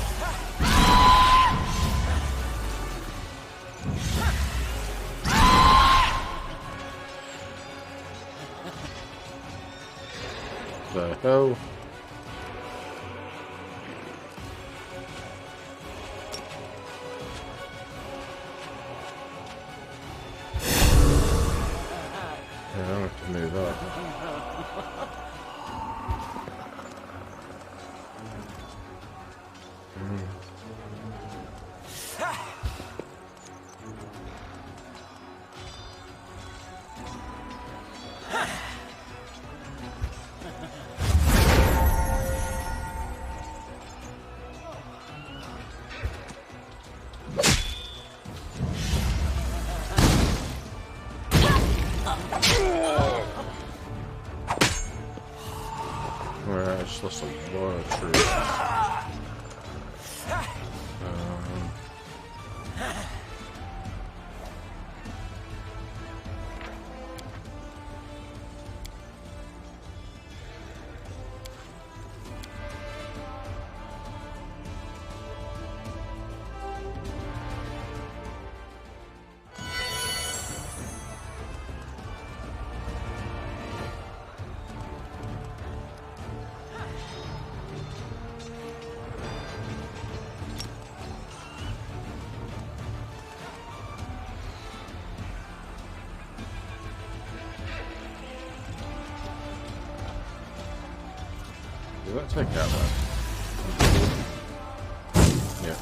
Speaker 1: The hell? I don't have to move up. Alright, I just lost a lot of troops. Did that take that one? Yeah.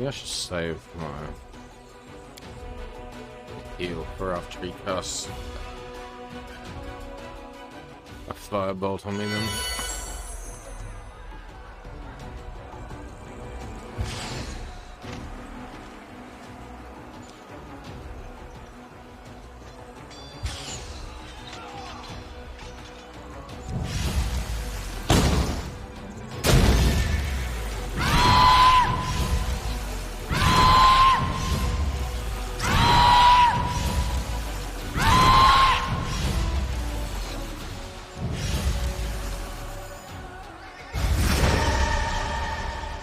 Speaker 1: think I should save my heal for after he casts a firebolt on me then.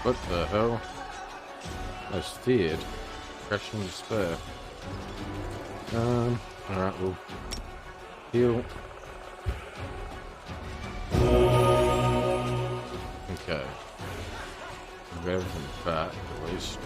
Speaker 1: What the hell? I was feared. Crashing despair. Alright, we'll heal. Okay. Get everything back, at least.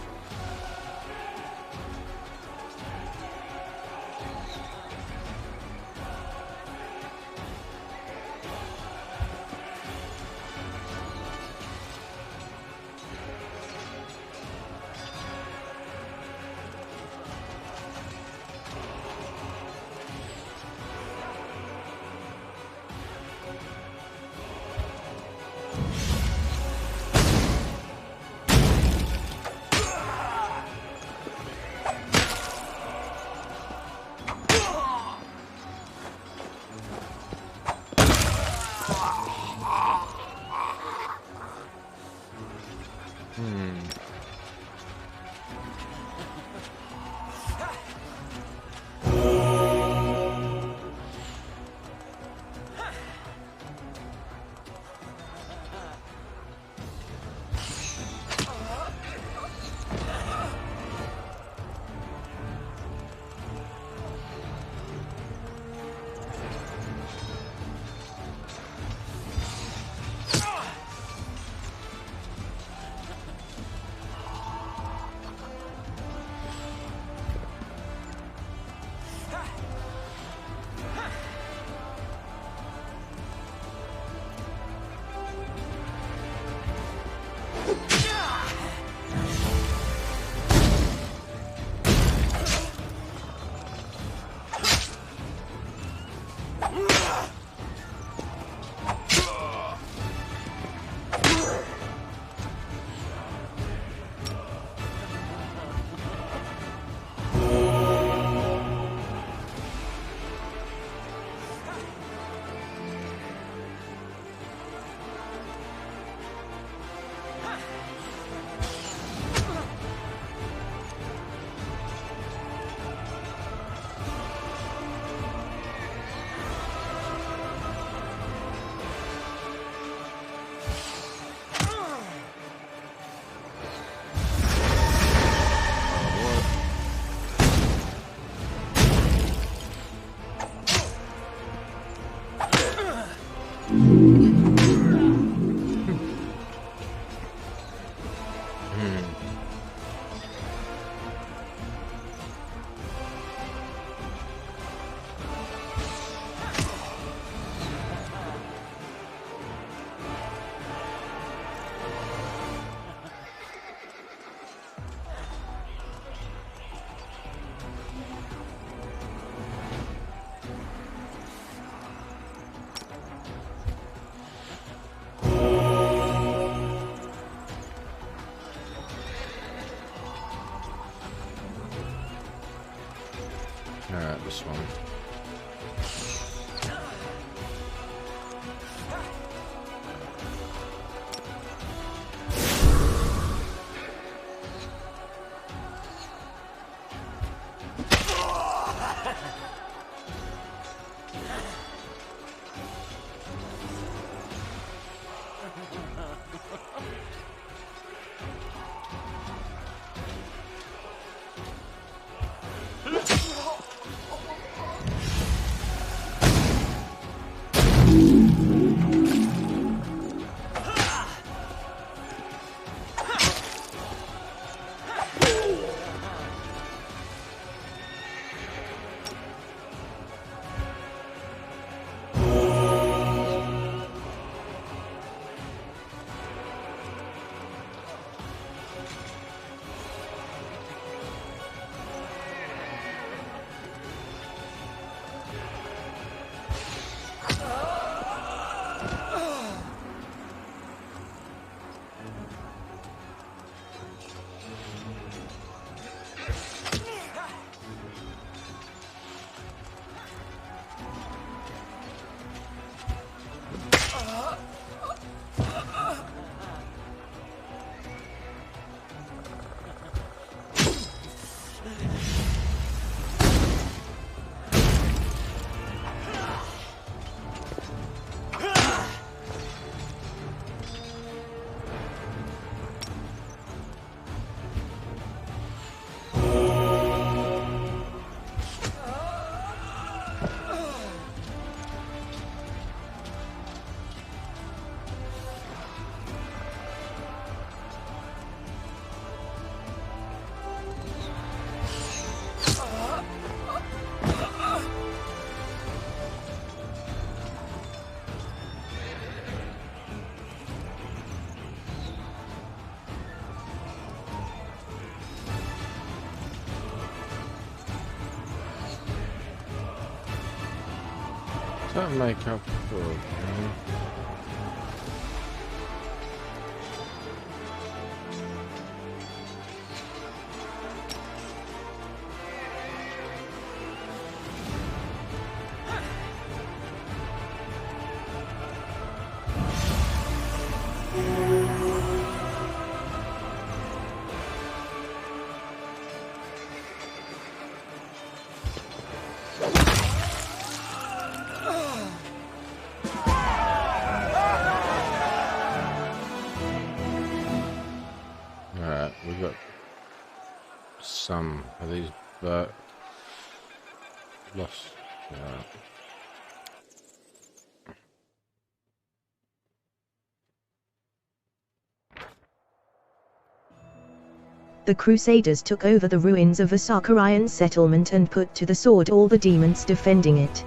Speaker 1: Alright, this one. that make up for? Alright, we've got some of these, but lost.
Speaker 2: The Crusaders took over the ruins of a Sorcerian settlement and put to the sword all the demons defending it.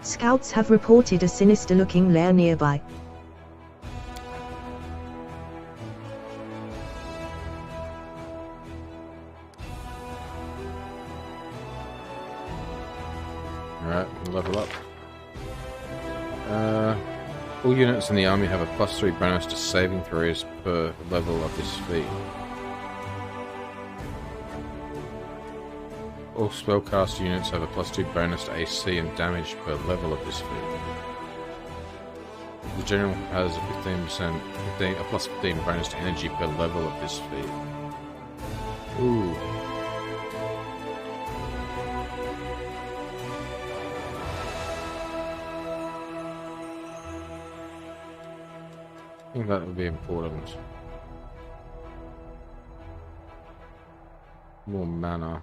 Speaker 2: Scouts have reported a sinister-looking lair nearby.
Speaker 1: Alright, level up. All units in the army have a +3 bonus to saving throws per level of this feat. All spellcast units have a +2 bonus to AC and damage per level of this feat. The general has a +15 bonus to energy per level of this feat. Ooh. I think that would be important. More mana.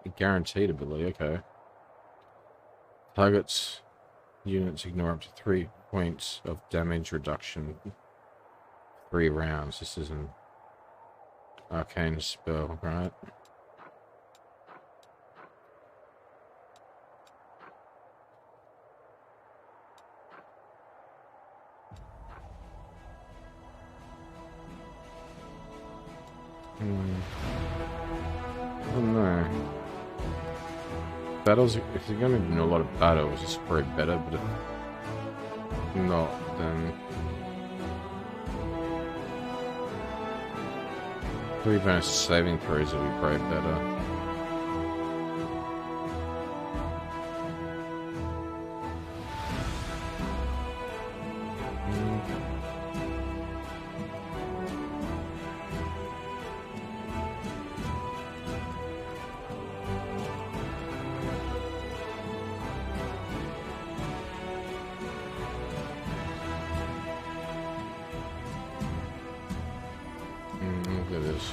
Speaker 1: A guaranteed ability, okay. Targets units ignore up to 3 points of damage reduction. 3 rounds. This is an arcane spell, right? I don't know. Battles, if you're going to do a lot of battles, it's probably better, but if not, then 3 bonus saving throws would be probably better. Look at this.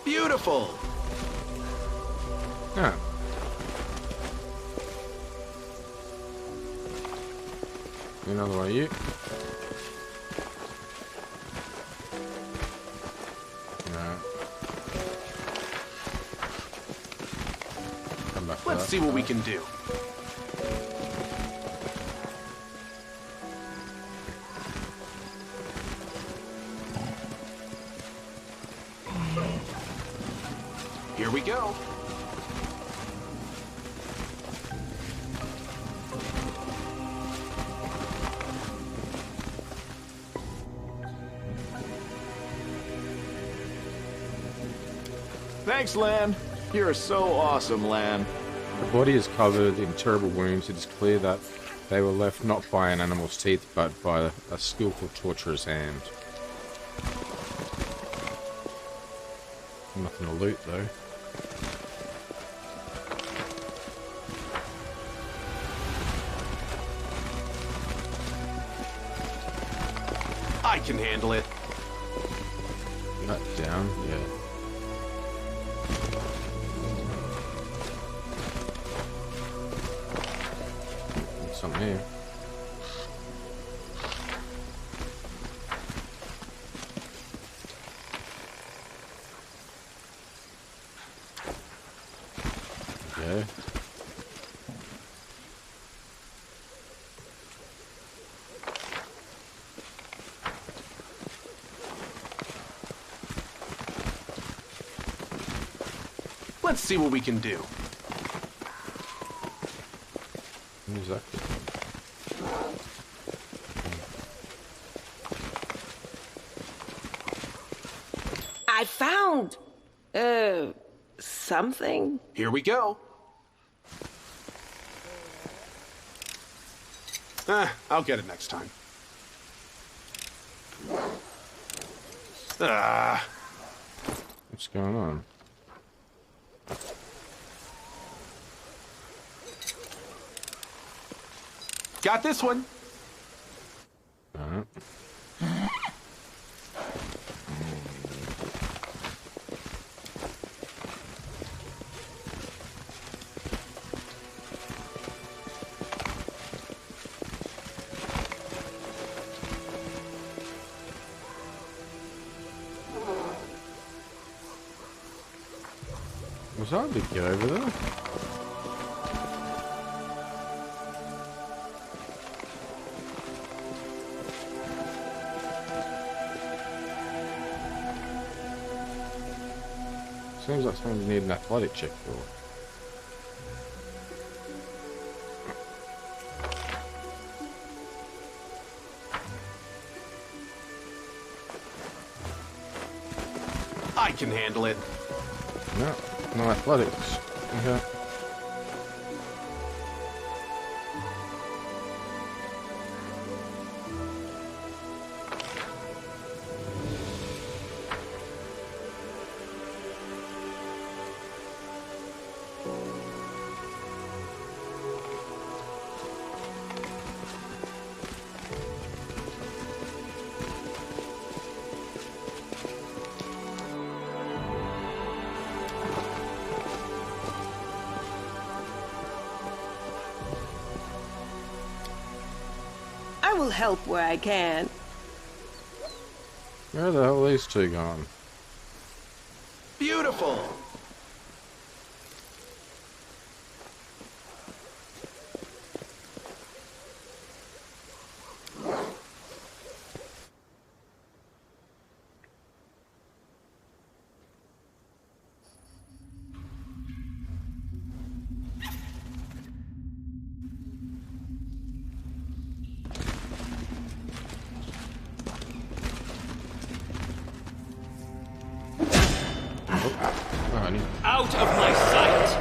Speaker 3: Beautiful!
Speaker 1: Ah. Another one of you. Right. Come back.
Speaker 3: Let's see what we can do. Here we go.
Speaker 10: Thanks, Lan. You're so awesome, Lan.
Speaker 1: The body is covered in terrible wounds. It is clear that they were left not by an animal's teeth, but by a skillful torturer's hand. Nothing to loot, though.
Speaker 3: I can handle it.
Speaker 1: That down, yeah. Something here. Okay.
Speaker 3: Let's see what we can do.
Speaker 1: Exactly.
Speaker 8: I found, something.
Speaker 3: Here we go. I'll get it next time.
Speaker 1: What's going on?
Speaker 3: Got this one.
Speaker 1: Alright. Was I able to get over there? Seems like something you need an athletic check for.
Speaker 3: I can handle it.
Speaker 1: No, no athletics. Okay.
Speaker 8: I will help where I can.
Speaker 1: Where the hell are these two gone?
Speaker 3: Beautiful.
Speaker 4: Out of my sight!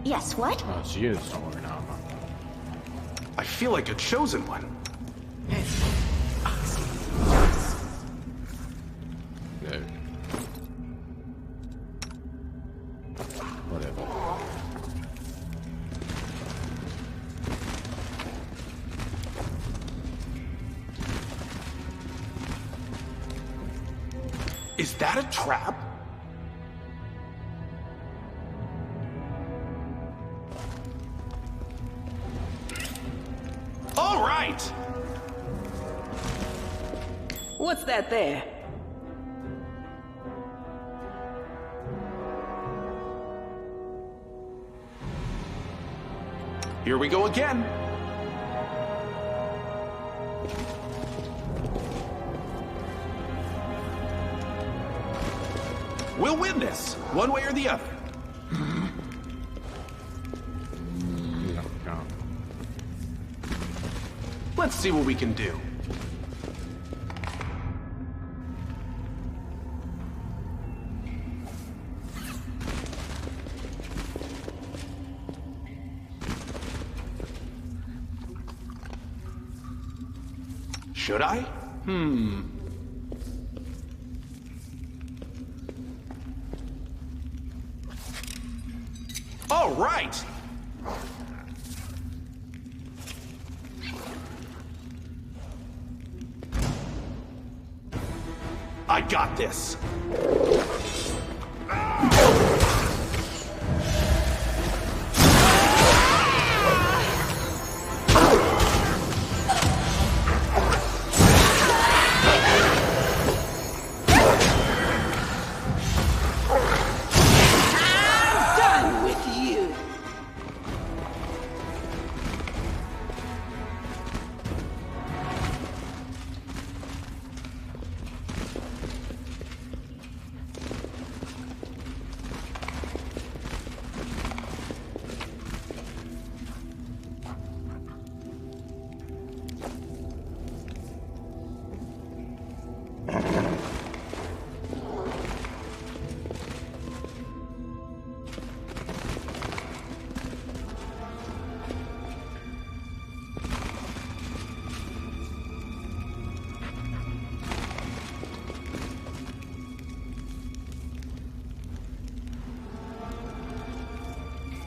Speaker 7: Yes, what?
Speaker 1: Oh, so you're just not wearing armor.
Speaker 3: I feel like a chosen one.
Speaker 1: No. Whatever.
Speaker 3: Is that a trap? All right!
Speaker 8: What's that there?
Speaker 3: Here we go again. We'll win this, one way or the other. Let's see what we can do. Should I? All right! I got this.
Speaker 8: Done with you.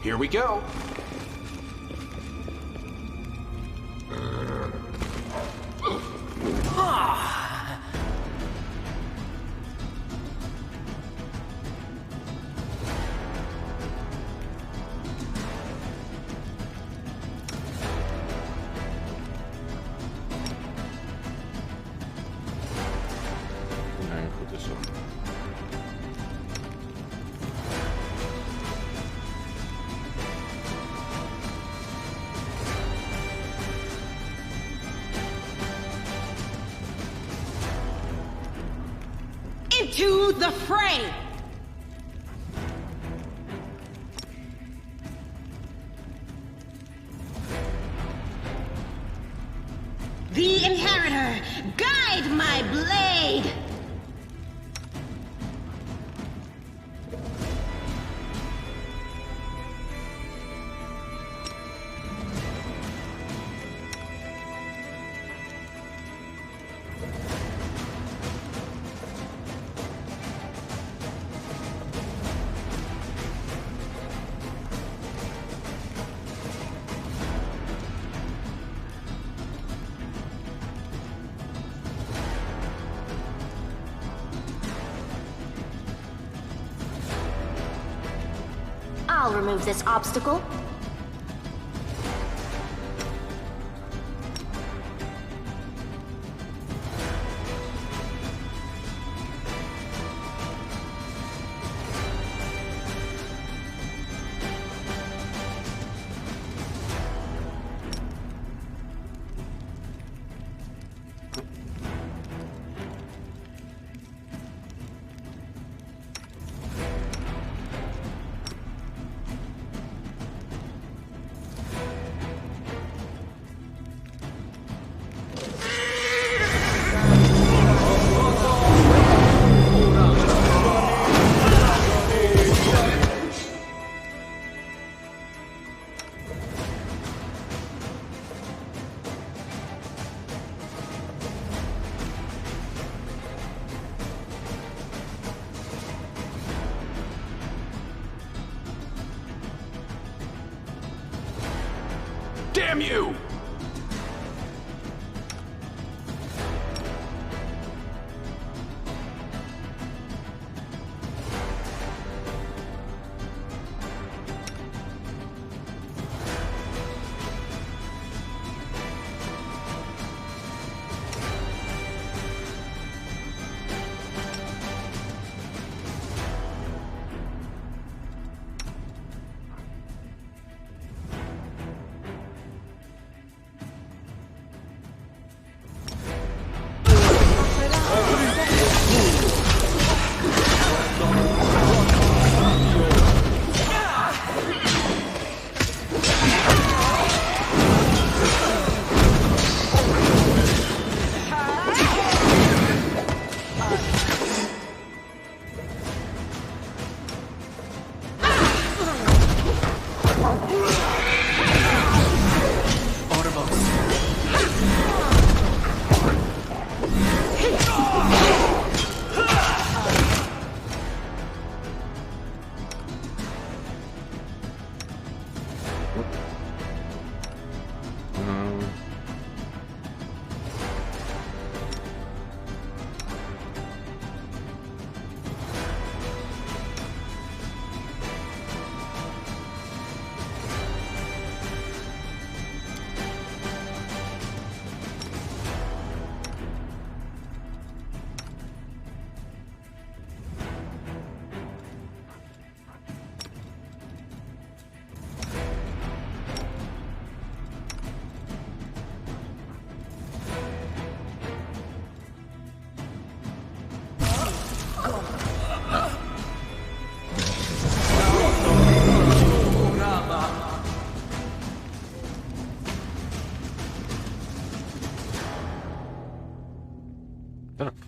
Speaker 3: Here we go.
Speaker 8: Into the fray! The Inheritor, guide my blade!
Speaker 7: I'll remove this obstacle.
Speaker 3: Damn you!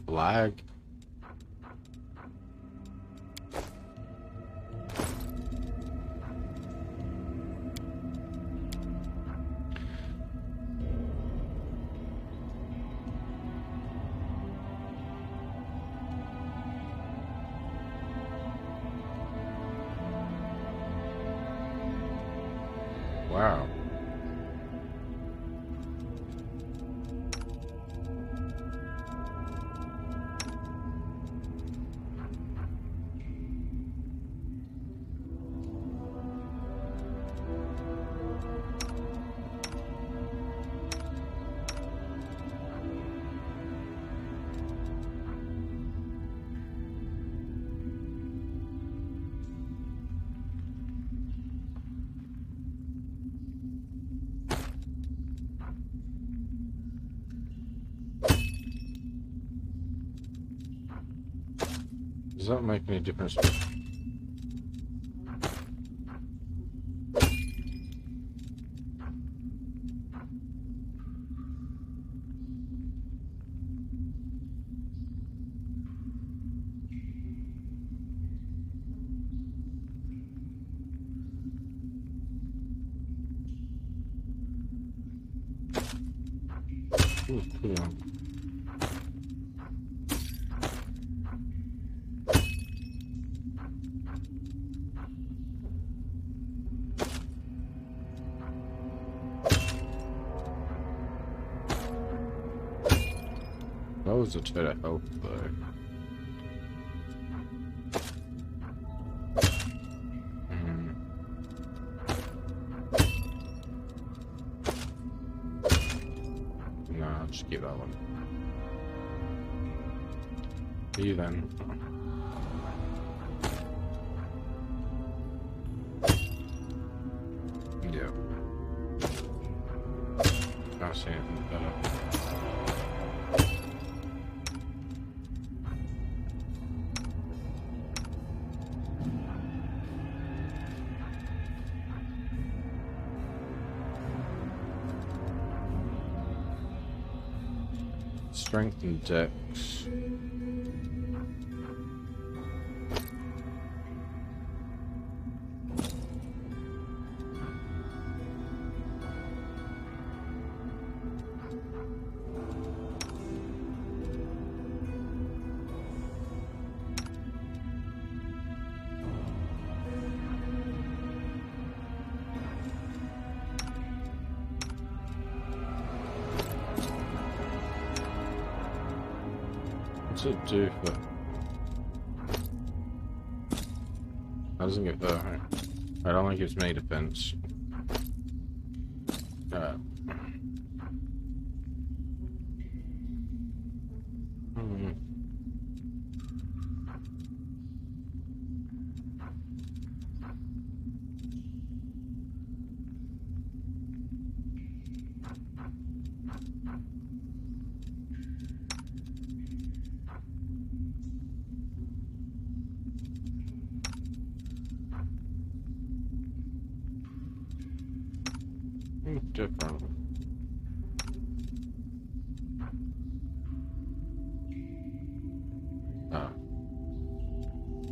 Speaker 1: Flag. Wow. Does that make any difference? Ooh, put it on. That was a bit of help though. No, I'll just keep that one. You then. Yeah. Can't see anything better. Strength and dex. What's it do for? That doesn't get that. I don't think it's me defense. Different. Ah.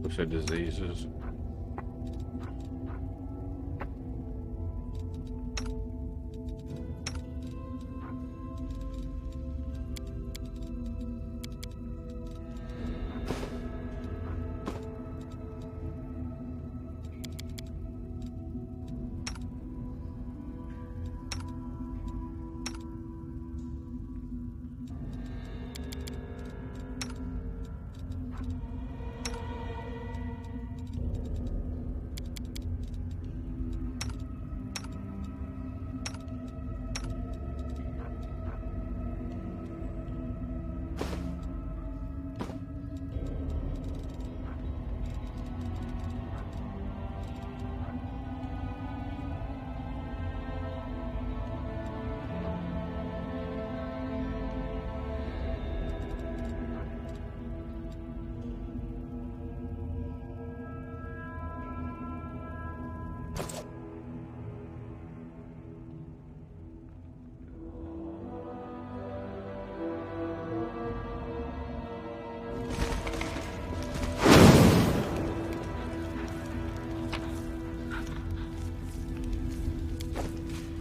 Speaker 1: Looks like diseases.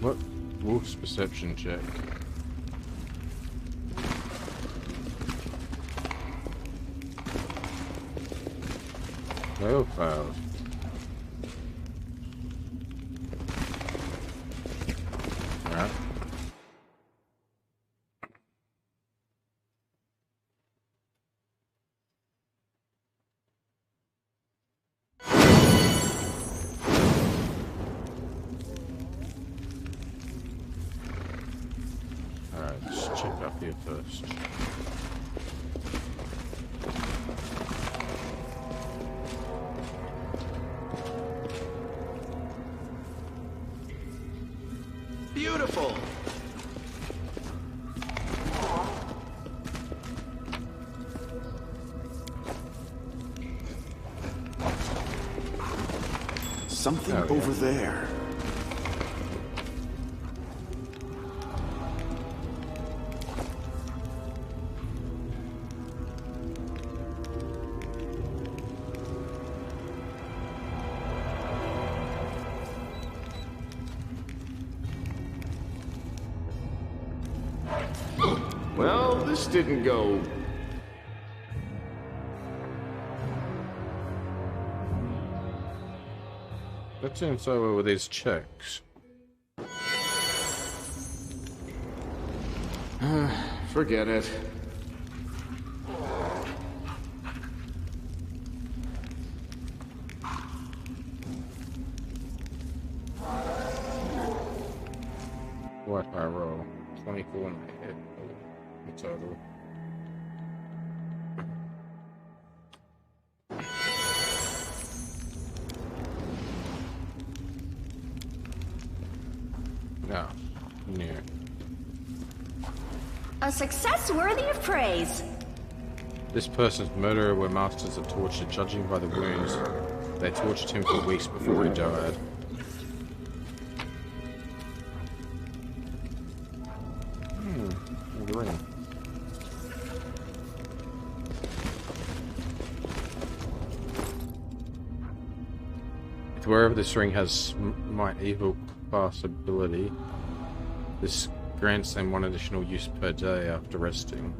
Speaker 1: What? Wolf's perception check. They all failed. Alright. Alright, let's check up here first.
Speaker 3: Beautiful.
Speaker 10: Something
Speaker 1: Oh, yeah.
Speaker 10: over there. Well, this didn't go.
Speaker 1: Let's see so with these checks.
Speaker 10: Forget it.
Speaker 1: What I roll? 24 in my head. In total. No. Near.
Speaker 7: A success worthy of praise.
Speaker 1: This person's murderer were masters of torture, judging by the wounds. They tortured him for weeks before he died. The ring. If wherever this ring has my evil class ability, this grants them 1 additional use per day after resting.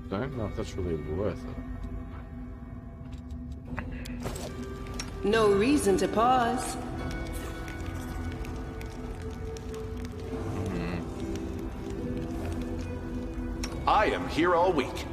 Speaker 1: Don't know if that's really worth it.
Speaker 5: No reason to pause.
Speaker 3: I am here all week.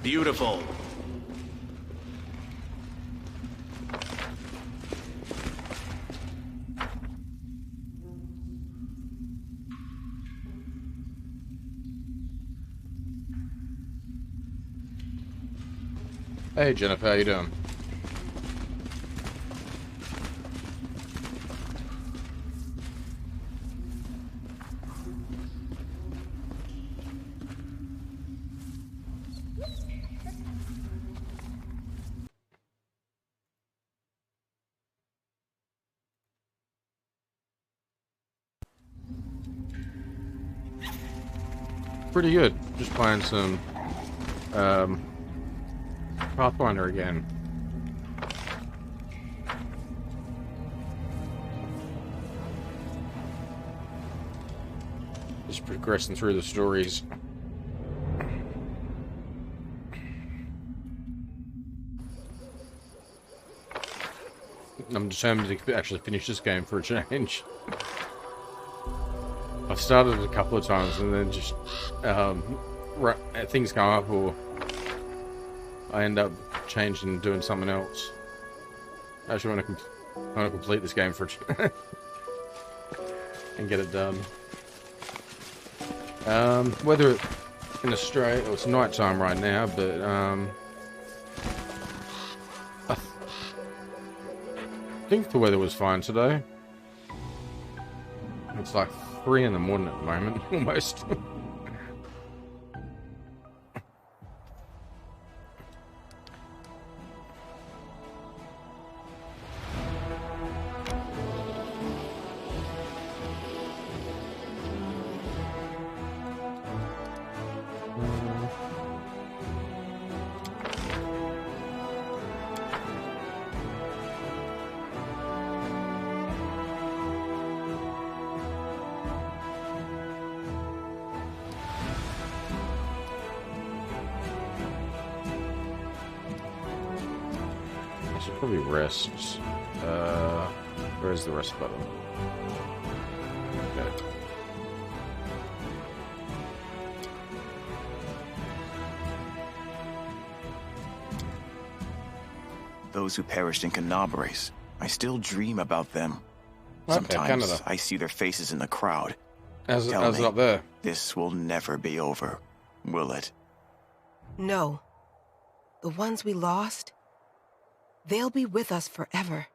Speaker 3: Beautiful.
Speaker 1: Hey Jennifer, how you doing? Pretty good. Just playing some PathFinder again. Just progressing through the stories. I'm determined to actually finish this game for a change. I've started it a couple of times and then just things come up or I end up changing and doing something else. I actually want to complete this game for and get it done. Weather in Australia, well, it's night time right now, but I think the weather was fine today. It's like 3 in the morning at the moment, almost. Probably rest. Where's the rest button? Okay.
Speaker 11: Those who perished in Canabres. I still dream about them.
Speaker 1: Okay,
Speaker 11: Sometimes
Speaker 1: Canada.
Speaker 11: I see their faces in the crowd.
Speaker 1: How's
Speaker 11: Tell
Speaker 1: it
Speaker 11: me,
Speaker 1: up there?
Speaker 11: this will never be over, will it?
Speaker 5: No. The ones we lost, they'll be with us forever.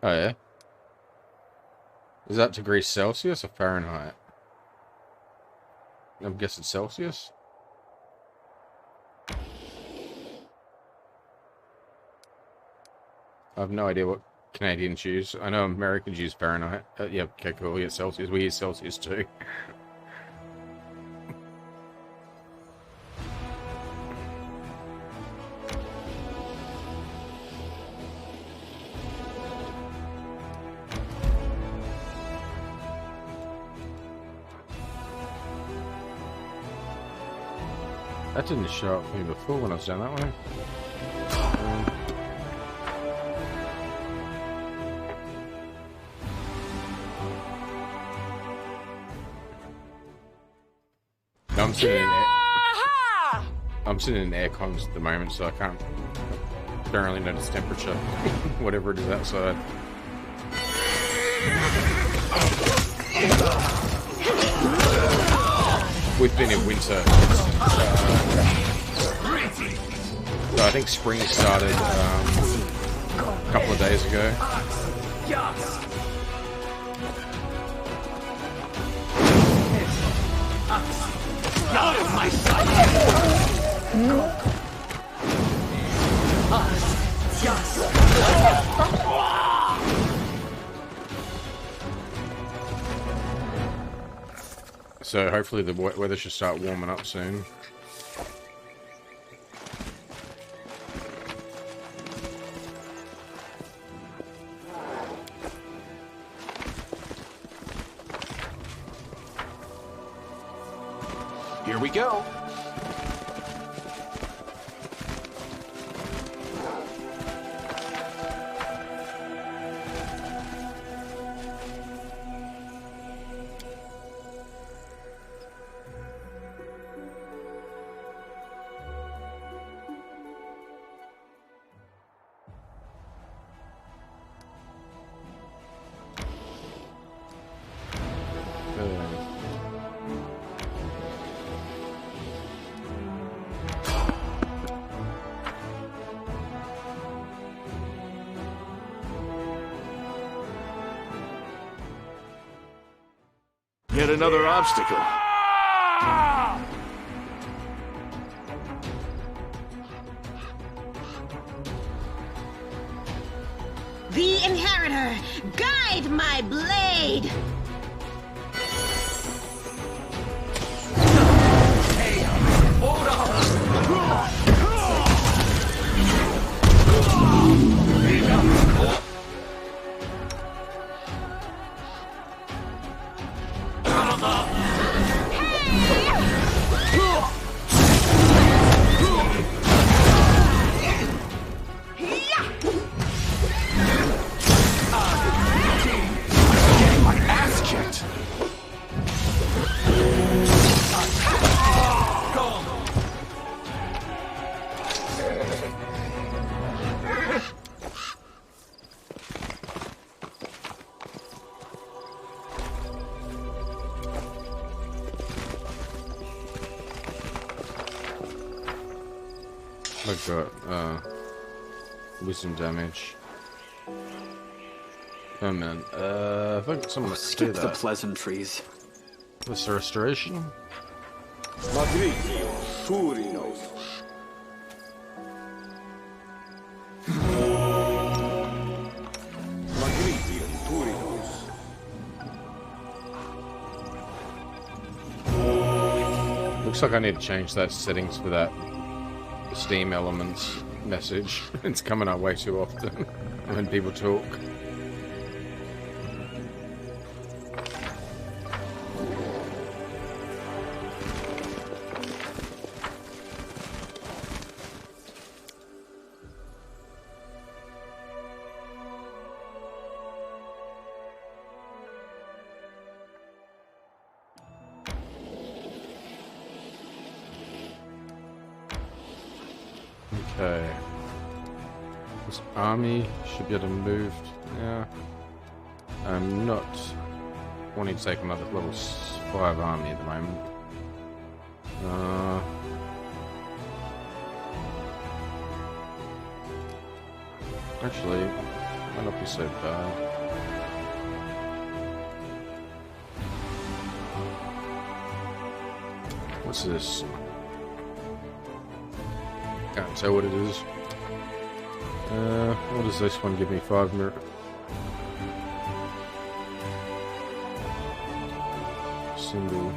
Speaker 1: Oh yeah. Is that degrees Celsius or Fahrenheit? I'm guessing Celsius. I have no idea what Canadians use. I know Americans use Fahrenheit. Yeah, okay, cool. Yeah, Celsius. We use Celsius too. That didn't show up for me before when I was down that way. I'm sitting in air cons at the moment, so I can't really notice temperature, whatever it is outside. We've been in winter. So I think spring started a couple of days ago.
Speaker 4: Out of my sight!
Speaker 1: So hopefully the weather should start warming up soon.
Speaker 3: Here we go.
Speaker 10: Yet another obstacle.
Speaker 8: The Inheritor, guide my blade!
Speaker 4: Hey, hold on! Getting my ass
Speaker 1: I've got wisdom damage. Oh man, if I got someone to do
Speaker 9: Skip
Speaker 1: that.
Speaker 9: the pleasantries.
Speaker 1: What's the restoration? Looks like I need to change those settings for that Steam Elements message. It's coming up way too often when people talk. Okay. This army should be able to move now. I'm not wanting to take another level 5 army at the moment. Actually, might not be so bad. What's this? Can't tell what it is. What does this one give me? 5 mirror. Symbol.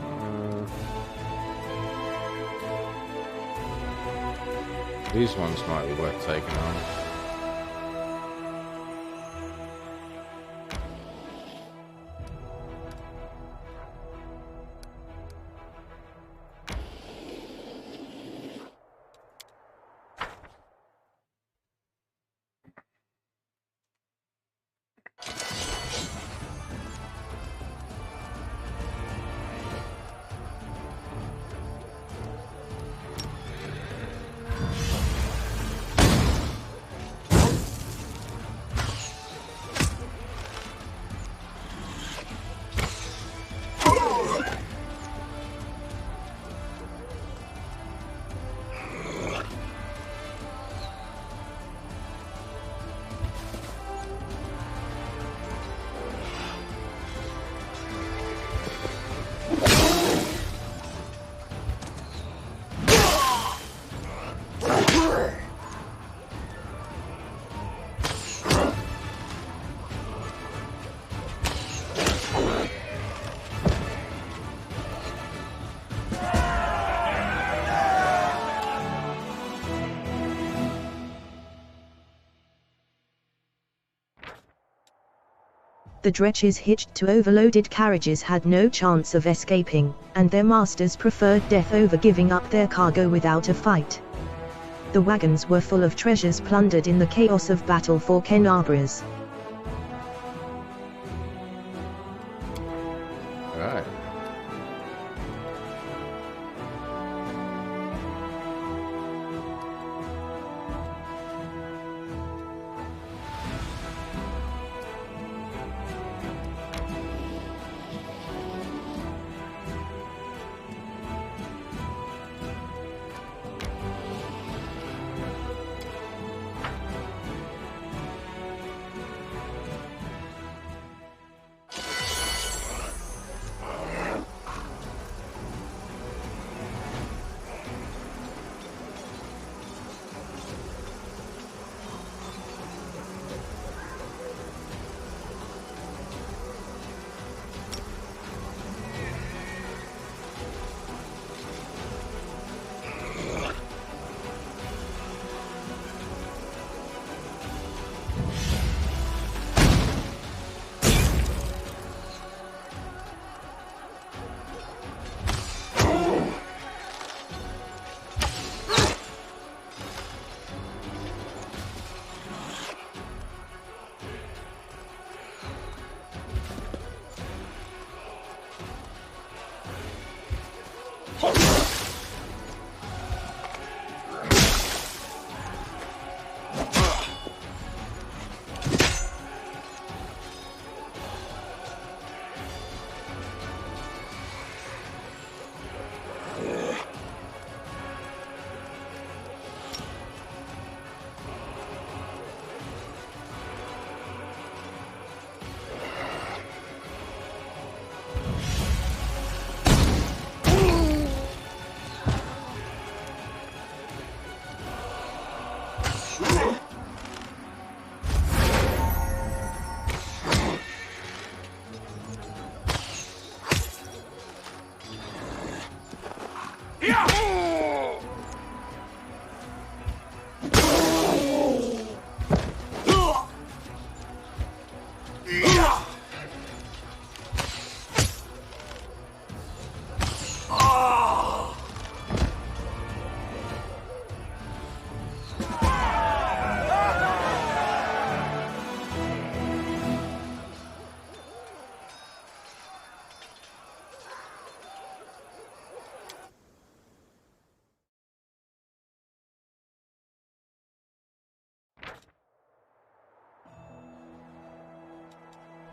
Speaker 1: These ones might be worth taking on.
Speaker 2: The dretches hitched to overloaded carriages had no chance of escaping, and their masters preferred death over giving up their cargo without a fight. The wagons were full of treasures plundered in the chaos of battle for Kenabras.
Speaker 1: Alright.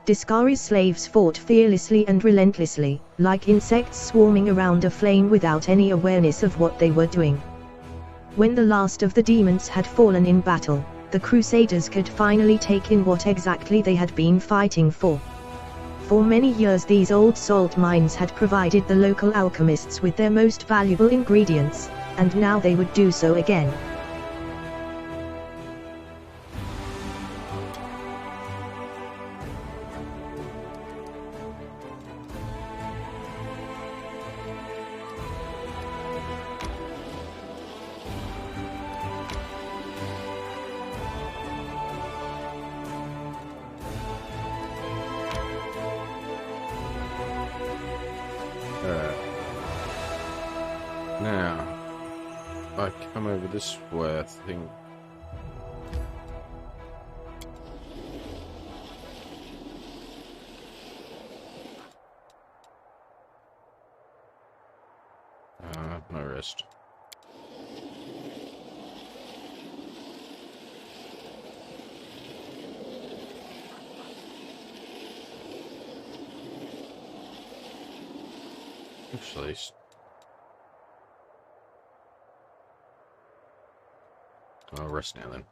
Speaker 2: Discari's slaves fought fearlessly and relentlessly, like insects swarming around a flame without any awareness of what they were doing. When the last of the demons had fallen in battle, the Crusaders could finally take in what exactly they had been fighting for. For many years these old salt mines had provided the local alchemists with their most valuable ingredients, and now they would do so again.
Speaker 1: Now, I come over this way, I think. No rest. Actually, I'll rest now then.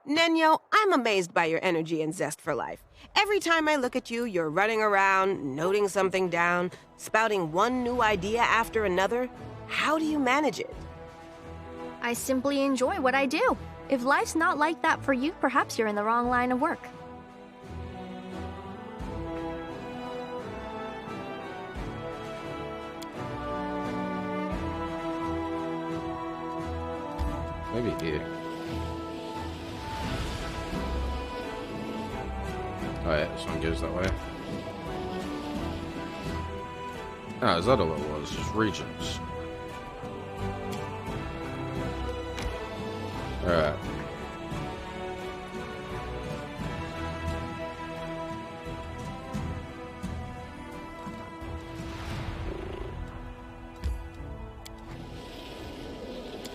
Speaker 5: Nenyo, I'm amazed by your energy and zest for life. Every time I look at you, you're running around, noting something down, spouting one new idea after another. How do you manage it?
Speaker 12: I simply enjoy what I do. If life's not like that for you, perhaps you're in the wrong line of work.
Speaker 1: Maybe here. Oh yeah, this one goes that way. Ah, is that all it was? Just regions. Alright.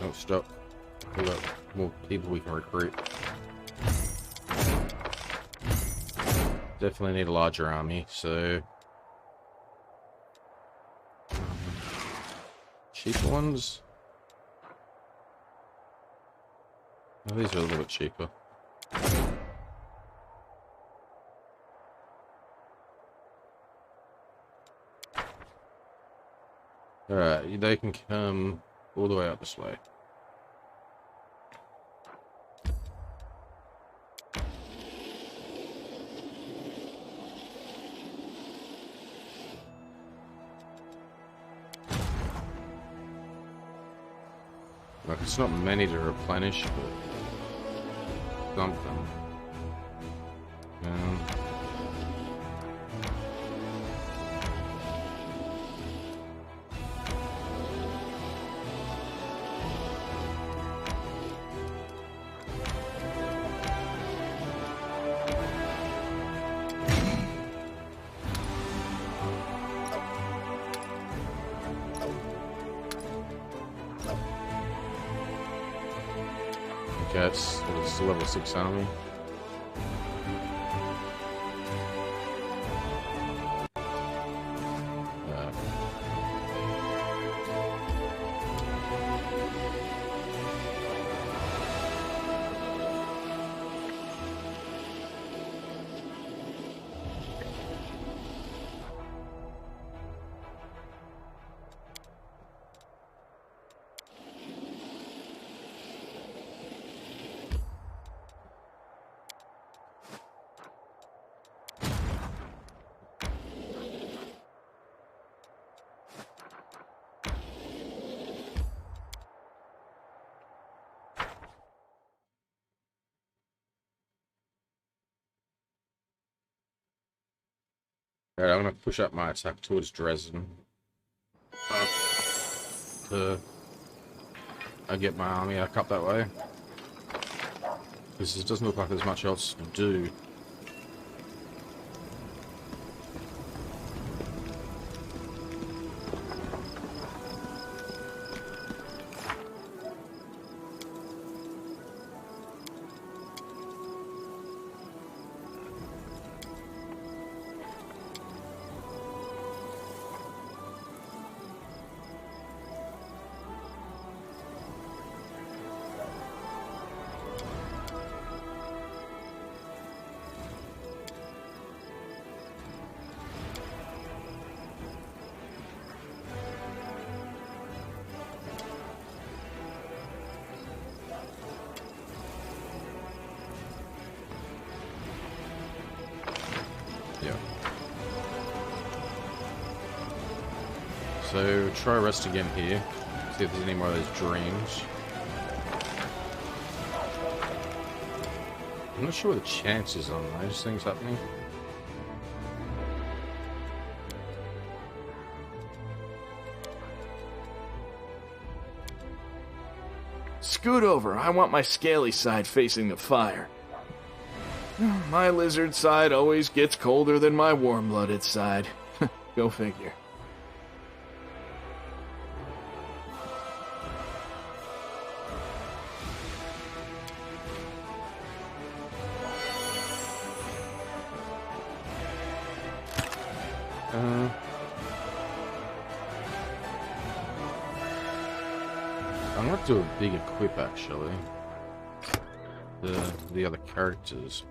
Speaker 1: Oh, stop. We've got more people we can recruit. Definitely need a larger army, so... cheaper ones? Oh, these are a little bit cheaper. Alright, they can come all the way out this way. Like, it's not many to replenish, but something. Okay, it's a level 6 army. Alright, I'm gonna push up my attack towards Dresden. I get my army up that way. Because it doesn't look like there's much else to do. So try rest again here. See if there's any more of those dreams. I'm not sure what the chances on those things happening.
Speaker 10: Scoot over. I want my scaly side facing the fire. My lizard side always gets colder than my warm-blooded side. Go figure.
Speaker 1: I'm gonna do a big equip actually. The other characters.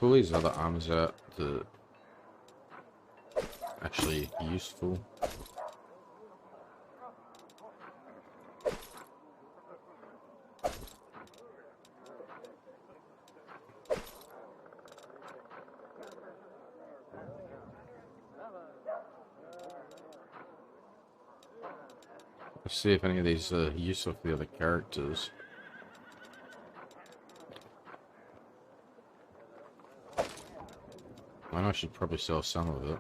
Speaker 1: Pull these other arms out to actually useful. Let's see if any of these are useful for the other characters. I should probably sell some of it.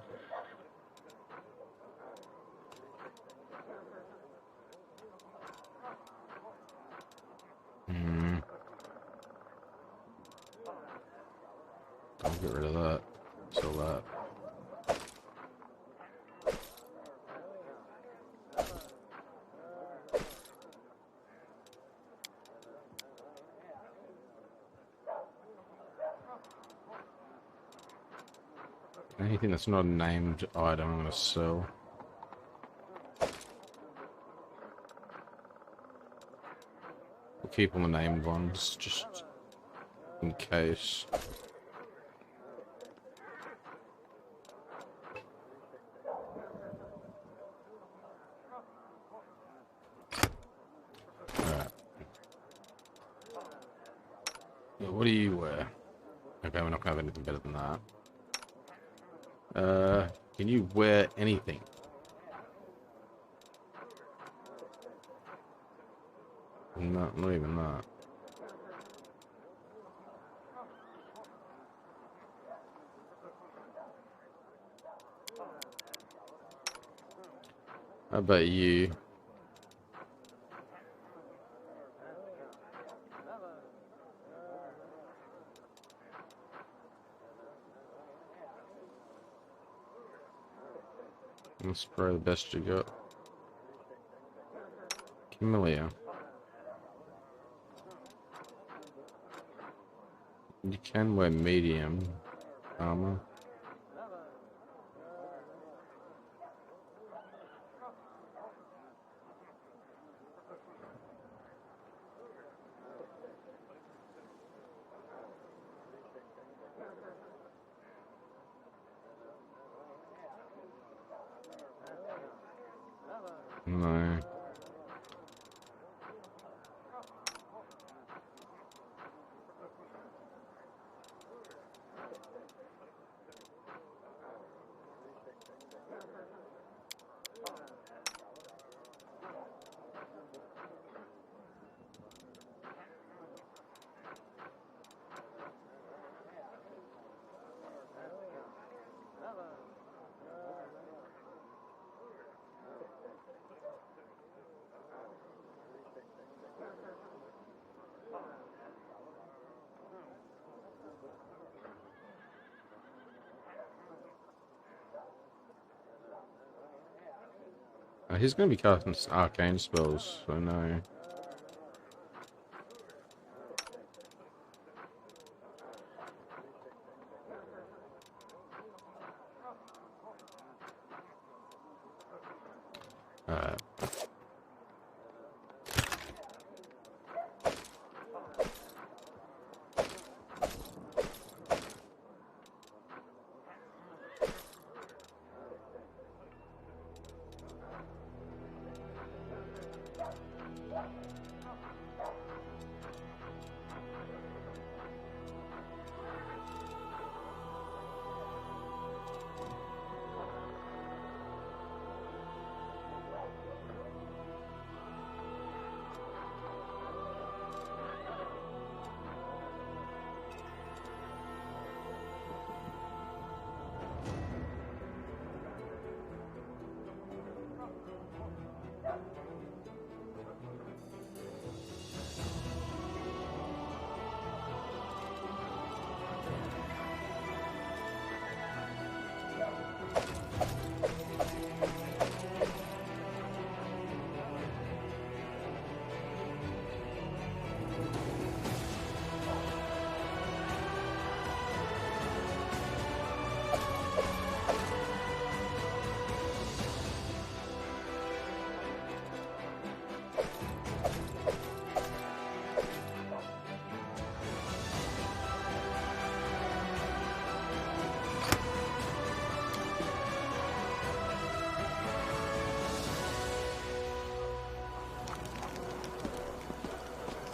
Speaker 1: I'll get rid of that. Sell that. Anything that's not a named item, I'm going to sell. We'll keep on the named ones, just in case. Alright. What do you wear? Okay, we're not going to have anything better than that. Can you wear anything? No, not even that. How about you? That's probably the best you got. Camellia. You can wear medium armor. No. He's going to be casting arcane spells, so no. Alright.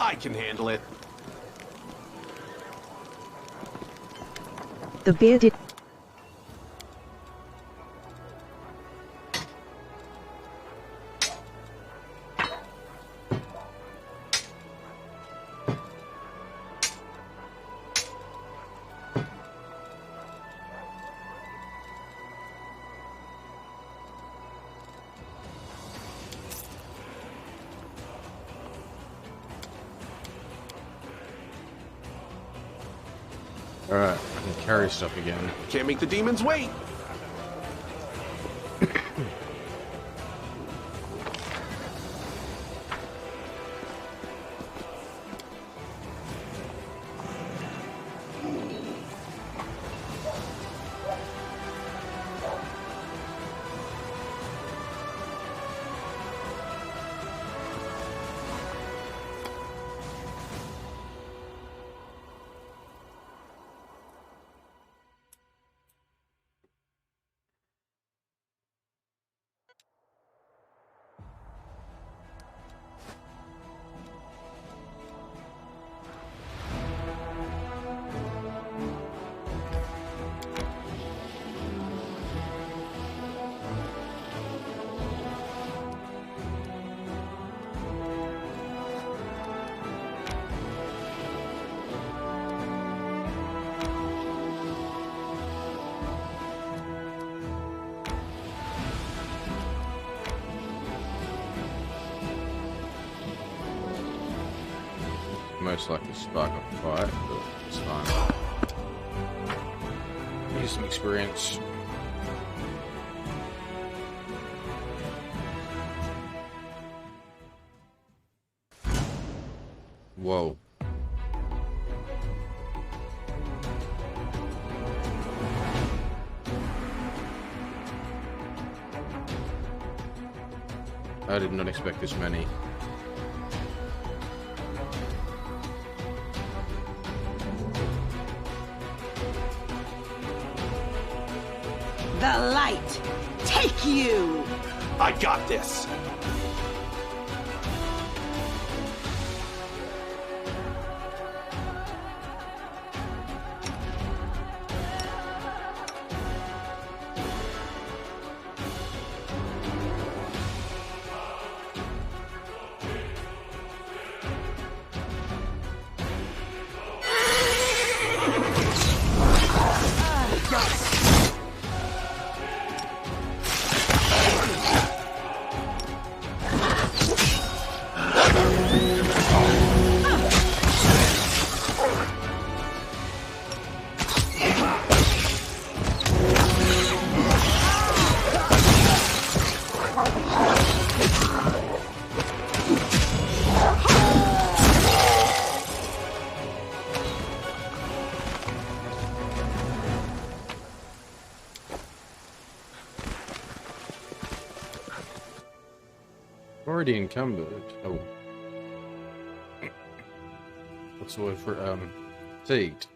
Speaker 3: I can handle it.
Speaker 2: The bearded...
Speaker 1: Alright, I can carry stuff again.
Speaker 3: Can't make the demons wait.
Speaker 1: Most likely spark a fight, but it's fine. Here's some experience. Whoa. I did not expect this many.
Speaker 8: The light, take you!
Speaker 3: I got this.
Speaker 1: Already encumbered. Oh. What's the word for fatigued?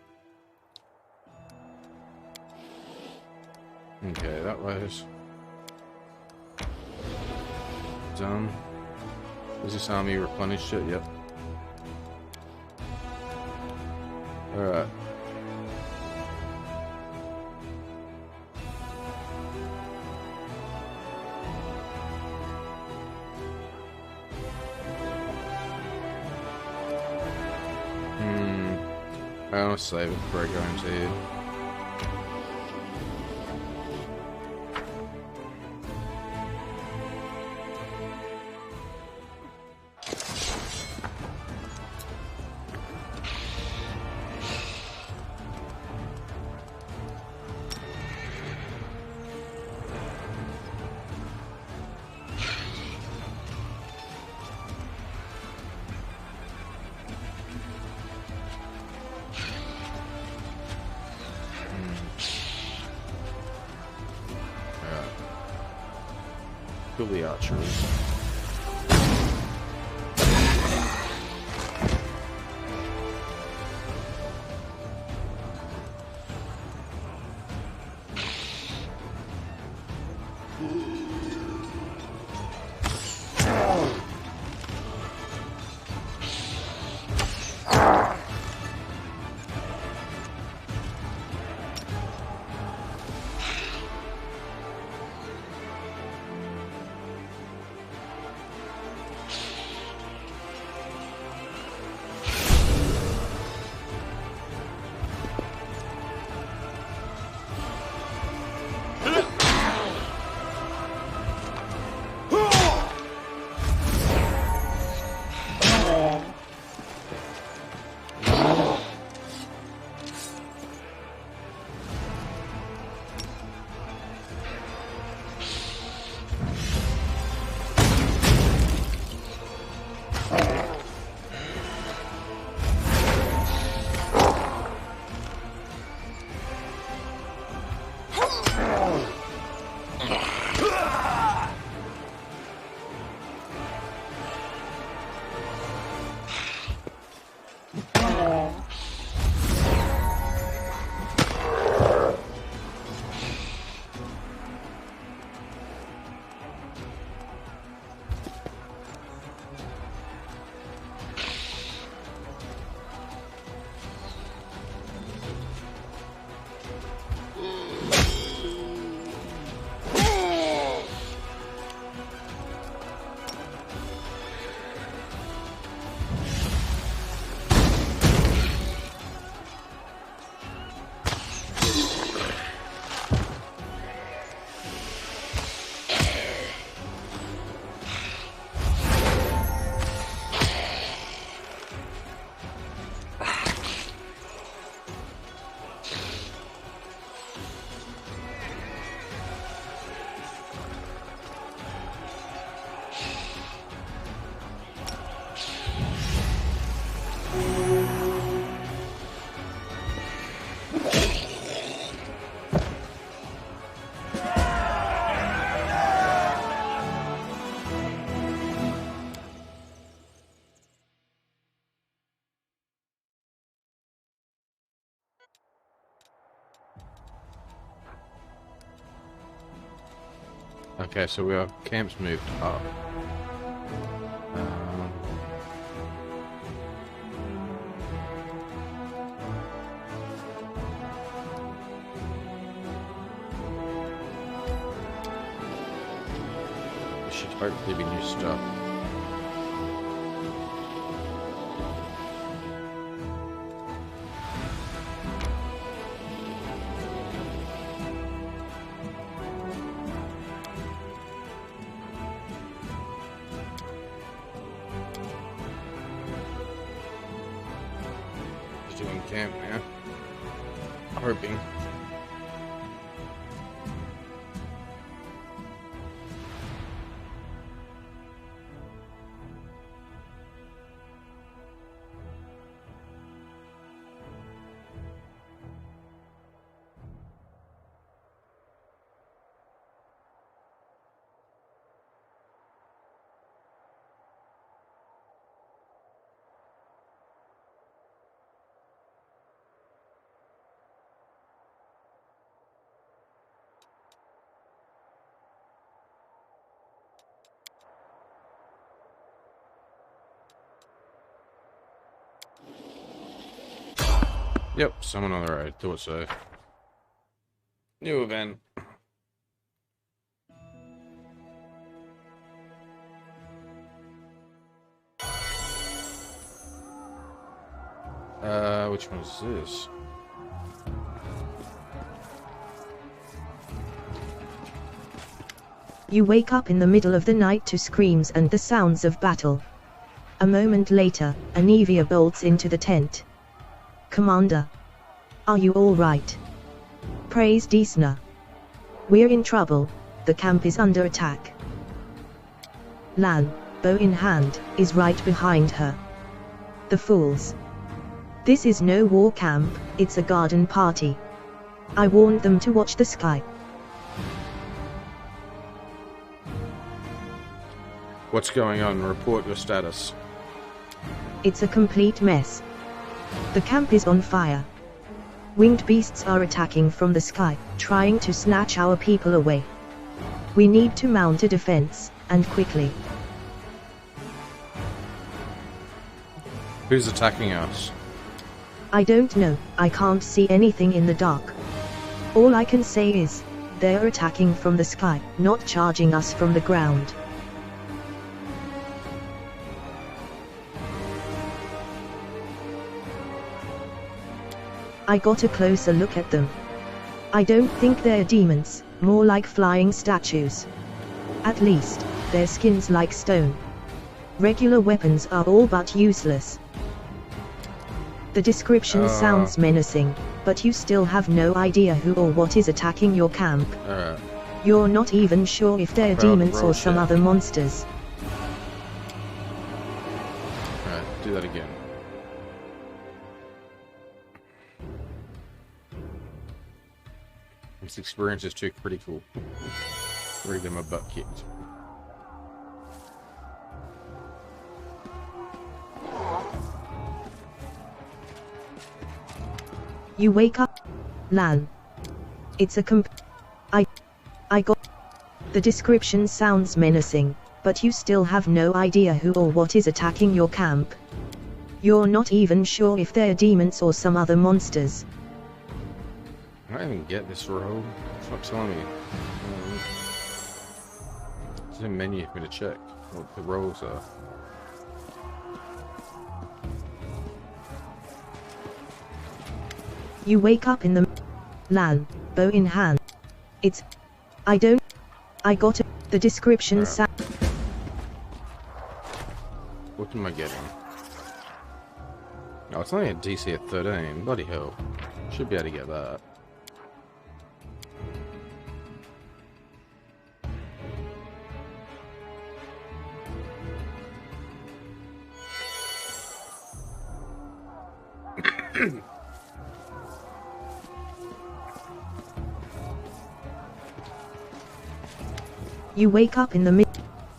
Speaker 1: Okay, that was done. Is this army replenished yet? Yep. Alright. I'll save it before I go into here. Kill the archers. Okay, so our camp's moved up. There should hopefully be new stuff. Doing camp now. Hoping. Yep, someone on the road. Thought so. New event. Which one is this?
Speaker 2: You wake up in the middle of the night to screams and the sounds of battle. A moment later, Anivia bolts into the tent. Commander. Are you all right? Praise Desna. We're in trouble, the camp is under attack. Lan, bow in hand, is right behind her. The fools. This is no war camp, it's a garden party. I warned them to watch the sky.
Speaker 1: What's going on? Report your status.
Speaker 2: It's a complete mess. The camp is on fire. Winged beasts are attacking from the sky, trying to snatch our people away. We need to mount a defense, and quickly.
Speaker 1: Who's attacking us?
Speaker 2: I don't know, I can't see anything in the dark. All I can say is, they're attacking from the sky, not charging us from the ground. I got a closer look at them. I don't think they're demons, more like flying statues. At least, their skin's like stone. Regular weapons are all but useless. The description sounds menacing, but you still have no idea who or what is attacking your camp. You're not even sure if they're demons or some other monsters.
Speaker 1: Alright, do that again. This experience is too critical. Read them a butt kicked.
Speaker 2: You wake up, Lan. It's a I got. The description sounds menacing, but you still have no idea who or what is attacking your camp. You're not even sure if they're demons or some other monsters.
Speaker 1: I don't even get this role. It's not telling me. There's a menu for me to check what the roles are.
Speaker 2: You wake up in the Lan, bow in hand. It's I got the description
Speaker 1: What am I getting? Oh, it's only a DC at 13. Bloody hell. Should be able to get that.
Speaker 2: You wake up in the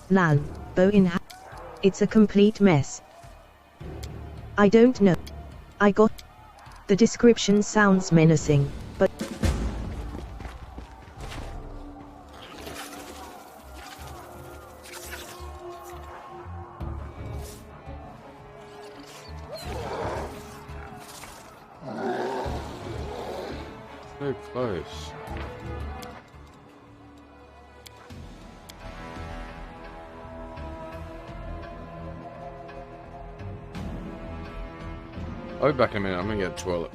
Speaker 2: Lan, bow in hand. It's a complete mess. I don't know. I got. The description sounds menacing, but.
Speaker 1: So close. I'll be back in a minute. I'm gonna get a toilet.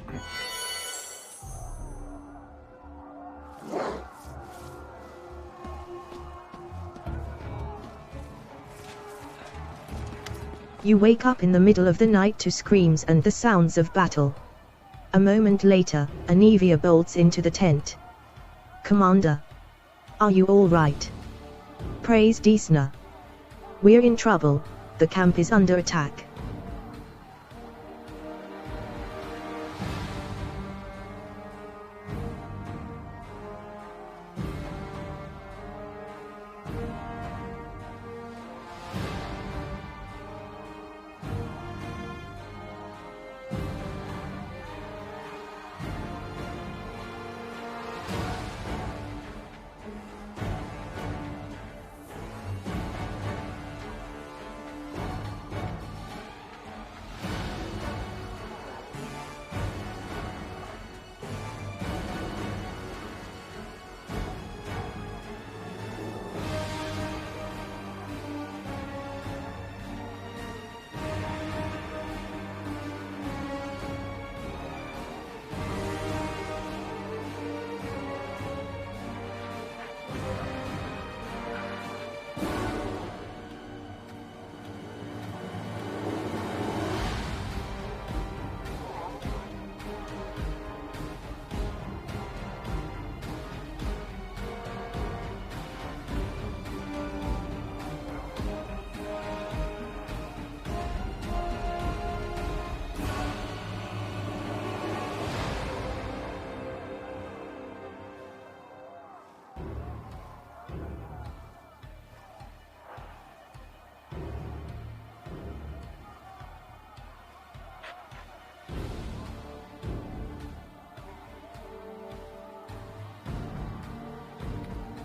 Speaker 2: You wake up in the middle of the night to screams and the sounds of battle. A moment later, Anivia bolts into the tent. Commander. Are you all right? Praise Desna. We're in trouble, the camp is under attack.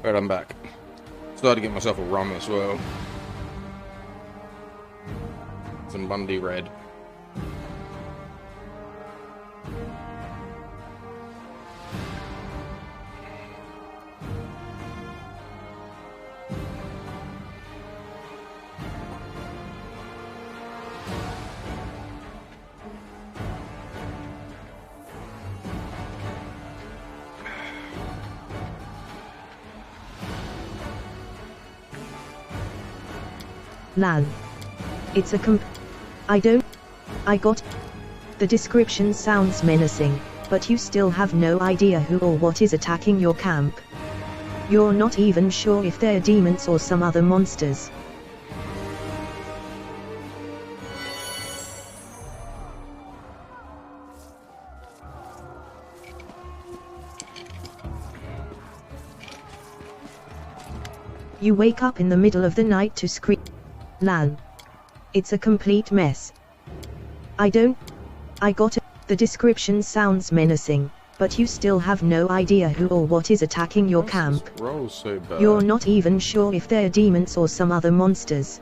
Speaker 1: Right, I'm back. Started to get myself a rum as well. Some Bundy Red.
Speaker 2: Lan. It's a I got. The description sounds menacing, but you still have no idea who or what is attacking your camp. You're not even sure if they're demons or some other monsters. You wake up in the middle of the night to scream. Lan. It's a complete mess. I got it. The description sounds menacing, but you still have no idea who or what is attacking your camp.
Speaker 1: Roll so bad.
Speaker 2: You're not even sure if they're demons or some other monsters.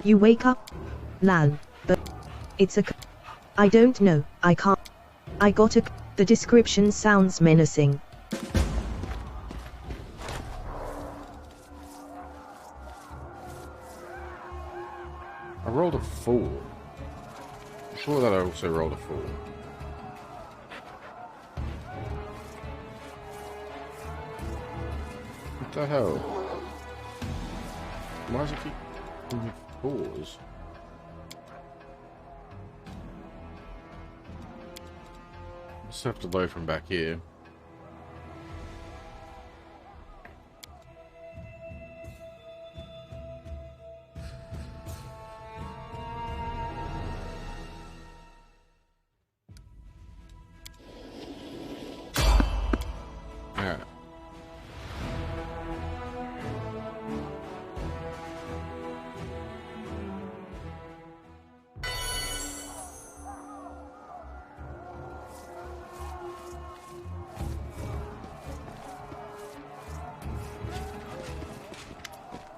Speaker 2: You wake up, Lan, but it's a. I don't know, I can't. I got a. The description sounds menacing.
Speaker 1: I rolled a 4. I'm sure that I also rolled a 4. What the hell? Why does it keep giving me 4s? Just have to load from back here. Alright.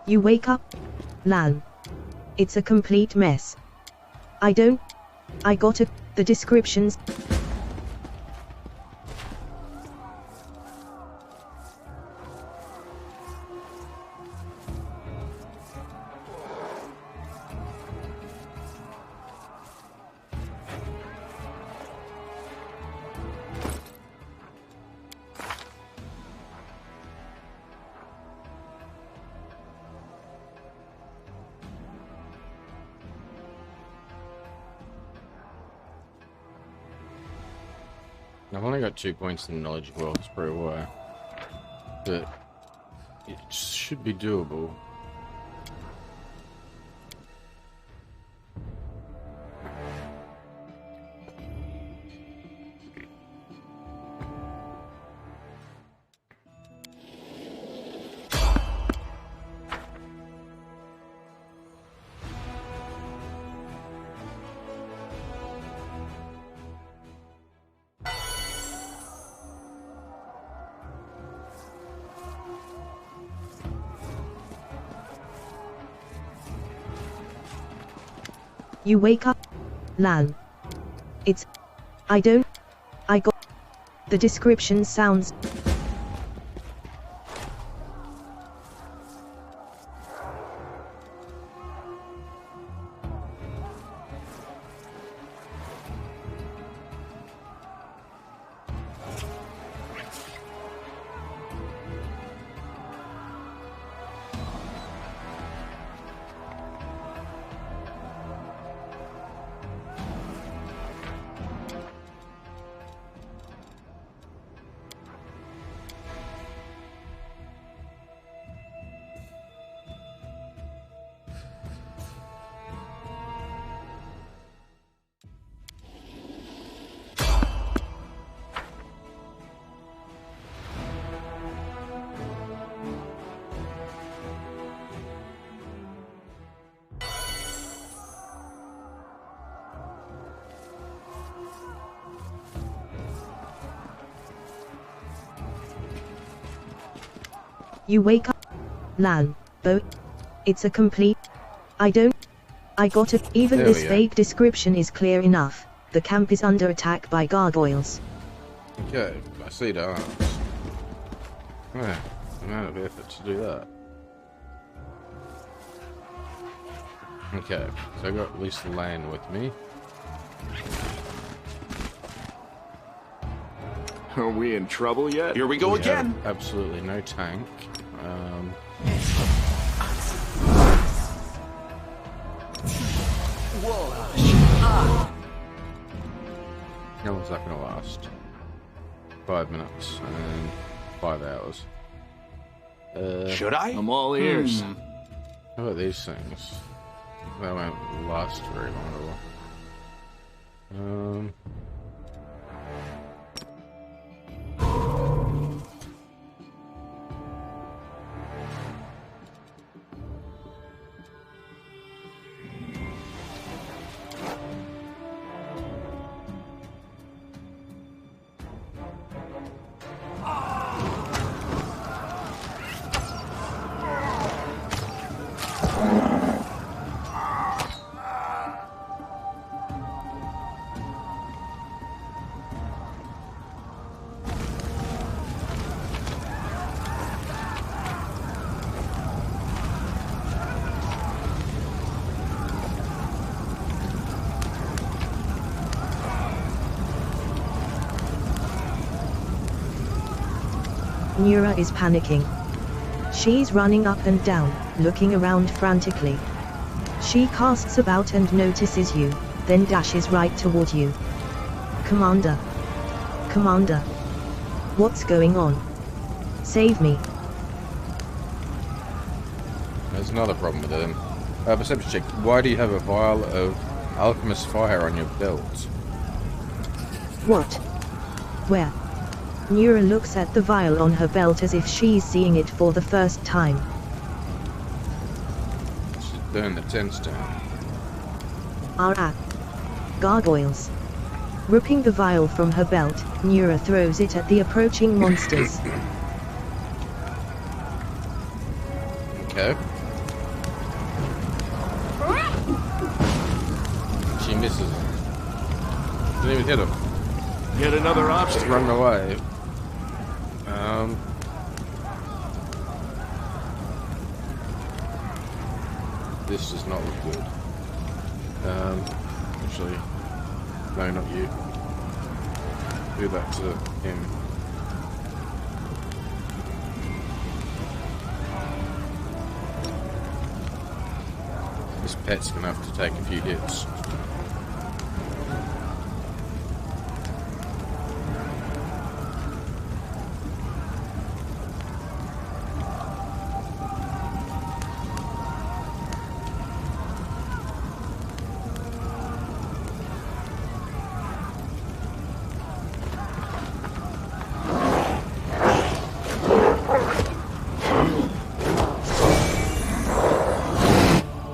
Speaker 2: You wake up, Lan. It's a complete mess. I got a. The descriptions.
Speaker 1: I've only got 2 points in knowledge as well, that's probably why. But it should be doable.
Speaker 2: You wake up, Lan. It's. I got. The description sounds. You wake up. Lan, Bo. It's a complete. I got it. Even this vague description is clear enough. The camp is under attack by gargoyles.
Speaker 1: Okay, I see the arms. Yeah, amount of effort to do that. Okay, so I got at least the land with me.
Speaker 10: Are we in trouble yet?
Speaker 3: Here we go again.
Speaker 1: Absolutely no tank. How long's that gonna last? 5 minutes and 5 hours.
Speaker 3: Should I?
Speaker 10: I'm all ears.
Speaker 1: How about these things? They won't last very long at all.
Speaker 2: Nura is panicking. She's running up and down, looking around frantically. She casts about and notices you, then dashes right toward you. Commander. Commander. What's going on? Save me.
Speaker 1: There's another problem with them. Perception check. Why do you have a vial of alchemist fire on your belt?
Speaker 2: What? Where? Nura looks at the vial on her belt as if she's seeing it for the first time.
Speaker 1: Should burn the tents down.
Speaker 2: Gargoyles. Ripping the vial from her belt, Nura throws it at the approaching monsters.
Speaker 1: Okay. She misses. Didn't even hit him.
Speaker 10: Yet another
Speaker 1: Just
Speaker 10: obstacle.
Speaker 1: run away. This does not look good. Actually, no, not you. Do that to him. This pet's gonna have to take a few hits.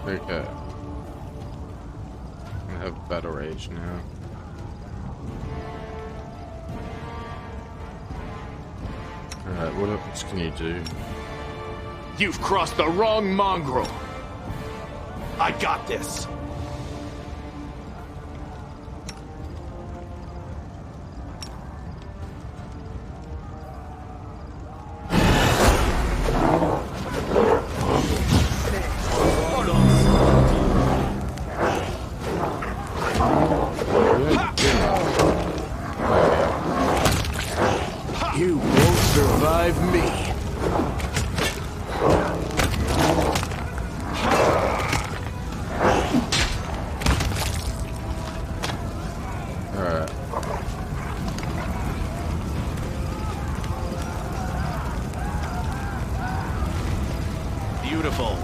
Speaker 1: Okay. I have battle rage now. Alright, what else can you do?
Speaker 3: You've crossed the wrong mongrel. I got this.
Speaker 10: You won't survive me.
Speaker 1: Alright.
Speaker 3: Beautiful.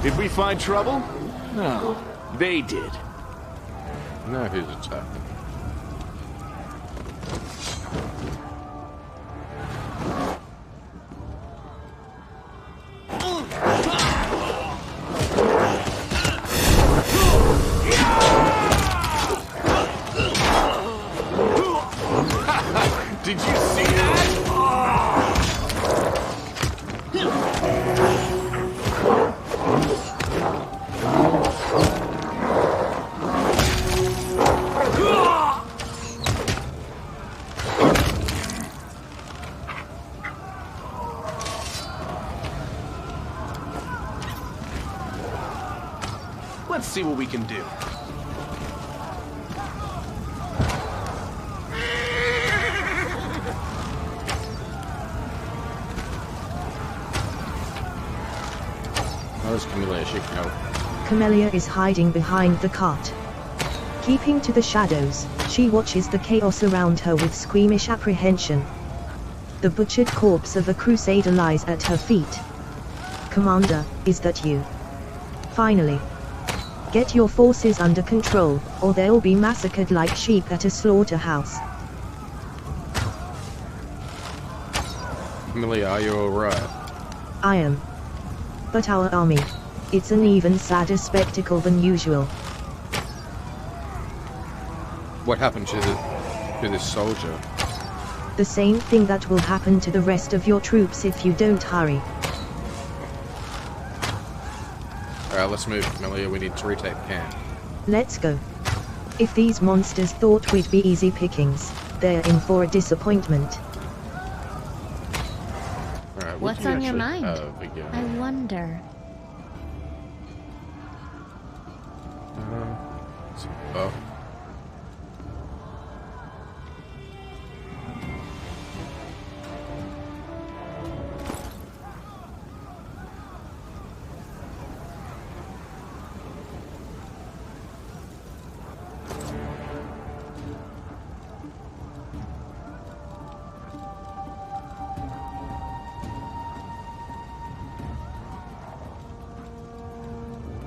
Speaker 10: Did we find trouble? No, they did.
Speaker 1: Now who's attacking?
Speaker 3: Did you see that? Let's see what we can do.
Speaker 1: Where's Camellia? She can help.
Speaker 2: Camellia is hiding behind the cart. Keeping to the shadows, she watches the chaos around her with squeamish apprehension. The butchered corpse of a crusader lies at her feet. Commander, is that you? Finally. Get your forces under control, or they'll be massacred like sheep at a slaughterhouse.
Speaker 1: Camellia, are you alright?
Speaker 2: I am. But our army. It's an even sadder spectacle than usual.
Speaker 1: What happened to this soldier?
Speaker 2: The same thing that will happen to the rest of your troops if you don't hurry.
Speaker 1: Alright, let's move, Camellia. We need to retake camp.
Speaker 2: Let's go. If these monsters thought we'd be easy pickings, they're in for a disappointment.
Speaker 1: Alright,
Speaker 6: What's on your mind? I wonder.
Speaker 1: Oh.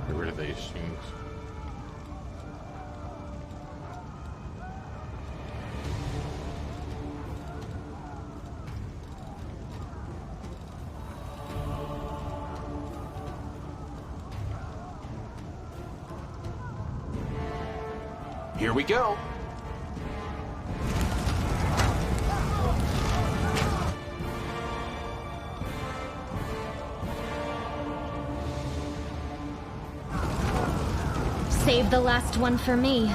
Speaker 1: Get rid of these things.
Speaker 3: Here we go.
Speaker 6: Save the last one for me.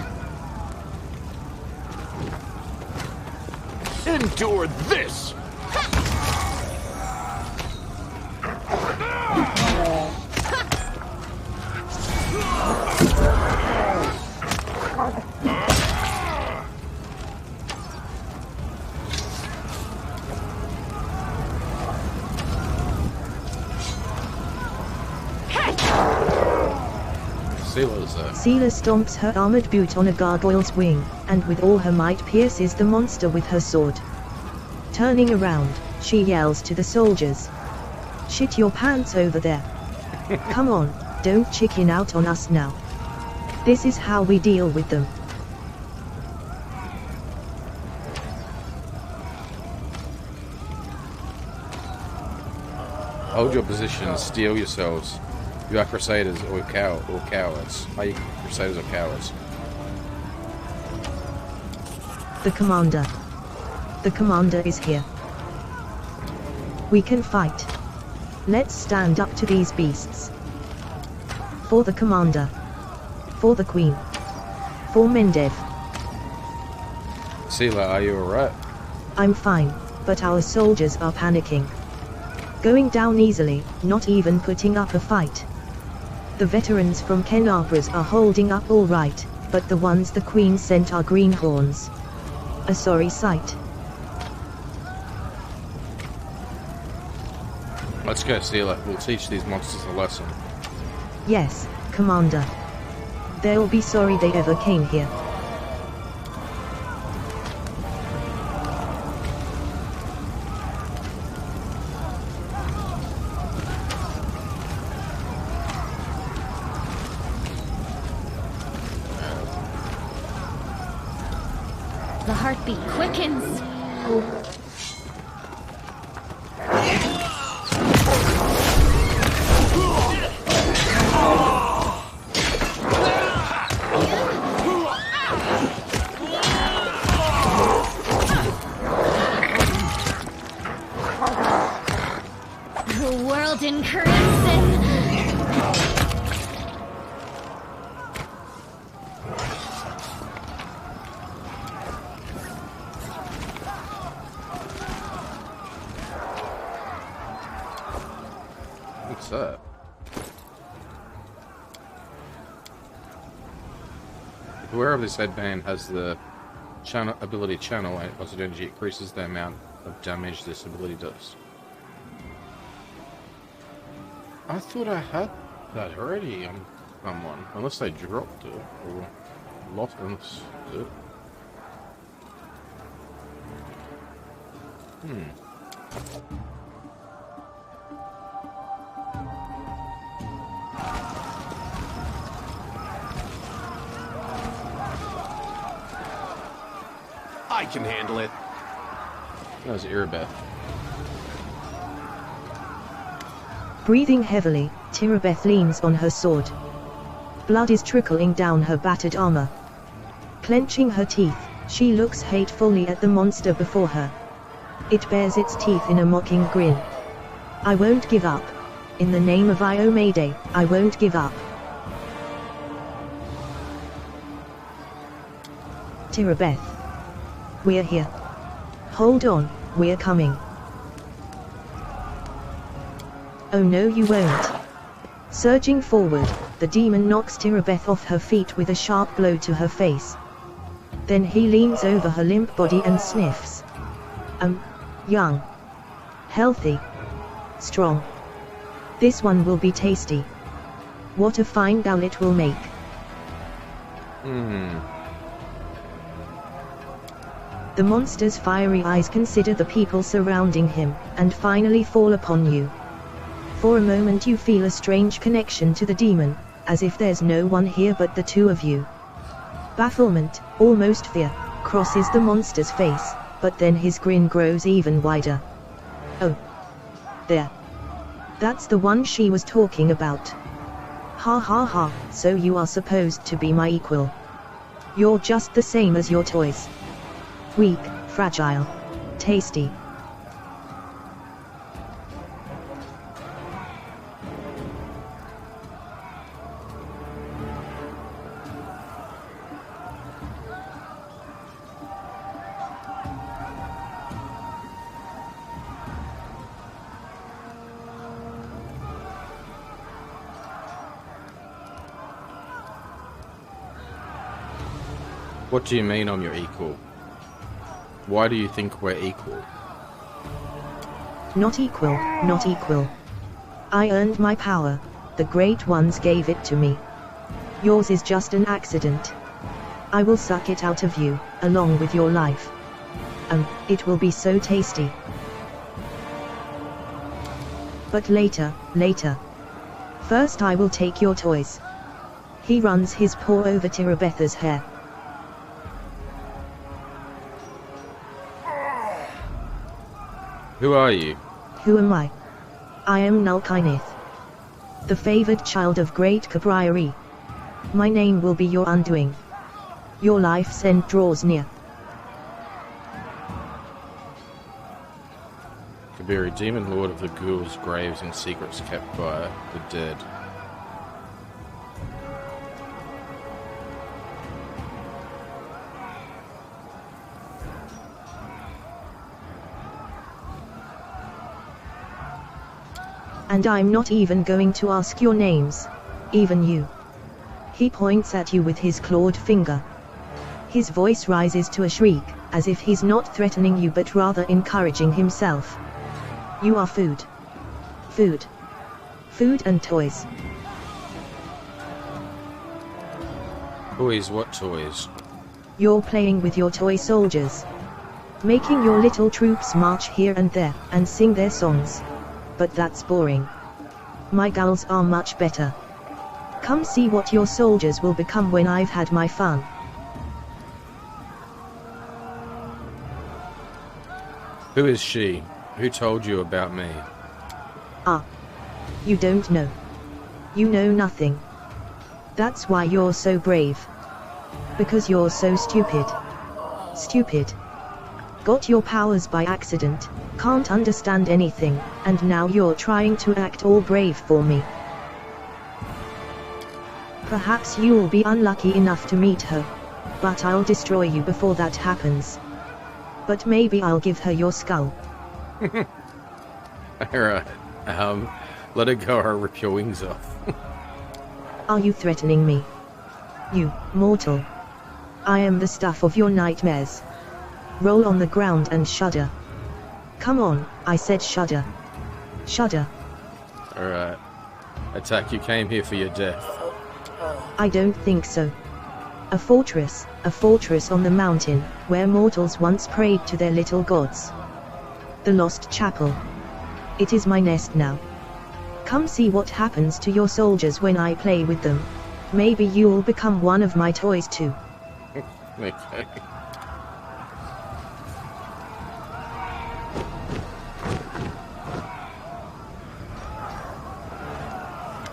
Speaker 3: Endure this!
Speaker 2: Seela stomps her armored boot on a gargoyle's wing, and with all her might pierces the monster with her sword. Turning around, she yells to the soldiers. Shit your pants over there. Come on, don't chicken out on us now. This is how we deal with them.
Speaker 1: Hold your position, steel yourselves. You are crusaders or cowards. Are you crusaders or cowards?
Speaker 2: The commander. The commander is here. We can fight. Let's stand up to these beasts. For the commander. For the queen. For Mendev.
Speaker 1: Seela, are you alright?
Speaker 2: I'm fine, but our soldiers are panicking. Going down easily, not even putting up a fight. The veterans from Kenabras are holding up all right, but the ones the Queen sent are greenhorns. A sorry sight.
Speaker 1: Let's go, Seela. We'll teach these monsters a lesson.
Speaker 2: Yes, Commander. They'll be sorry they ever came here.
Speaker 6: The heartbeat quickens. veiled in crimson.
Speaker 1: What's that? Whoever this headband has the ability channel and positive energy, increases the amount of damage this ability does. I thought I had that already on someone, unless they dropped it or lost it.
Speaker 3: I can handle it.
Speaker 1: That was Irabeth.
Speaker 2: Breathing heavily, Tirabeth leans on her sword. Blood is trickling down her battered armor. Clenching her teeth, she looks hatefully at the monster before her. It bares its teeth in a mocking grin. I won't give up. In the name of Iomade, I won't give up. Tirabeth. We're here. Hold on, we're coming. Oh no, you won't. Surging forward, the demon knocks Tirabeth off her feet with a sharp blow to her face. Then he leans over her limp body and sniffs. Young. Healthy. Strong. This one will be tasty. What a fine gal it will make. The monster's fiery eyes consider the people surrounding him, and finally fall upon you. For a moment you feel a strange connection to the demon, as if there's no one here but the two of you. Bafflement, almost fear, crosses the monster's face, but then his grin grows even wider. Oh. There. That's the one she was talking about. Ha ha ha, so you are supposed to be my equal. You're just the same as your toys. Weak, fragile, tasty.
Speaker 1: What do you mean I'm your equal? Why do you think we're equal?
Speaker 2: Not equal, not equal. I earned my power, the great ones gave it to me. Yours is just an accident. I will suck it out of you, along with your life. It will be so tasty. But later. First I will take your toys. He runs his paw over Tirabetha's hair.
Speaker 1: Who are you?
Speaker 2: Who am I? I am Nulkinith, the favored child of great Cabriari. My name will be your undoing. Your life's end draws near.
Speaker 1: Kabiri, demon lord of the ghouls, graves and secrets kept by the dead.
Speaker 2: And I'm not even going to ask your names. Even you. He points at you with his clawed finger. His voice rises to a shriek, as if he's not threatening you but rather encouraging himself. You are food. Food. Food and toys.
Speaker 1: Toys? What toys?
Speaker 2: You're playing with your toy soldiers. Making your little troops march here and there, and sing their songs. But that's boring. My gals are much better. Come see what your soldiers will become when I've had my fun.
Speaker 1: Who is she? Who told you about me?
Speaker 2: You don't know. You know nothing. That's why you're so brave. Because you're so stupid. Stupid. Got your powers by accident, Can't understand anything, and now you're trying to act all brave for me. Perhaps you'll be unlucky enough to meet her, but I'll destroy you before that happens. But maybe I'll give her your skull.
Speaker 1: Alright, let her go or rip your wings off.
Speaker 2: Are you threatening me? You, mortal. I am the stuff of your nightmares. Roll on the ground and shudder. Come on, I said shudder. Shudder.
Speaker 1: Alright. Attack, you came here for your death.
Speaker 2: I don't think so. A fortress on the mountain, where mortals once prayed to their little gods. The Lost Chapel. It is my nest now. Come see what happens to your soldiers when I play with them. Maybe you'll become one of my toys too.
Speaker 1: Okay.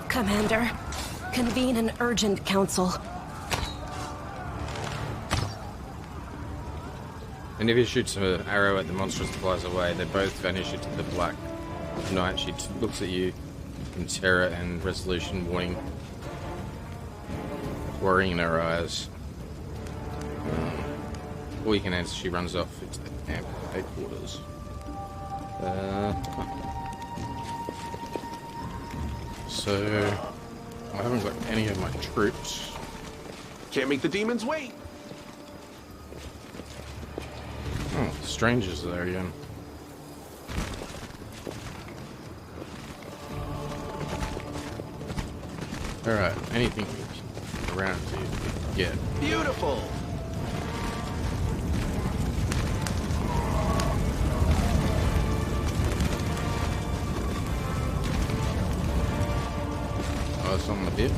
Speaker 5: Commander, convene an urgent council.
Speaker 1: And if he shoots an arrow at the monster as it flies away, they both vanish into the black night. She looks at you in terror and resolution, worrying in her eyes. Or you can answer, she runs off into the camp headquarters. So, I haven't got any of my troops.
Speaker 3: Can't make the demons wait.
Speaker 1: Oh, strangers there again. Alright, anything around you get.
Speaker 3: Beautiful.
Speaker 1: Oh, it's on the bit.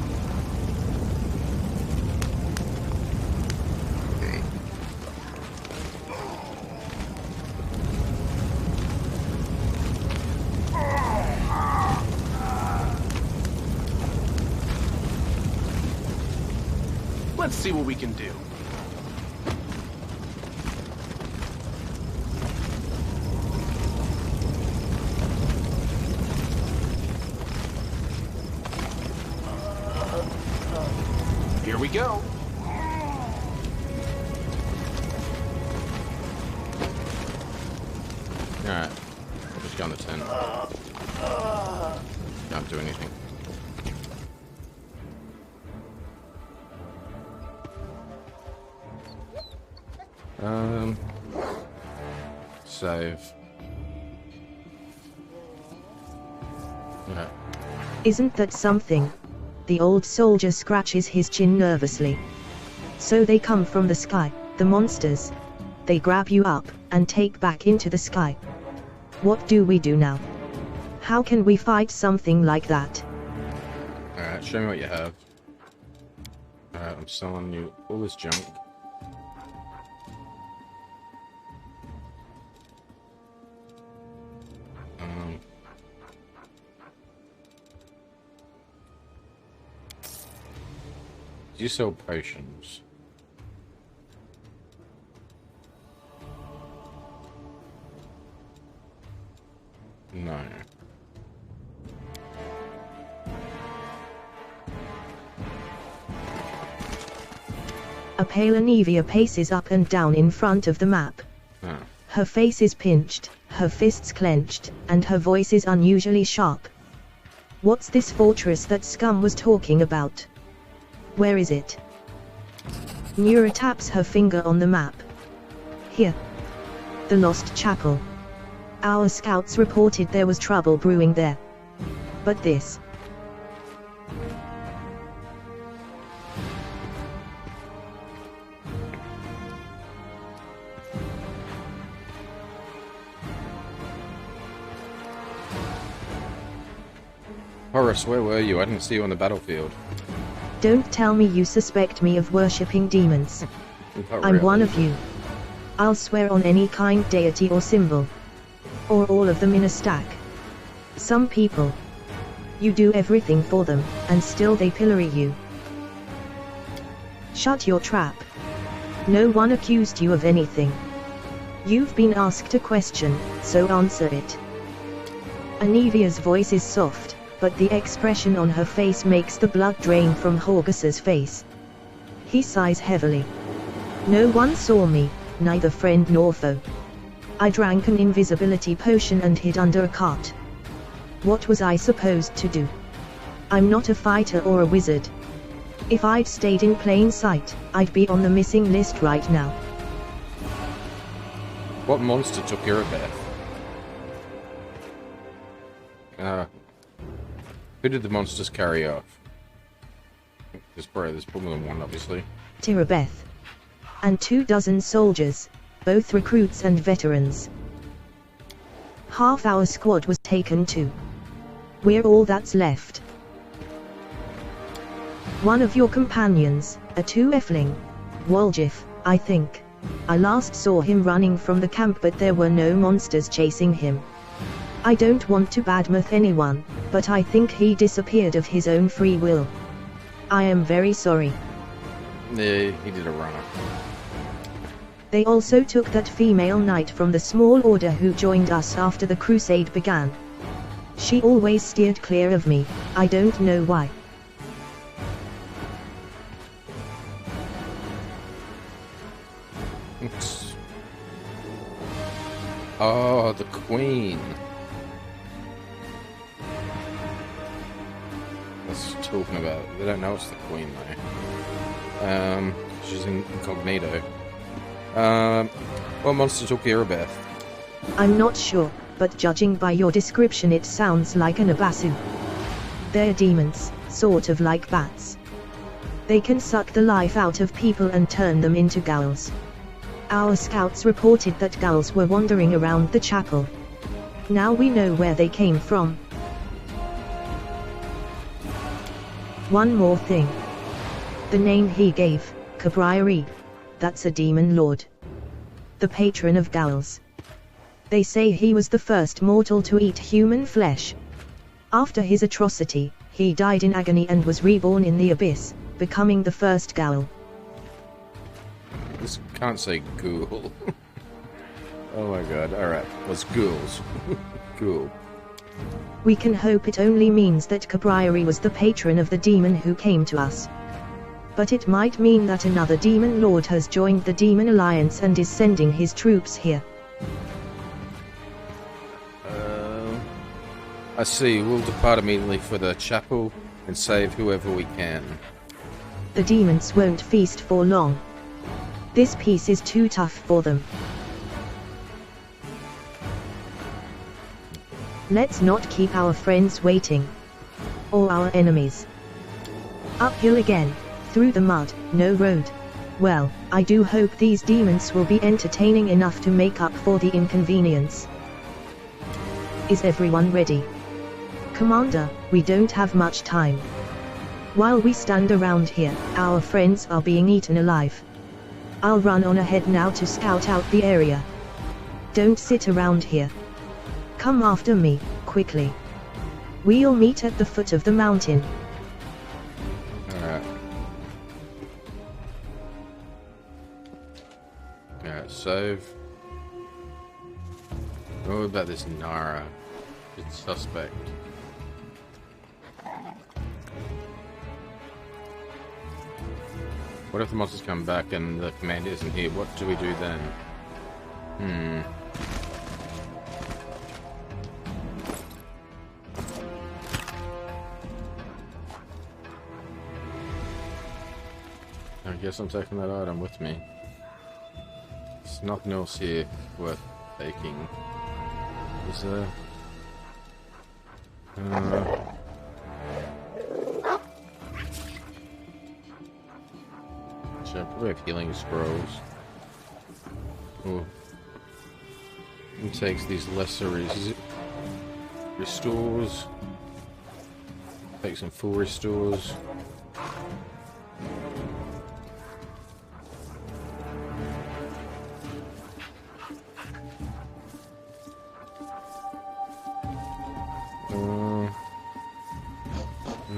Speaker 3: Let's see what we can do. Here we go.
Speaker 1: Alright, just go on the 10. Can't do anything. Save. Yeah.
Speaker 2: Isn't that something? The old soldier scratches his chin nervously. So they come from the sky, the monsters. They grab you up, and take back into the sky. What do we do now? How can we fight something like that?
Speaker 1: Alright, show me what you have. Alright, I'm selling you all this junk. Do you sell potions? No.
Speaker 2: A pale Anivia paces up and down in front of the map.
Speaker 1: Oh.
Speaker 2: Her face is pinched, her fists clenched, and her voice is unusually sharp. What's this fortress that Scum was talking about? Where is it? Nura taps her finger on the map. Here. The Lost Chapel. Our scouts reported there was trouble brewing there. But this.
Speaker 1: Horace, where were you? I didn't see you on the battlefield.
Speaker 2: Don't tell me you suspect me of worshipping demons. I'm
Speaker 1: really.
Speaker 2: one of you. I'll swear on any kind deity or symbol. Or all of them in a stack. Some people. You do everything for them, and still they pillory you. Shut your trap. No one accused you of anything. You've been asked a question, so answer it. Anivia's voice is soft, but the expression on her face makes the blood drain from Horgus's face. He sighs heavily. No one saw me, neither friend nor foe. I drank an invisibility potion and hid under a cart. What was I supposed to do? I'm not a fighter or a wizard. If I'd stayed in plain sight, I'd be on the missing list right now.
Speaker 1: What monster took Irabeth? Who did the monsters carry off? There's probably more than one, obviously.
Speaker 2: Tirabeth. And 24 soldiers, both recruits and veterans. Half our squad was taken too. We're all that's left. One of your companions, a 2-Fling, Woljif, I think. I last saw him running from the camp, but there were no monsters chasing him. I don't want to badmouth anyone, but I think he disappeared of his own free will. I am very sorry.
Speaker 1: Yeah, he did a runner.
Speaker 2: They also took that female knight from the small order who joined us after the crusade began. She always steered clear of me, I don't know why.
Speaker 1: Oh, the Queen. That's talking about. They don't know it's the Queen though. She's incognito. What monster took Irabeth?
Speaker 2: I'm not sure, but judging by your description it sounds like an Abasu. They're demons, sort of like bats. They can suck the life out of people and turn them into ghouls. Our scouts reported that ghouls were wandering around the chapel. Now we know where they came from. One more thing. The name he gave, Cabriari. That's a demon lord. The patron of ghouls. They say he was the first mortal to eat human flesh. After his atrocity, he died in agony and was reborn in the abyss, becoming the first ghoul.
Speaker 1: This can't say ghoul. Oh my god, alright. That's ghouls. Ghoul.
Speaker 2: We can hope it only means that Cabriari was the patron of the demon who came to us. But it might mean that another demon lord has joined the Demon Alliance and is sending his troops here.
Speaker 1: I see. We'll depart immediately for the chapel and save whoever we can.
Speaker 2: The demons won't feast for long. This piece is too tough for them. Let's not keep our friends waiting. Or our enemies. Uphill again, through the mud, no road. Well, I do hope these demons will be entertaining enough to make up for the inconvenience. Is everyone ready? Commander, we don't have much time. While we stand around here, our friends are being eaten alive. I'll run on ahead now to scout out the area. Don't sit around here. Come after me, quickly. We'll meet at the foot of the mountain.
Speaker 1: Alright. Alright, save. What about this Nara? It's suspect. What if the monsters come back and the commander isn't here? What do we do then? I guess I'm taking that item with me. There's nothing else here worth taking. Is there? I probably have healing scrolls. Oh. He takes these lesser restores. Takes some full restores.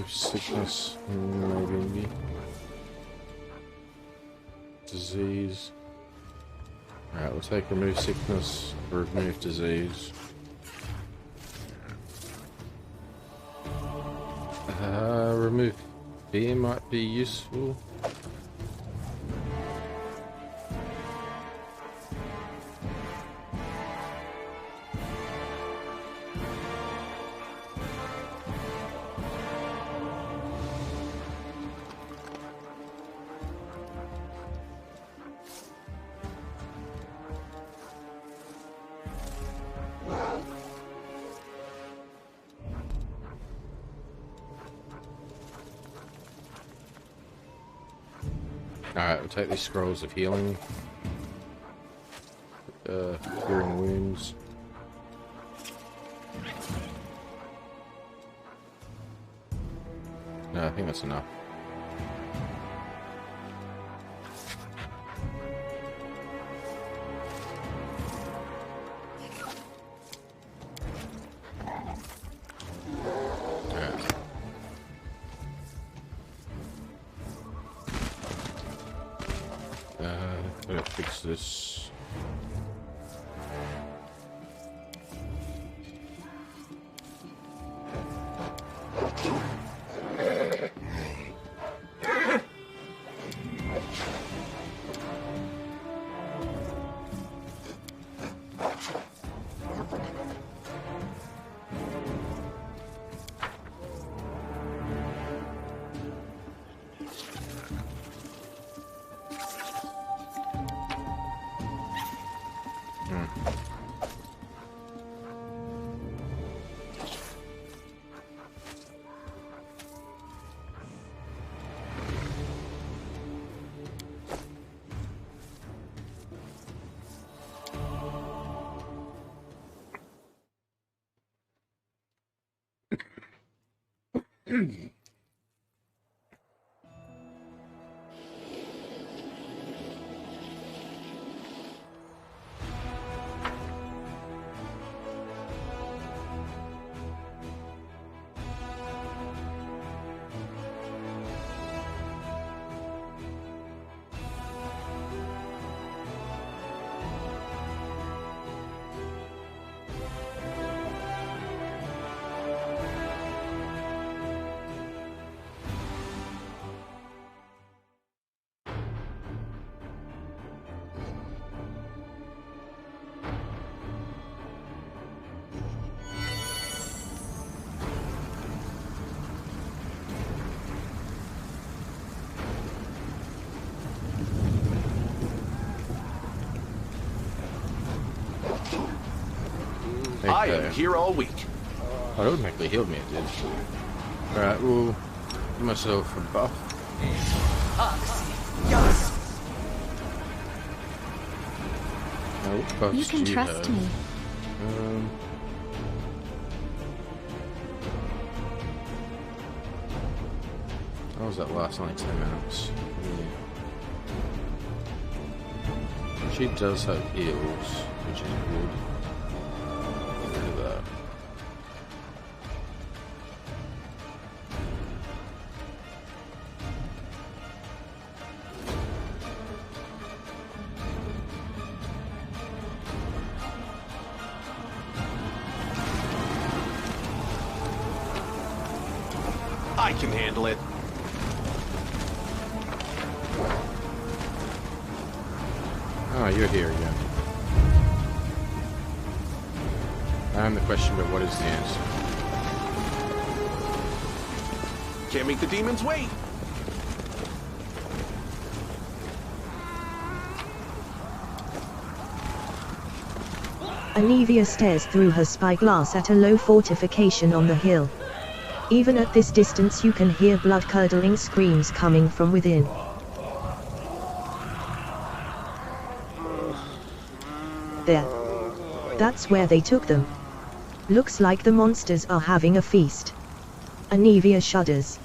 Speaker 1: Sickness, maybe. Disease. Alright, we'll take remove sickness, remove disease. Remove fear might be useful. Alright, we'll take these scrolls of healing. Curing wounds. No, I think that's enough. Gonna fix this.
Speaker 3: I am here all week.
Speaker 1: Oh, it automatically healed me, it did. Alright, we'll give myself a buff. Now, what buffs
Speaker 6: You can
Speaker 1: do
Speaker 6: trust
Speaker 1: have?
Speaker 6: me.
Speaker 1: How was that last? Only 10 minutes. Yeah. She does have heals, which is good. Get rid of that.
Speaker 3: I can handle it.
Speaker 1: Oh, you're here again. And the question, but what is the answer?
Speaker 3: Can't make the demons wait.
Speaker 2: Anivia stares through her spyglass at a low fortification on the hill. Even at this distance you can hear blood-curdling screams coming from within. There. That's where they took them. Looks like the monsters are having a feast. Anivia shudders.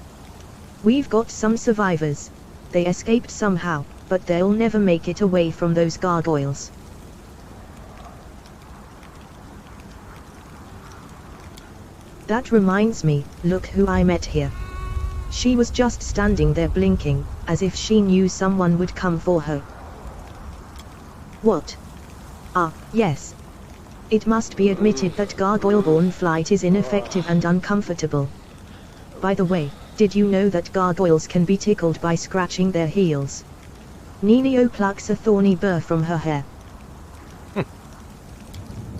Speaker 2: We've got some survivors. They escaped somehow, but they'll never make it away from those gargoyles. That reminds me, look who I met here. She was just standing there blinking, as if she knew someone would come for her. What? Ah, yes. It must be admitted that gargoyle-born flight is ineffective and uncomfortable. By the way, did you know that gargoyles can be tickled by scratching their heels? Nenio plucks a thorny burr from her hair.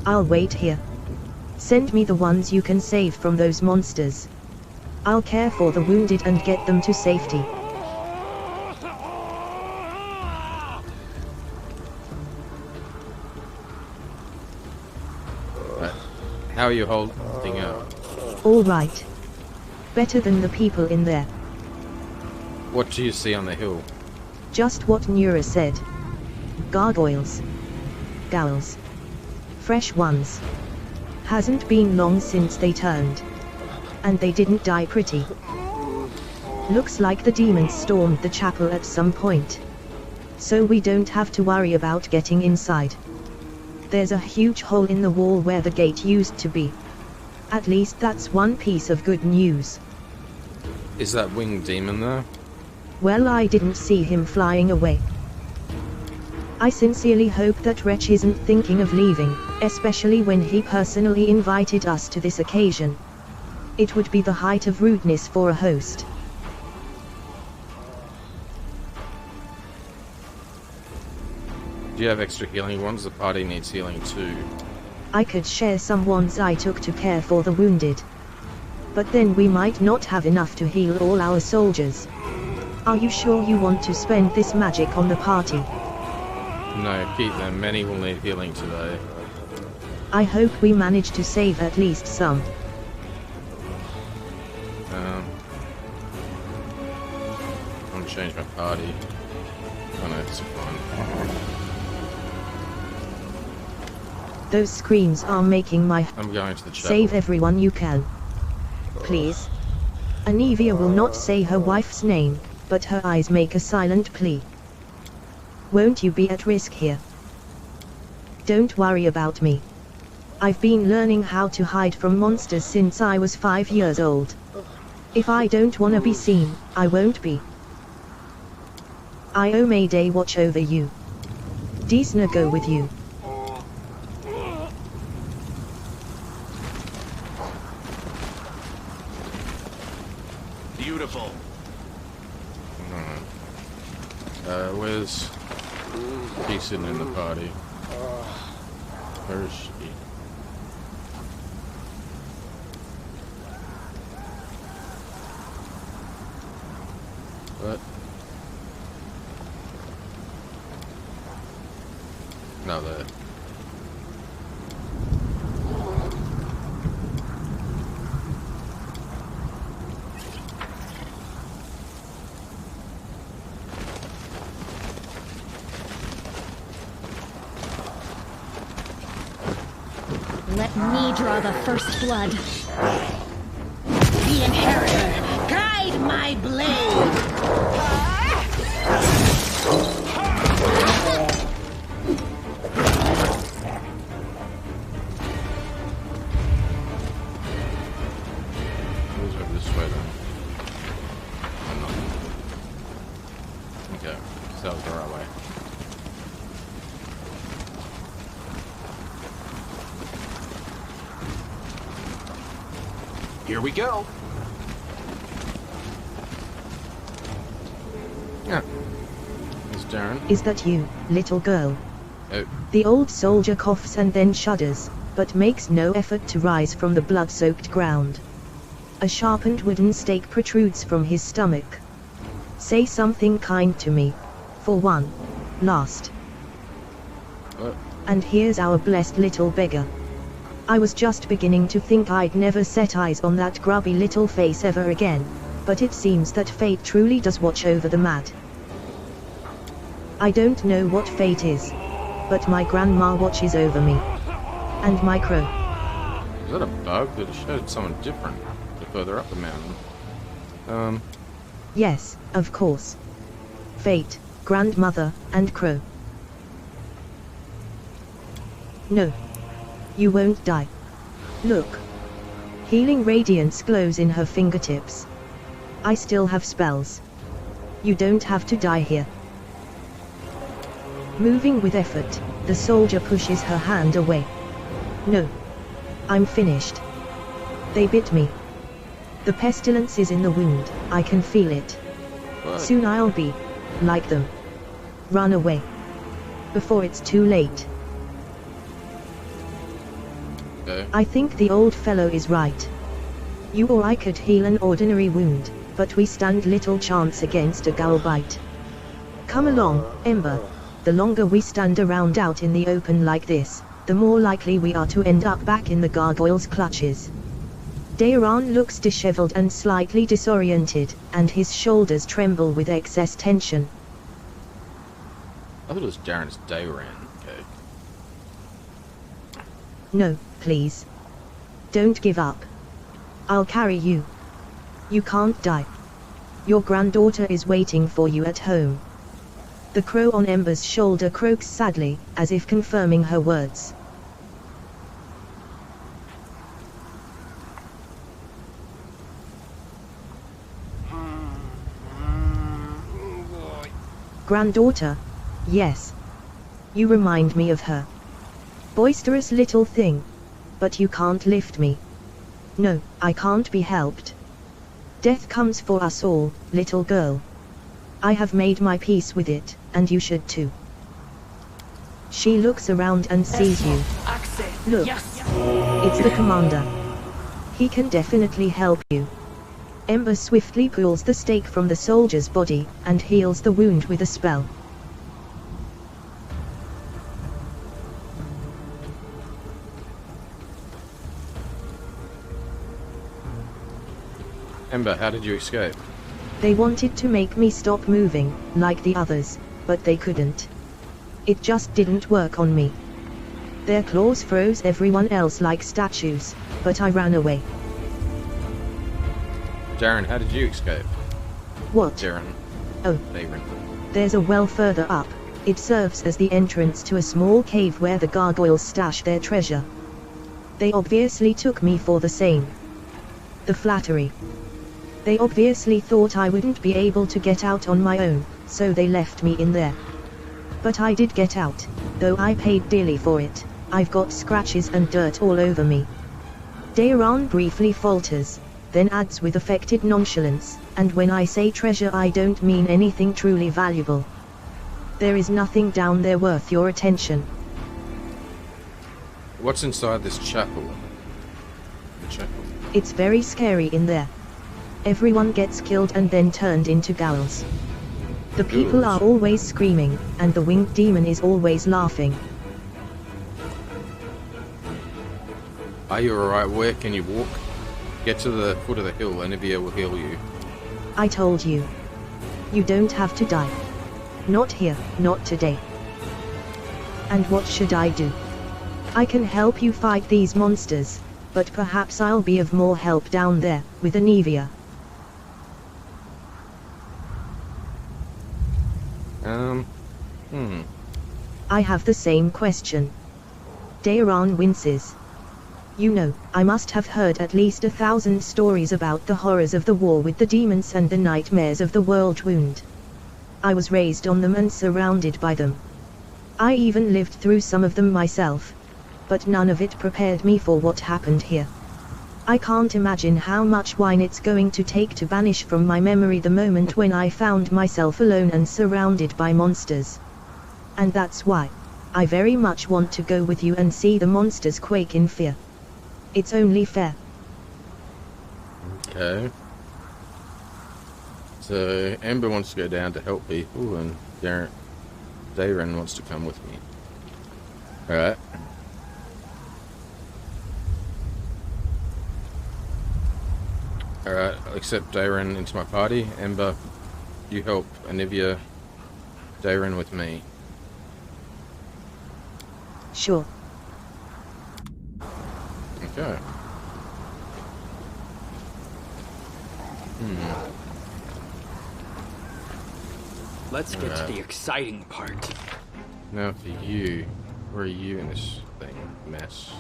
Speaker 2: I'll wait here. Send me the ones you can save from those monsters. I'll care for the wounded and get them to safety.
Speaker 1: How are you holding up?
Speaker 2: All right. Better than the people in there.
Speaker 1: What do you see on the hill?
Speaker 2: Just what Nura said. Gargoyles. Gowls. Fresh ones. Hasn't been long since they turned. And they didn't die pretty. Looks like the demons stormed the chapel at some point. So we don't have to worry about getting inside. There's a huge hole in the wall where the gate used to be. At least that's one piece of good news.
Speaker 1: Is that winged demon there?
Speaker 2: Well, I didn't see him flying away. I sincerely hope that Wretch isn't thinking of leaving, especially when he personally invited us to this occasion. It would be the height of rudeness for a host.
Speaker 1: Do you have extra healing ones? The party needs healing too.
Speaker 2: I could share some ones I took to care for the wounded. But then we might not have enough to heal all our soldiers. Are you sure you want to spend this magic on the party?
Speaker 1: No, keep them. Many will need healing today.
Speaker 2: I hope we manage to save at least some.
Speaker 1: I'm gonna change my party. Oh no, it's fine.
Speaker 2: Those screams are making my...
Speaker 1: I'm going to the chapel.
Speaker 2: Save everyone you can. Please. Anivia will not say her wife's name, but her eyes make a silent plea. Won't you be at risk here? Don't worry about me. I've been learning how to hide from monsters since I was 5 years old. If I don't want to be seen, I won't be. Io Mayday watch over you. Disna go with you.
Speaker 3: Beautiful.
Speaker 1: Where's she sitting in the party? Where is she? What? No, there.
Speaker 6: Let me draw the first blood.
Speaker 8: The Inheritor, guide my blade!
Speaker 1: Who's over this way then? Oh, no. Okay, so that was the right way.
Speaker 3: Here we go.
Speaker 1: Yeah. It's Darren.
Speaker 2: Is that you, little girl?
Speaker 1: Oh.
Speaker 2: The old soldier coughs and then shudders, but makes no effort to rise from the blood-soaked ground. A sharpened wooden stake protrudes from his stomach. Say something kind to me. For one. Last.
Speaker 1: What?
Speaker 2: And here's our blessed little beggar. I was just beginning to think I'd never set eyes on that grubby little face ever again, but it seems that fate truly does watch over the mad. I don't know what fate is, but my grandma watches over me. And my crow.
Speaker 1: Is that a bug? That showed someone different the further up the mountain.
Speaker 2: Yes, of course. Fate, grandmother, and crow. No. You won't die. Look. Healing radiance glows in her fingertips. I still have spells. You don't have to die here. Moving with effort, the soldier pushes her hand away. No. I'm finished. They bit me. The pestilence is in the wound, I can feel it.
Speaker 1: What?
Speaker 2: Soon I'll be like them. Run away. Before it's too late.
Speaker 1: Okay.
Speaker 2: I think the old fellow is right. You or I could heal an ordinary wound, but we stand little chance against a ghoul bite. Come along, Ember. The longer we stand around out in the open like this, the more likely we are to end up back in the gargoyle's clutches. Dayron looks disheveled and slightly disoriented, and his shoulders tremble with excess tension.
Speaker 1: I thought it was Darren's Dayran. Okay.
Speaker 2: No, please. Don't give up. I'll carry you. You can't die. Your granddaughter is waiting for you at home. The crow on Ember's shoulder croaks sadly, as if confirming her words. Granddaughter? Yes. You remind me of her. Boisterous little thing. But you can't lift me. No, I can't be helped. Death comes for us all, little girl. I have made my peace with it, and you should too. She looks around and sees you. Look. It's the commander. He can definitely help you. Ember swiftly pulls the stake from the soldier's body, and heals the wound with a spell.
Speaker 1: Ember, how did you escape?
Speaker 2: They wanted to make me stop moving, like the others, but they couldn't. It just didn't work on me. Their claws froze everyone else like statues, but I ran away.
Speaker 1: Darren, how did you escape?
Speaker 2: What?
Speaker 1: Darren.
Speaker 2: Oh.
Speaker 1: Darren.
Speaker 2: There's a well further up. It serves as the entrance to a small cave where the gargoyles stash their treasure. They obviously took me for the same. The flattery. They obviously thought I wouldn't be able to get out on my own, so they left me in there. But I did get out, though I paid dearly for it. I've got scratches and dirt all over me. Dayron briefly falters, then adds with affected nonchalance, and when I say treasure I don't mean anything truly valuable. There is nothing down there worth your attention.
Speaker 1: What's inside this chapel? The chapel.
Speaker 2: It's very scary in there. Everyone gets killed and then turned into ghouls. The people are always screaming, and the winged demon is always laughing.
Speaker 1: Are you alright? Where can you walk? Get to the foot of the hill, Anivia will heal you.
Speaker 2: I told you. You don't have to die. Not here, not today. And what should I do? I can help you fight these monsters, but perhaps I'll be of more help down there, with Anivia. I have the same question. Dayron winces. You know, I must have heard at least 1,000 stories about the horrors of the war with the demons and the nightmares of the world wound. I was raised on them and surrounded by them. I even lived through some of them myself. But none of it prepared me for what happened here. I can't imagine how much wine it's going to take to banish from my memory the moment when I found myself alone and surrounded by monsters. And that's why I very much want to go with you and see the monsters quake in fear. It's only fair.
Speaker 1: Okay. So, Amber wants to go down to help people, and Dayron wants to come with me. Alright. Alright, I'll accept Dayron into my party. Ember, you help Anivia, Dayron with me.
Speaker 2: Sure.
Speaker 1: Okay.
Speaker 9: Let's get to the exciting part.
Speaker 1: Now for you. Where are you in this thing? Mess.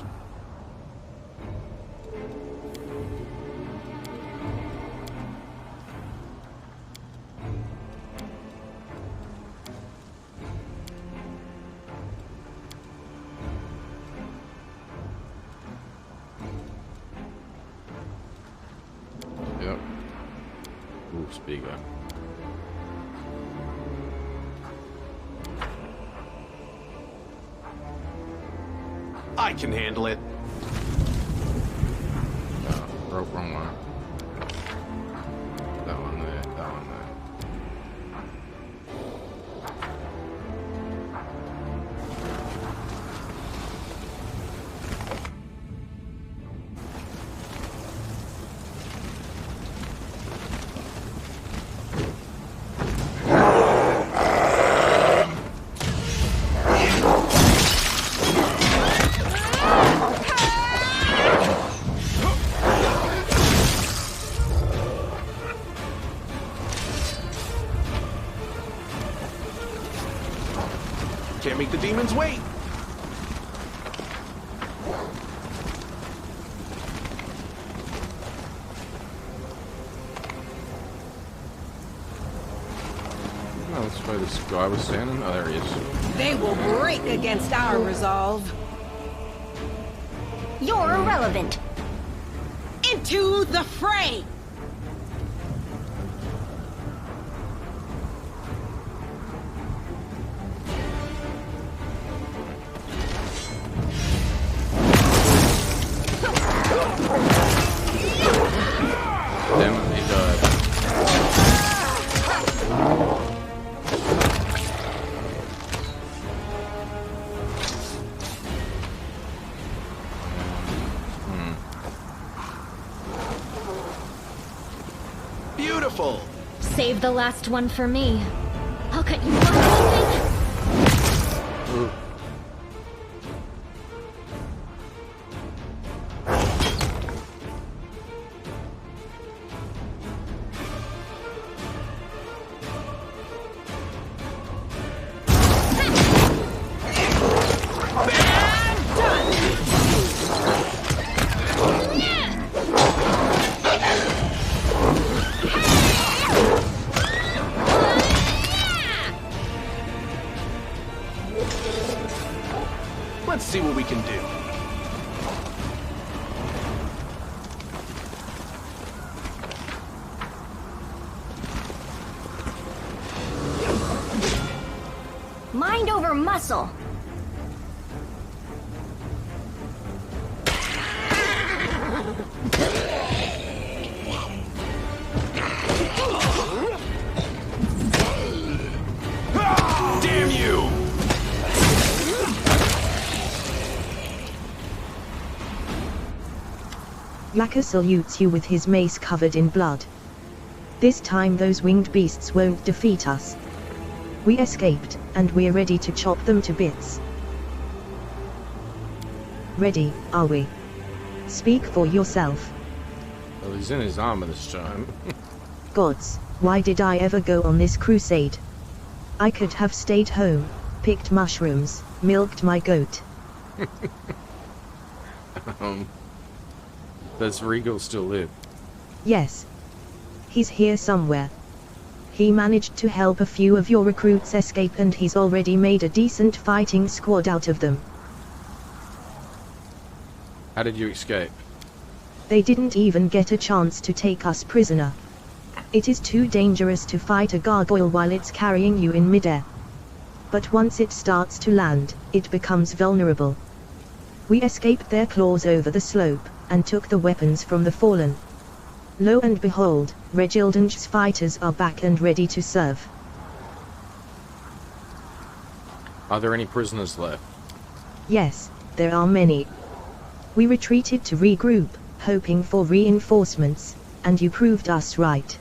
Speaker 1: looks bigger.
Speaker 3: I can handle it.
Speaker 1: No, wrong one. That one there, that one there.
Speaker 3: Can't make the demons wait.
Speaker 1: Oh, that's where this guy was standing. Oh, there he is.
Speaker 5: They will break against our resolve.
Speaker 7: You're irrelevant.
Speaker 5: Into the fray!
Speaker 1: Damn it, he died.
Speaker 3: Beautiful.
Speaker 6: Save the last one for me. I'll cut you off.
Speaker 3: Let's see what we can do.
Speaker 7: Mind over muscle.
Speaker 3: Damn you!
Speaker 2: Laka salutes you with his mace covered in blood. This time those winged beasts won't defeat us. We escaped, and we're ready to chop them to bits. Ready, are we? Speak for yourself.
Speaker 1: Well, he's in his armor this time.
Speaker 2: Gods, why did I ever go on this crusade? I could have stayed home, picked mushrooms, milked my goat.
Speaker 1: Does Regal still live?
Speaker 2: Yes. He's here somewhere. He managed to help a few of your recruits escape, and he's already made a decent fighting squad out of them.
Speaker 1: How did you escape?
Speaker 2: They didn't even get a chance to take us prisoner. It is too dangerous to fight a gargoyle while it's carrying you in midair. But once it starts to land, it becomes vulnerable. We escaped their claws over the slope, and took the weapons from the fallen. Lo and behold, Regildange's fighters are back and ready to serve.
Speaker 1: Are there any prisoners left?
Speaker 2: Yes, there are many. We retreated to regroup, hoping for reinforcements, and you proved us right.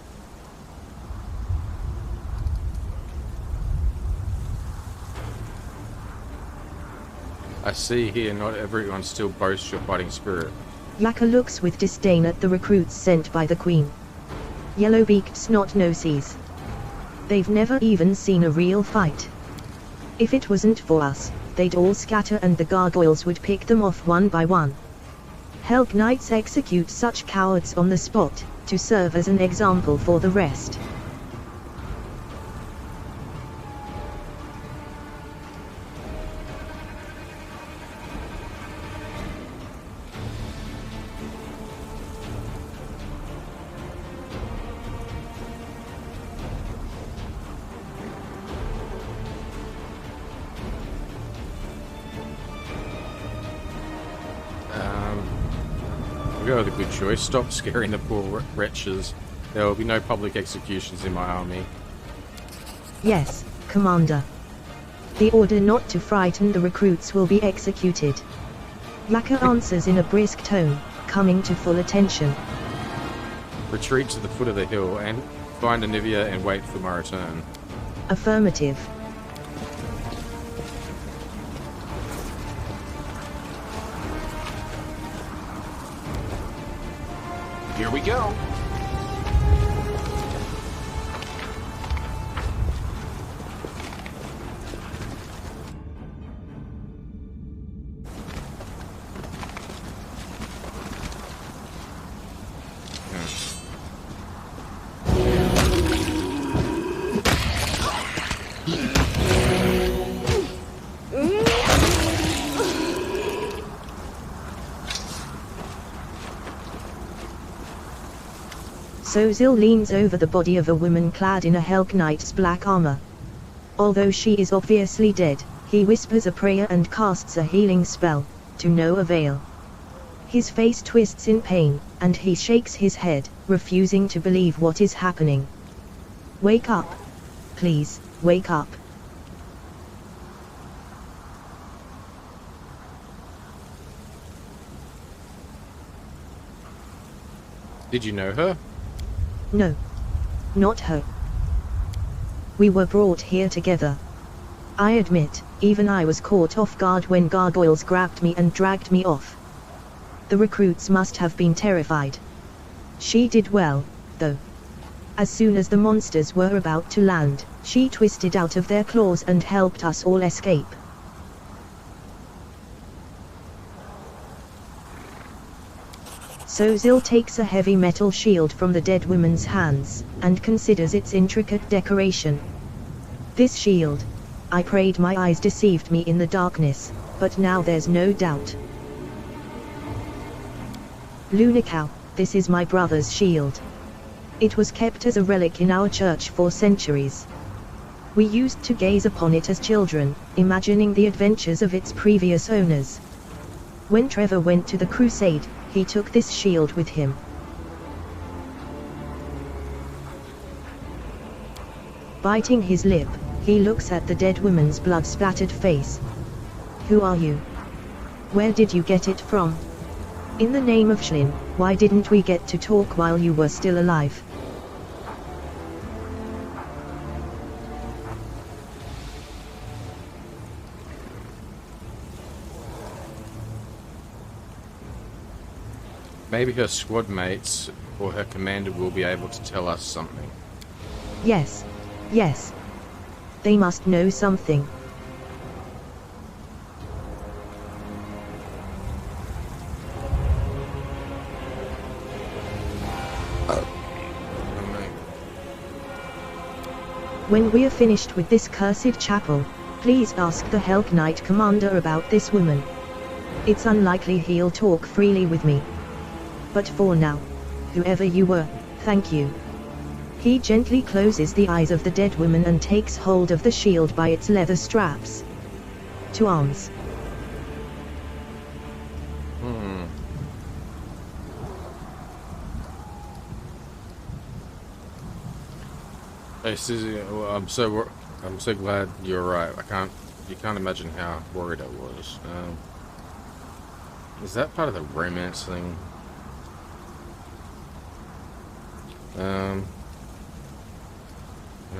Speaker 1: I see here not everyone still boasts your fighting spirit.
Speaker 2: Laka looks with disdain at the recruits sent by the Queen. Yellow-beaked snot-noses. They've never even seen a real fight. If it wasn't for us, they'd all scatter and the gargoyles would pick them off one by one. Hellknights execute such cowards on the spot, to serve as an example for the rest.
Speaker 1: go with a good choice. Stop scaring the poor wretches. There will be no public executions in my army.
Speaker 2: Yes, Commander. The order not to frighten the recruits will be executed. Laka answers in a brisk tone, coming to full attention.
Speaker 1: Retreat to the foot of the hill and find Anivia and wait for my return.
Speaker 2: Affirmative.
Speaker 3: Here we go.
Speaker 2: Sozil leans over the body of a woman clad in a Hellknight's black armor. Although she is obviously dead, he whispers a prayer and casts a healing spell, to no avail. His face twists in pain, and he shakes his head, refusing to believe what is happening. Wake up. Please, wake up.
Speaker 1: Did you know her?
Speaker 2: No. Not her. We were brought here together. I admit, even I was caught off guard when gargoyles grabbed me and dragged me off. The recruits must have been terrified. She did well, though. As soon as the monsters were about to land, she twisted out of their claws and helped us all escape. Sozil takes a heavy metal shield from the dead woman's hands, and considers its intricate decoration. This shield, I prayed my eyes deceived me in the darkness, but now there's no doubt. Lunacow, this is my brother's shield. It was kept as a relic in our church for centuries. We used to gaze upon it as children, imagining the adventures of its previous owners. When Trevor went to the crusade, he took this shield with him. Biting his lip, he looks at the dead woman's blood-splattered face. Who are you? Where did you get it from? In the name of Shlin, why didn't we get to talk while you were still alive?
Speaker 1: Maybe her squad mates or her commander will be able to tell us something.
Speaker 2: Yes. Yes. They must know something. When we're finished with this cursed chapel, please ask the Hellknight commander about this woman. It's unlikely he'll talk freely with me. But for now, whoever you were, thank you. He gently closes the eyes of the dead woman and takes hold of the shield by its leather straps. To arms.
Speaker 1: Hey Susie, well, I'm so glad you're right. You can't imagine how worried I was. Is that part of the romance thing?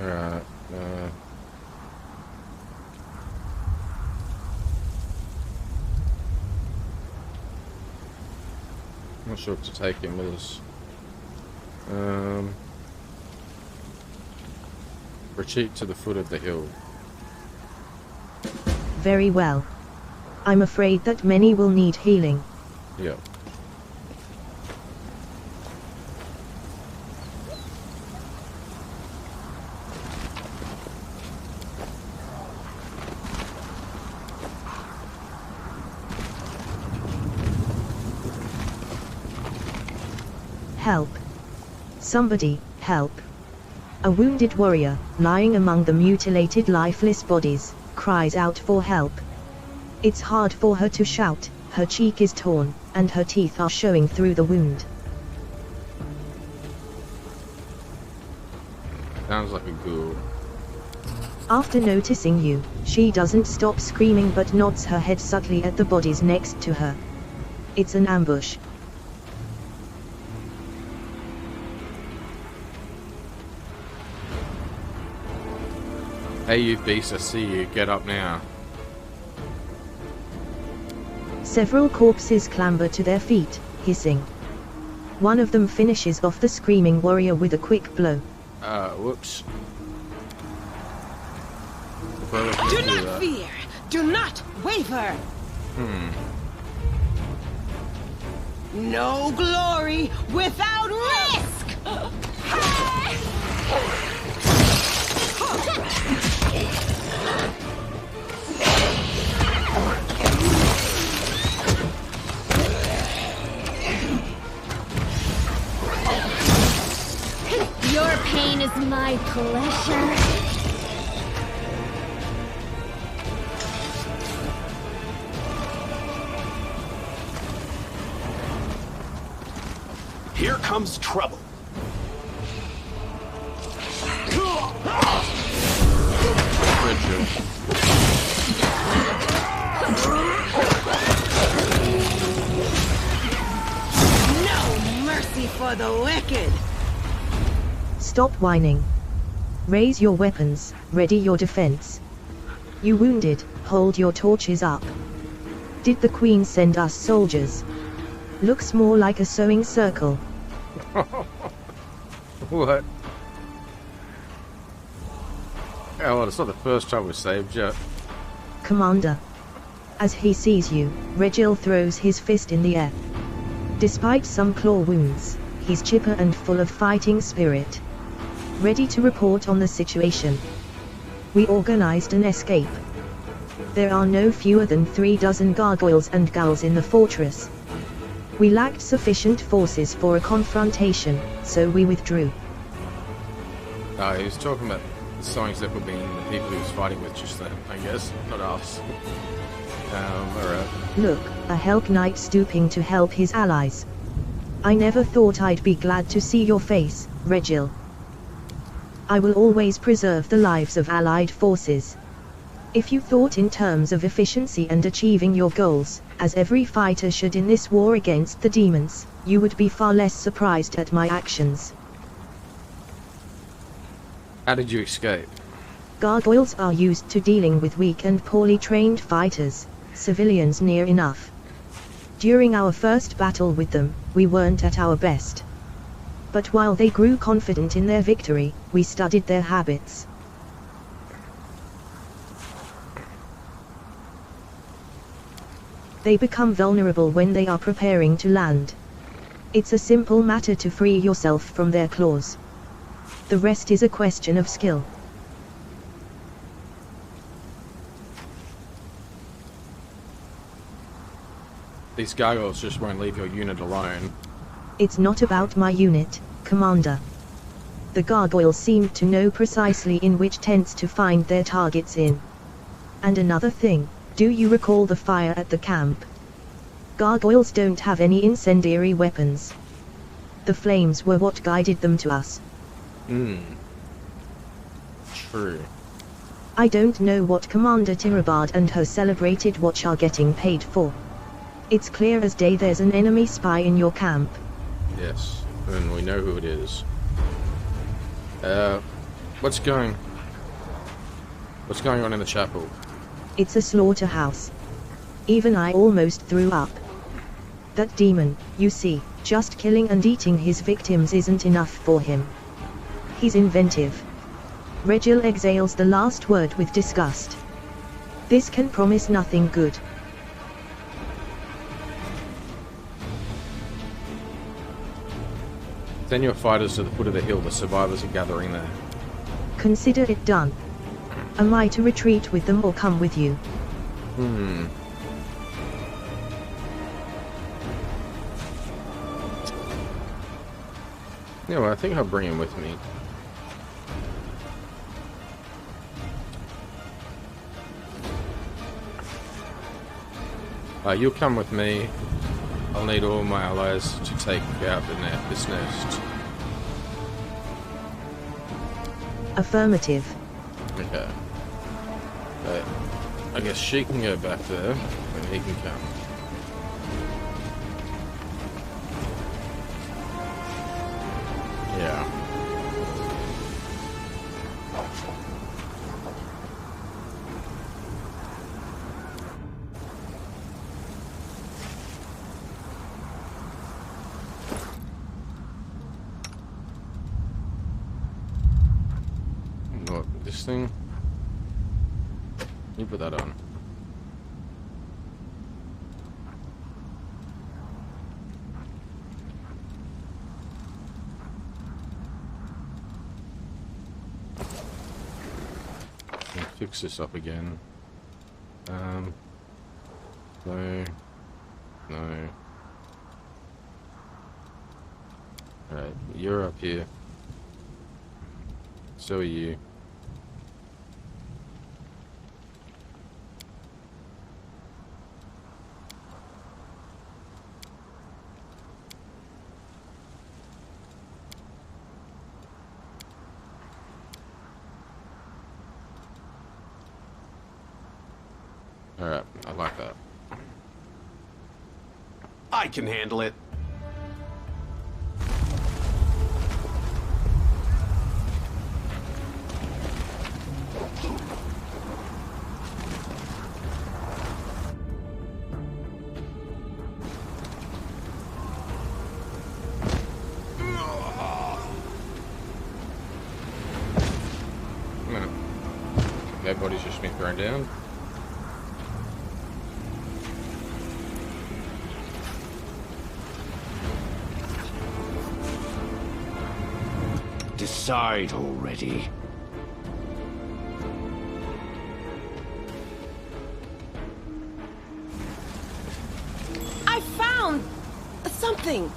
Speaker 1: Alright, not sure if to take him with us. Retreat to the foot of the hill.
Speaker 2: Very well. I'm afraid that many will need healing.
Speaker 1: Yeah.
Speaker 2: Help. Somebody, help. A wounded warrior, lying among the mutilated lifeless bodies, cries out for help. It's hard for her to shout, Her cheek is torn, and her teeth are showing through the wound.
Speaker 1: Sounds like a ghoul.
Speaker 2: After noticing you, she doesn't stop screaming but nods her head subtly at the bodies next to her. It's an ambush.
Speaker 1: Hey you beast, I see you. Get up now.
Speaker 2: Several corpses clamber to their feet, hissing. One of them finishes off the screaming warrior with a quick blow.
Speaker 1: Whoops.
Speaker 8: Do not fear! Do not waver! No glory without risk!
Speaker 6: Your pain is my pleasure.
Speaker 3: Here comes trouble.
Speaker 8: No mercy for the wicked!
Speaker 2: Stop whining. Raise your weapons, ready your defense. You wounded, hold your torches up. Did the Queen send us soldiers? Looks more like a sewing circle.
Speaker 1: What? Yeah, well, it's not the first time we saved you.
Speaker 2: Commander. As he sees you, Regil throws his fist in the air. Despite some claw wounds, he's chipper and full of fighting spirit. Ready to report on the situation. We organized an escape. There are no fewer than 36 gargoyles and ghouls in the fortress. We lacked sufficient forces for a confrontation, so we withdrew.
Speaker 1: He was talking about the signs that were being the people he was fighting with just then, I guess, not us. Alright.
Speaker 2: Look, a Hellknight stooping to help his allies. I never thought I'd be glad to see your face, Regil. I will always preserve the lives of allied forces. If you thought in terms of efficiency and achieving your goals, as every fighter should in this war against the demons, you would be far less surprised at my actions.
Speaker 1: How did you escape?
Speaker 2: Gargoyles are used to dealing with weak and poorly trained fighters, civilians near enough. During our first battle with them, we weren't at our best. But while they grew confident in their victory, we studied their habits. They become vulnerable when they are preparing to land. It's a simple matter to free yourself from their claws. The rest is a question of skill.
Speaker 1: These gargoyles just won't leave your unit alone.
Speaker 2: It's not about my unit, Commander. The gargoyles seem to know precisely in which tents to find their targets in. And another thing, do you recall the fire at the camp? Gargoyles don't have any incendiary weapons. The flames were what guided them to us.
Speaker 1: True.
Speaker 2: I don't know what Commander Tirabard and her celebrated watch are getting paid for. It's clear as day there's an enemy spy in your camp.
Speaker 1: Yes, and we know who it is. What's going on in the chapel?
Speaker 2: It's a slaughterhouse. Even I almost threw up. That demon, you see, just killing and eating his victims isn't enough for him. He's inventive. Regil exhales the last word with disgust. This can promise nothing good.
Speaker 1: Send your fighters to the foot of the hill. The survivors are gathering there.
Speaker 2: Consider it done. Am I to retreat with them or come with you?
Speaker 1: Yeah, well, I think I'll bring him with me. You'll come with me. I'll need all my allies to take out this nest.
Speaker 2: Affirmative.
Speaker 1: Okay. I guess she can go back there, and he can come. Yeah. What, this thing? You put that on. Fix this up again. No. Alright, you're up here. So are you. Alright, I like that.
Speaker 3: I can handle it.
Speaker 1: That body's just been thrown down.
Speaker 4: Decide already.
Speaker 8: I found something.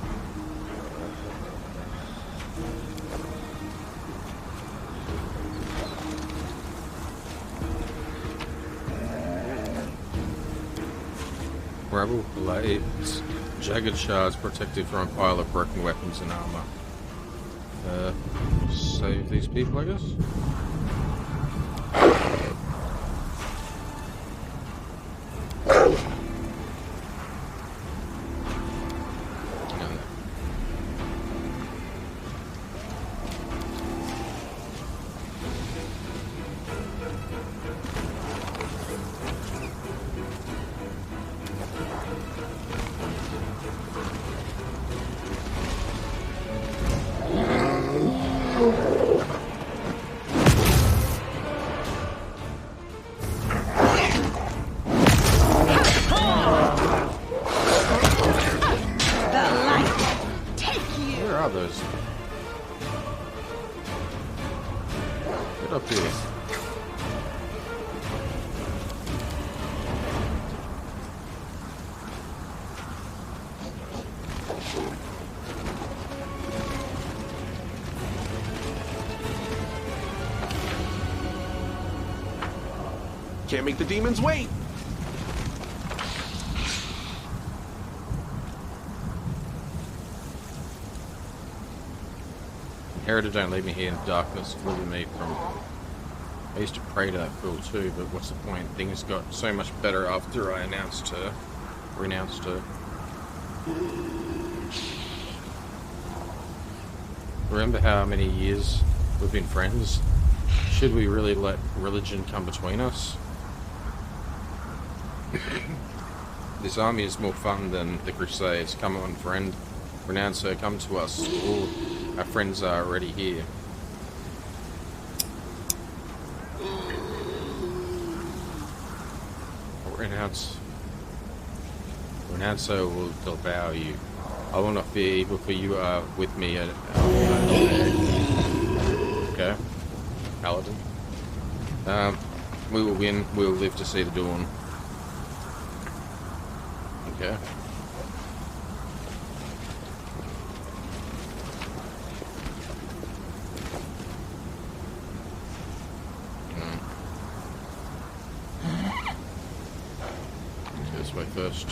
Speaker 1: Rebel blades, jagged shards protected from a pile of broken weapons and armor. Save these people, I guess? Up here.
Speaker 3: Can't make the demons wait.
Speaker 1: Heritage, don't leave me here in darkness, deliver me from... I used to pray to that fool too, but what's the point? Things got so much better after I renounced her. Remember how many years we've been friends? Should we really let religion come between us? This army is more fun than the Crusades. Come on, friend. Renounce her, come to us. All our friends are already here. Renounce her will devour you. I will not fear evil, for you are with me at okay. Paladin. We will win. We will live to see the dawn. Okay. This way first.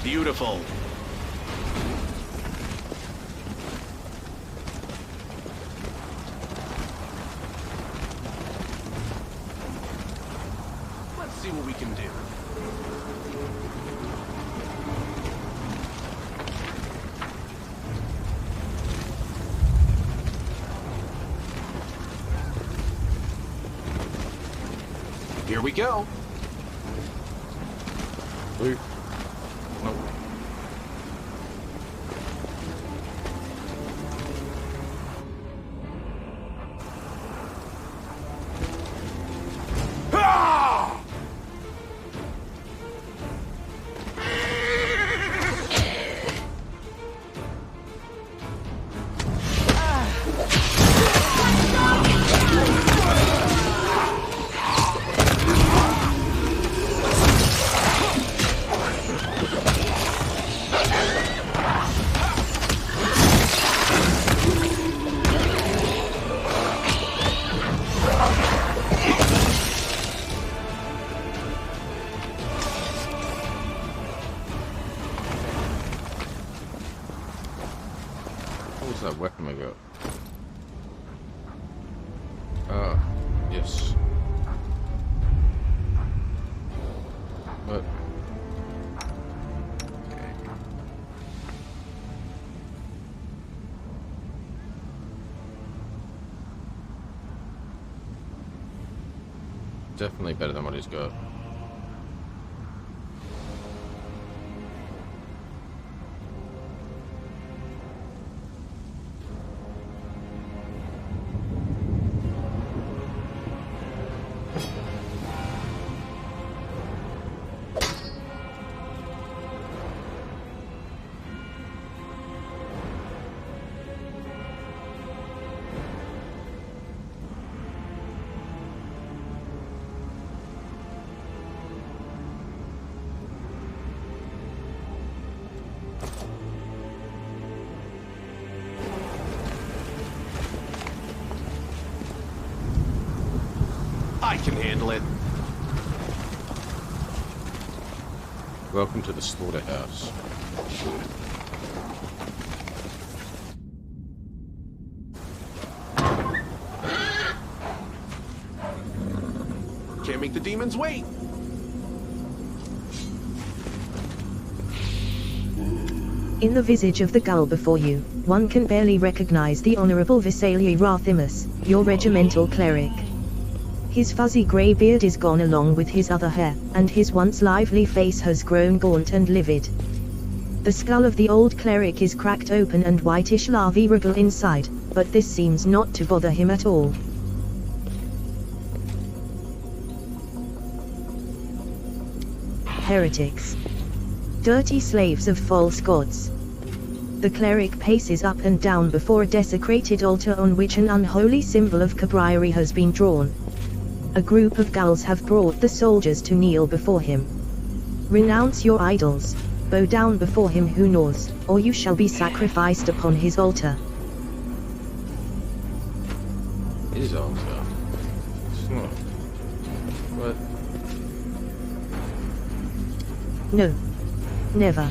Speaker 3: Beautiful. Let's see what we can do. Here we go.
Speaker 1: Blue. Nope. What's that weapon I got? Ah, yes. What? Okay. Definitely better than what he's got.
Speaker 3: I can handle it.
Speaker 1: Welcome to the slaughterhouse.
Speaker 3: Can't make the demons wait.
Speaker 2: In the visage of the gull before you, one can barely recognize the Honorable Visalia Rathimus, your regimental cleric. His fuzzy grey beard is gone along with his other hair, and his once lively face has grown gaunt and livid. The skull of the old cleric is cracked open and whitish larvae wriggle inside, but this seems not to bother him at all. Heretics. Dirty slaves of false gods. The cleric paces up and down before a desecrated altar on which an unholy symbol of Cabriari has been drawn. A group of gulls have brought the soldiers to kneel before him. Renounce your idols, bow down before him who gnaws, or you shall be sacrificed upon his altar.
Speaker 1: His altar? It's not. What?
Speaker 2: No. Never.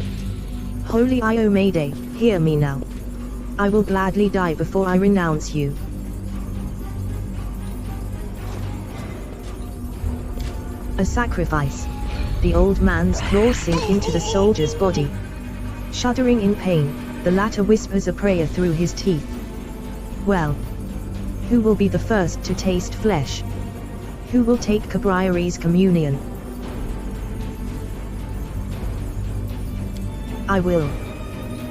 Speaker 2: Holy Iomade, hear me now. I will gladly die before I renounce you. A sacrifice. The old man's claws sink into the soldier's body. Shuddering in pain, the latter whispers a prayer through his teeth. Well. Who will be the first to taste flesh? Who will take Cabriari's communion? I will.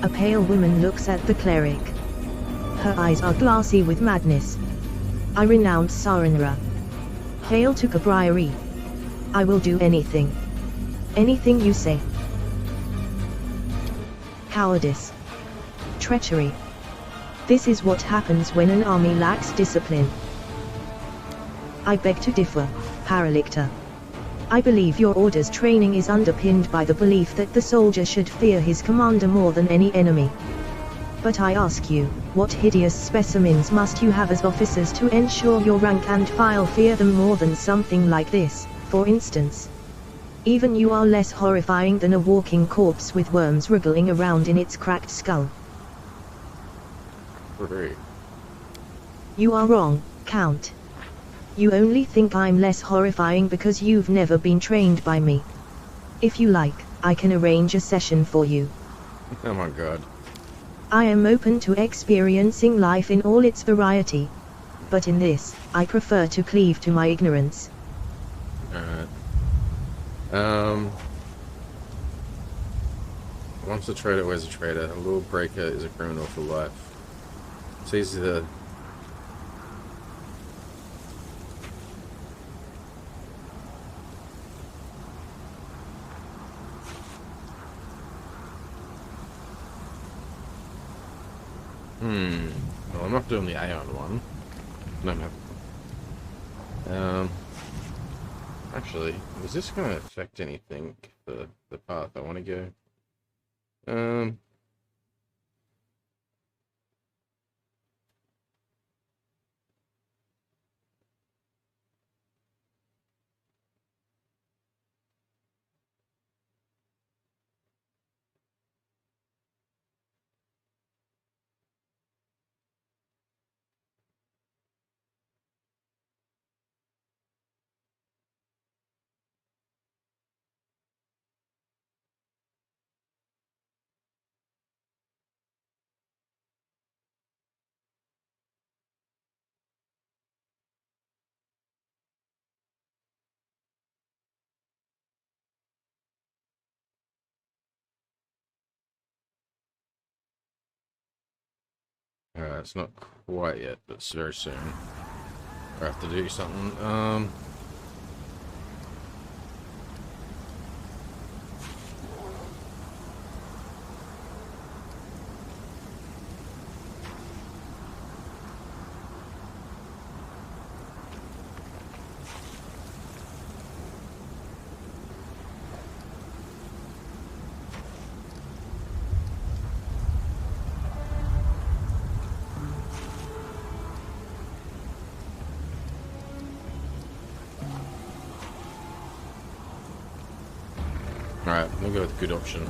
Speaker 2: A pale woman looks at the cleric. Her eyes are glassy with madness. I renounce Sorcerer. Hail to Cabriari. I will do anything. Anything you say. Cowardice. treachery. This is what happens when an army lacks discipline. I beg to differ, Paralictor. I believe your order's training is underpinned by the belief that the soldier should fear his commander more than any enemy. But I ask you, what hideous specimens must you have as officers to ensure your rank and file fear them more than something like this, for instance? Even you are less horrifying than a walking corpse with worms wriggling around in its cracked skull.
Speaker 1: Great.
Speaker 2: You are wrong, Count. You only think I'm less horrifying because you've never been trained by me. If you like, I can arrange a session for you.
Speaker 1: Oh my god.
Speaker 2: I am open to experiencing life in all its variety. But in this, I prefer to cleave to my ignorance.
Speaker 1: Alright. Once a traitor, always a traitor. A law breaker is a criminal for life. It's easy to... Well, I'm not doing the Aeon one. No. Actually, is this going to affect anything? The path I want to go? It's not quite yet, but it's very soon. I have to do something. Alright, we'll go with a good option.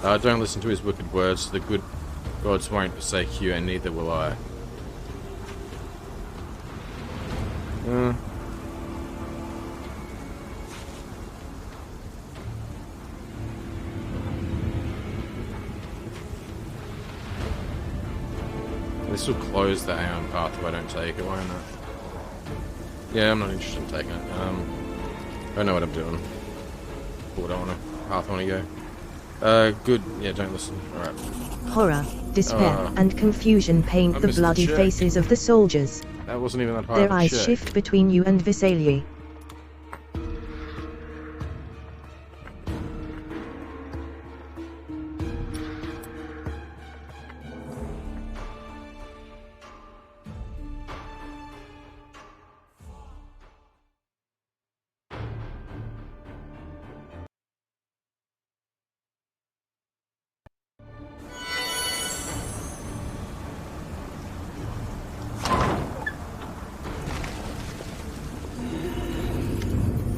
Speaker 1: Don't listen to his wicked words. The good gods won't forsake you, and neither will I. This will close the Aeon path if I don't take it, won't it? Yeah, I'm not interested in taking it. I don't know what I'm doing. What I want to path I want to go. Good. Yeah, don't listen. Alright.
Speaker 2: Horror, despair, and confusion paint the bloody faces of the soldiers.
Speaker 1: That wasn't even that hard.
Speaker 2: Their eyes shift between you and Visalia.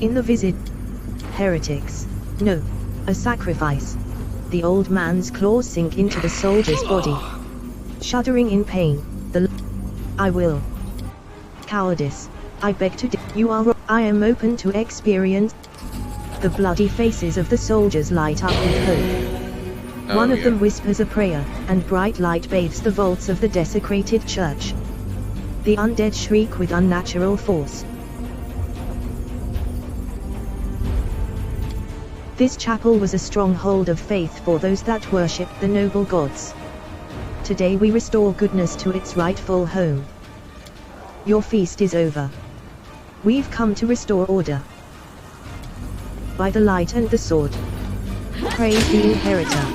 Speaker 2: In the visit, heretics. No, a sacrifice. The old man's claws sink into the soldier's body. Shuddering in pain, I will. Cowardice. I beg to you are I am open to experience. The bloody faces of the soldiers light up with hope. One of them whispers a prayer, and bright light bathes the vaults of the desecrated church. The undead shriek with unnatural force. This chapel was a stronghold of faith for those that worshipped the noble gods. Today we restore goodness to its rightful home. Your feast is over. We've come to restore order. By the light and the sword. Praise the Inheritor.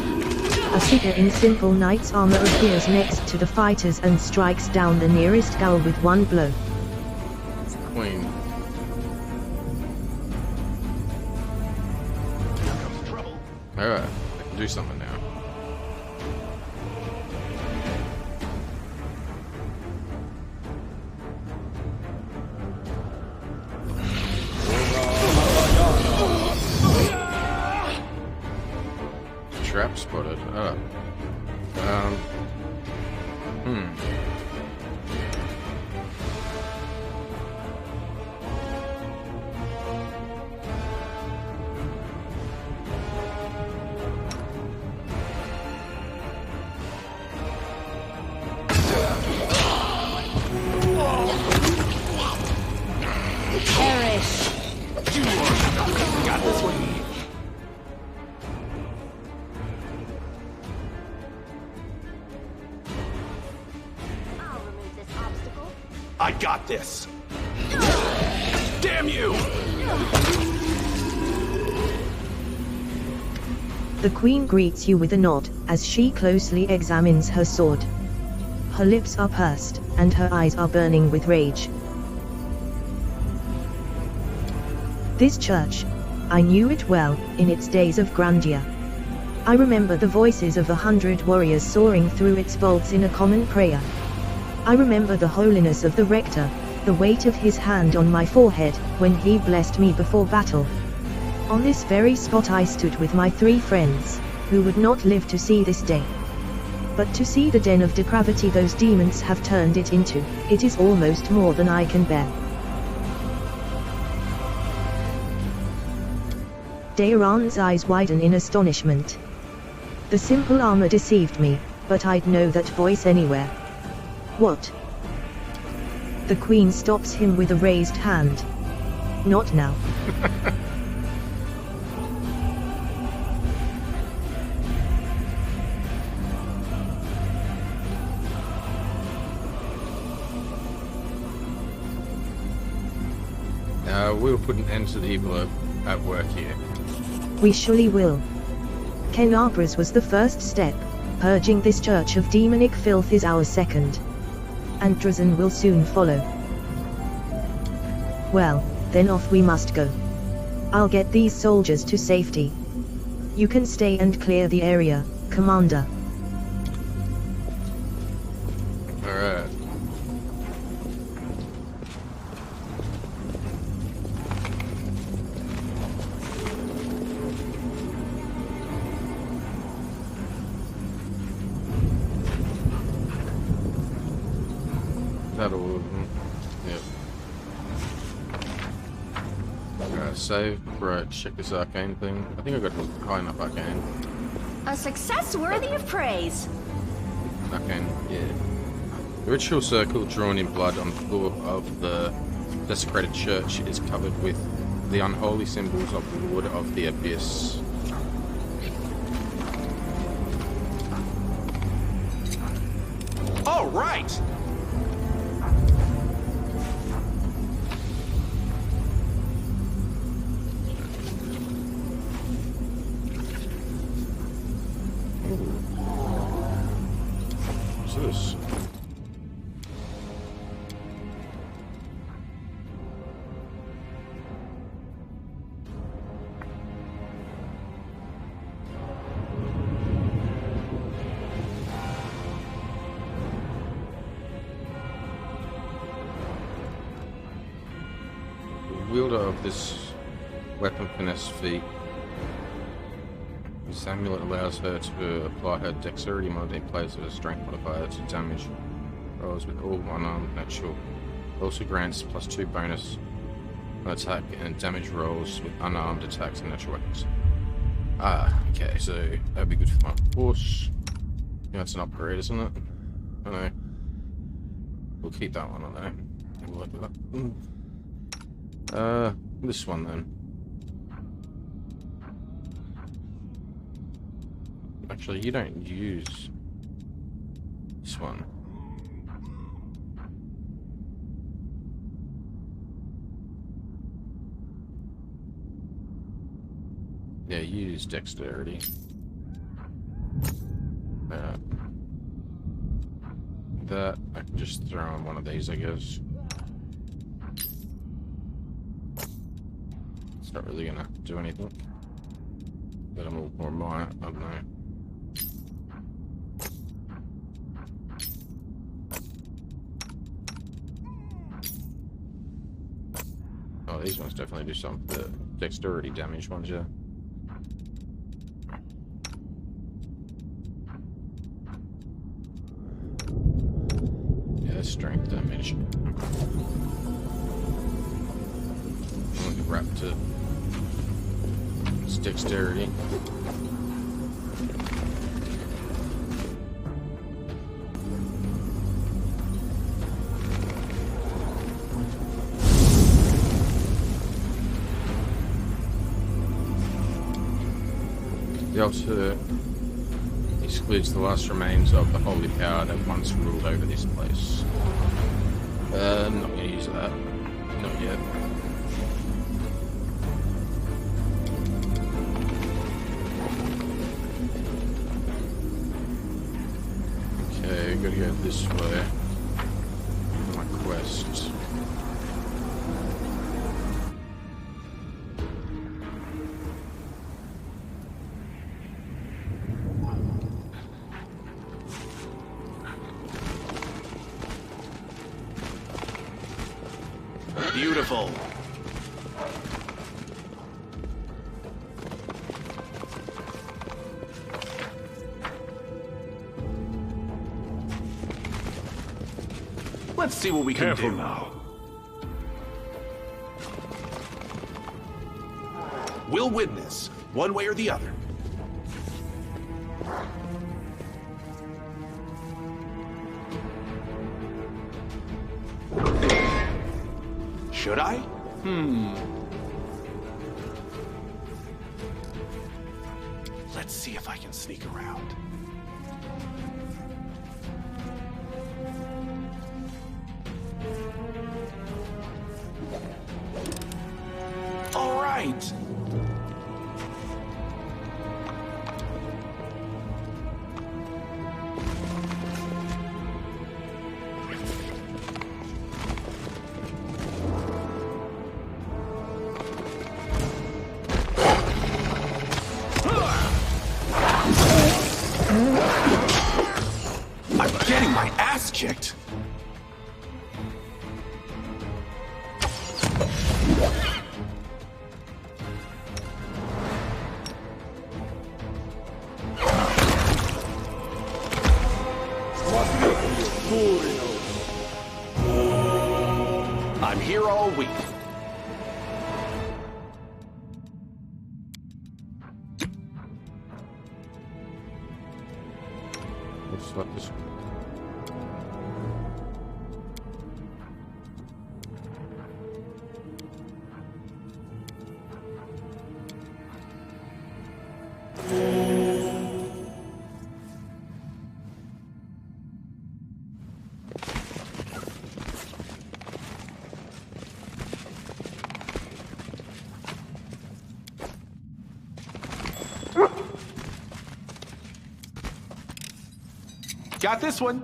Speaker 2: A figure in simple knight's armor appears next to the fighters and strikes down the nearest ghoul with one blow.
Speaker 1: It's the queen. Alright, I can do something now. Trap spotted. Oh.
Speaker 8: Perish.
Speaker 3: Got this one.
Speaker 12: I'll remove this obstacle.
Speaker 3: I got this. Damn you!
Speaker 2: The queen greets you with a nod, as she closely examines her sword. Her lips are pursed, and her eyes are burning with rage. This church, I knew it well, in its days of grandeur. I remember the voices of 100 warriors soaring through its vaults in a common prayer. I remember the holiness of the rector, the weight of his hand on my forehead, when he blessed me before battle. On this very spot I stood with my 3 friends, who would not live to see this day. But to see the den of depravity those demons have turned it into, it is almost more than I can bear. Dayron's eyes widen in astonishment. The simple armor deceived me, but I'd know that voice anywhere. What? The queen stops him with a raised hand. Not now.
Speaker 1: We'll put an end to the evil at work here.
Speaker 2: We surely will. Kenabras was the first step, purging this church of demonic filth is our second. And Drazen will soon follow. Well, then off we must go. I'll get these soldiers to safety. You can stay and clear the area, Commander.
Speaker 1: Alright. That all of them. Yep. Save. Right, check this arcane thing. I think I got high enough arcane.
Speaker 7: A success worthy of praise.
Speaker 1: Arcane, yeah. The ritual circle drawn in blood on the floor of the desecrated church is covered with the unholy symbols of the Lord of the Abyss.
Speaker 3: All right.
Speaker 1: What's this? Wielder of this weapon finesse feat. This amulet allows her to apply her dexterity mod in place of a strength modifier to damage rolls with all unarmed natural. It also grants +2 bonus on attack and damage rolls with unarmed attacks and natural weapons. Ah, okay, so that'd be good for my horse. Yeah, that's an upgrade, isn't it? I know. We'll keep that one on there. We'll look it up. This one then. Actually, you don't use this one. Yeah, you use dexterity. that. I can just throw on one of these, I guess. It's not really gonna do anything. But I'm a little more might, I don't know. Oh, these ones definitely do some of the dexterity damage ones, yeah. Strength damage. I'm gonna wrap to its dexterity. The altar excludes the last remains of the holy power that once ruled over this place. I'm not going to use that. Not yet. Okay, gotta go this way. My quest.
Speaker 3: Beautiful. Let's see what we can do now. We'll win this, one way or the other. Should I? Let's see if I can sneak around. All right. Kicked. I'm here all week.
Speaker 1: Looks like this.
Speaker 3: Got this one.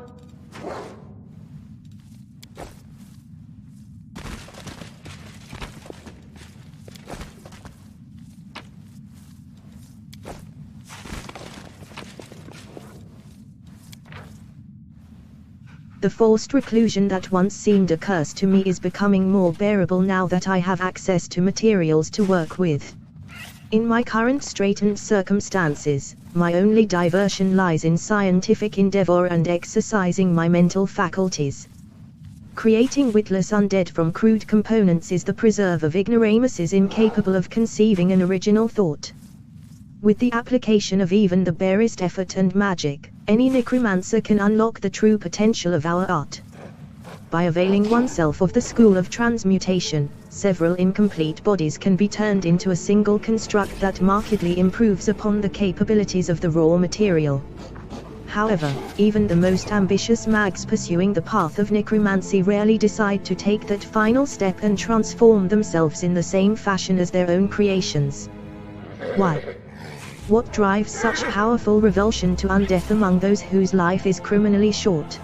Speaker 2: The forced reclusion that once seemed a curse to me is becoming more bearable now that I have access to materials to work with. In my current straitened circumstances, my only diversion lies in scientific endeavor and exercising my mental faculties. Creating witless undead from crude components is the preserve of ignoramuses incapable of conceiving an original thought. With the application of even the barest effort and magic, any necromancer can unlock the true potential of our art. By availing oneself of the school of transmutation, several incomplete bodies can be turned into a single construct that markedly improves upon the capabilities of the raw material. However, even the most ambitious mags pursuing the path of necromancy rarely decide to take that final step and transform themselves in the same fashion as their own creations. Why? What drives such powerful revulsion to undeath among those whose life is criminally short?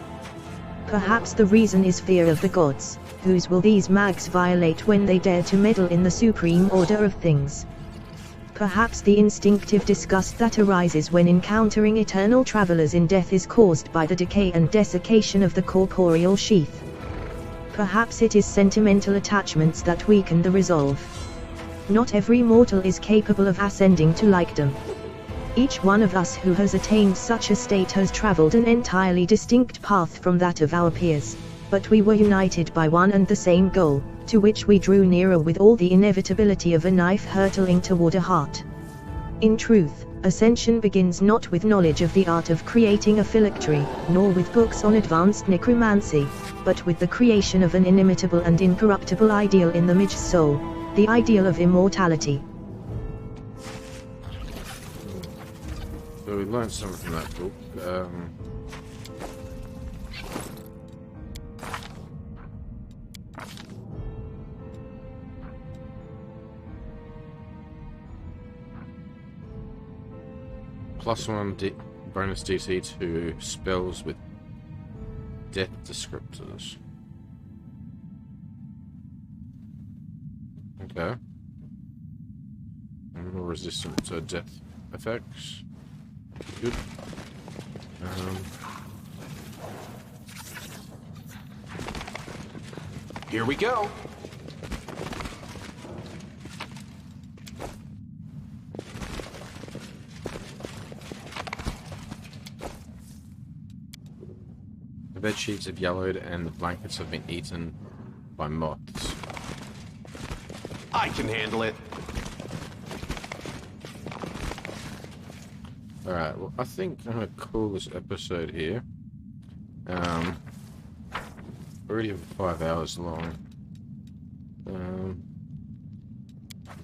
Speaker 2: Perhaps the reason is fear of the gods, whose will these mags violate when they dare to meddle in the supreme order of things. Perhaps the instinctive disgust that arises when encountering eternal travelers in death is caused by the decay and desiccation of the corporeal sheath. Perhaps it is sentimental attachments that weaken the resolve. Not every mortal is capable of ascending to likedom. Each one of us who has attained such a state has traveled an entirely distinct path from that of our peers, but we were united by one and the same goal, to which we drew nearer with all the inevitability of a knife hurtling toward a heart. In truth, ascension begins not with knowledge of the art of creating a phylactery, nor with books on advanced necromancy, but with the creation of an inimitable and incorruptible ideal in the Mage soul, the ideal of immortality.
Speaker 1: So we learned something from that book. +1 bonus DC to spells with death descriptors. Okay. And more resistant to death effects. Good.
Speaker 3: Here we go.
Speaker 1: The bed sheets have yellowed and the blankets have been eaten by moths.
Speaker 3: I can handle it.
Speaker 1: Alright, well, I think I'm going to call this episode here. Already over 5 hours long.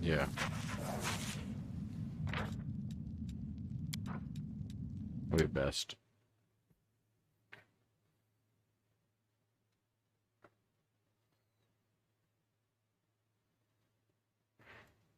Speaker 1: Yeah. Probably best.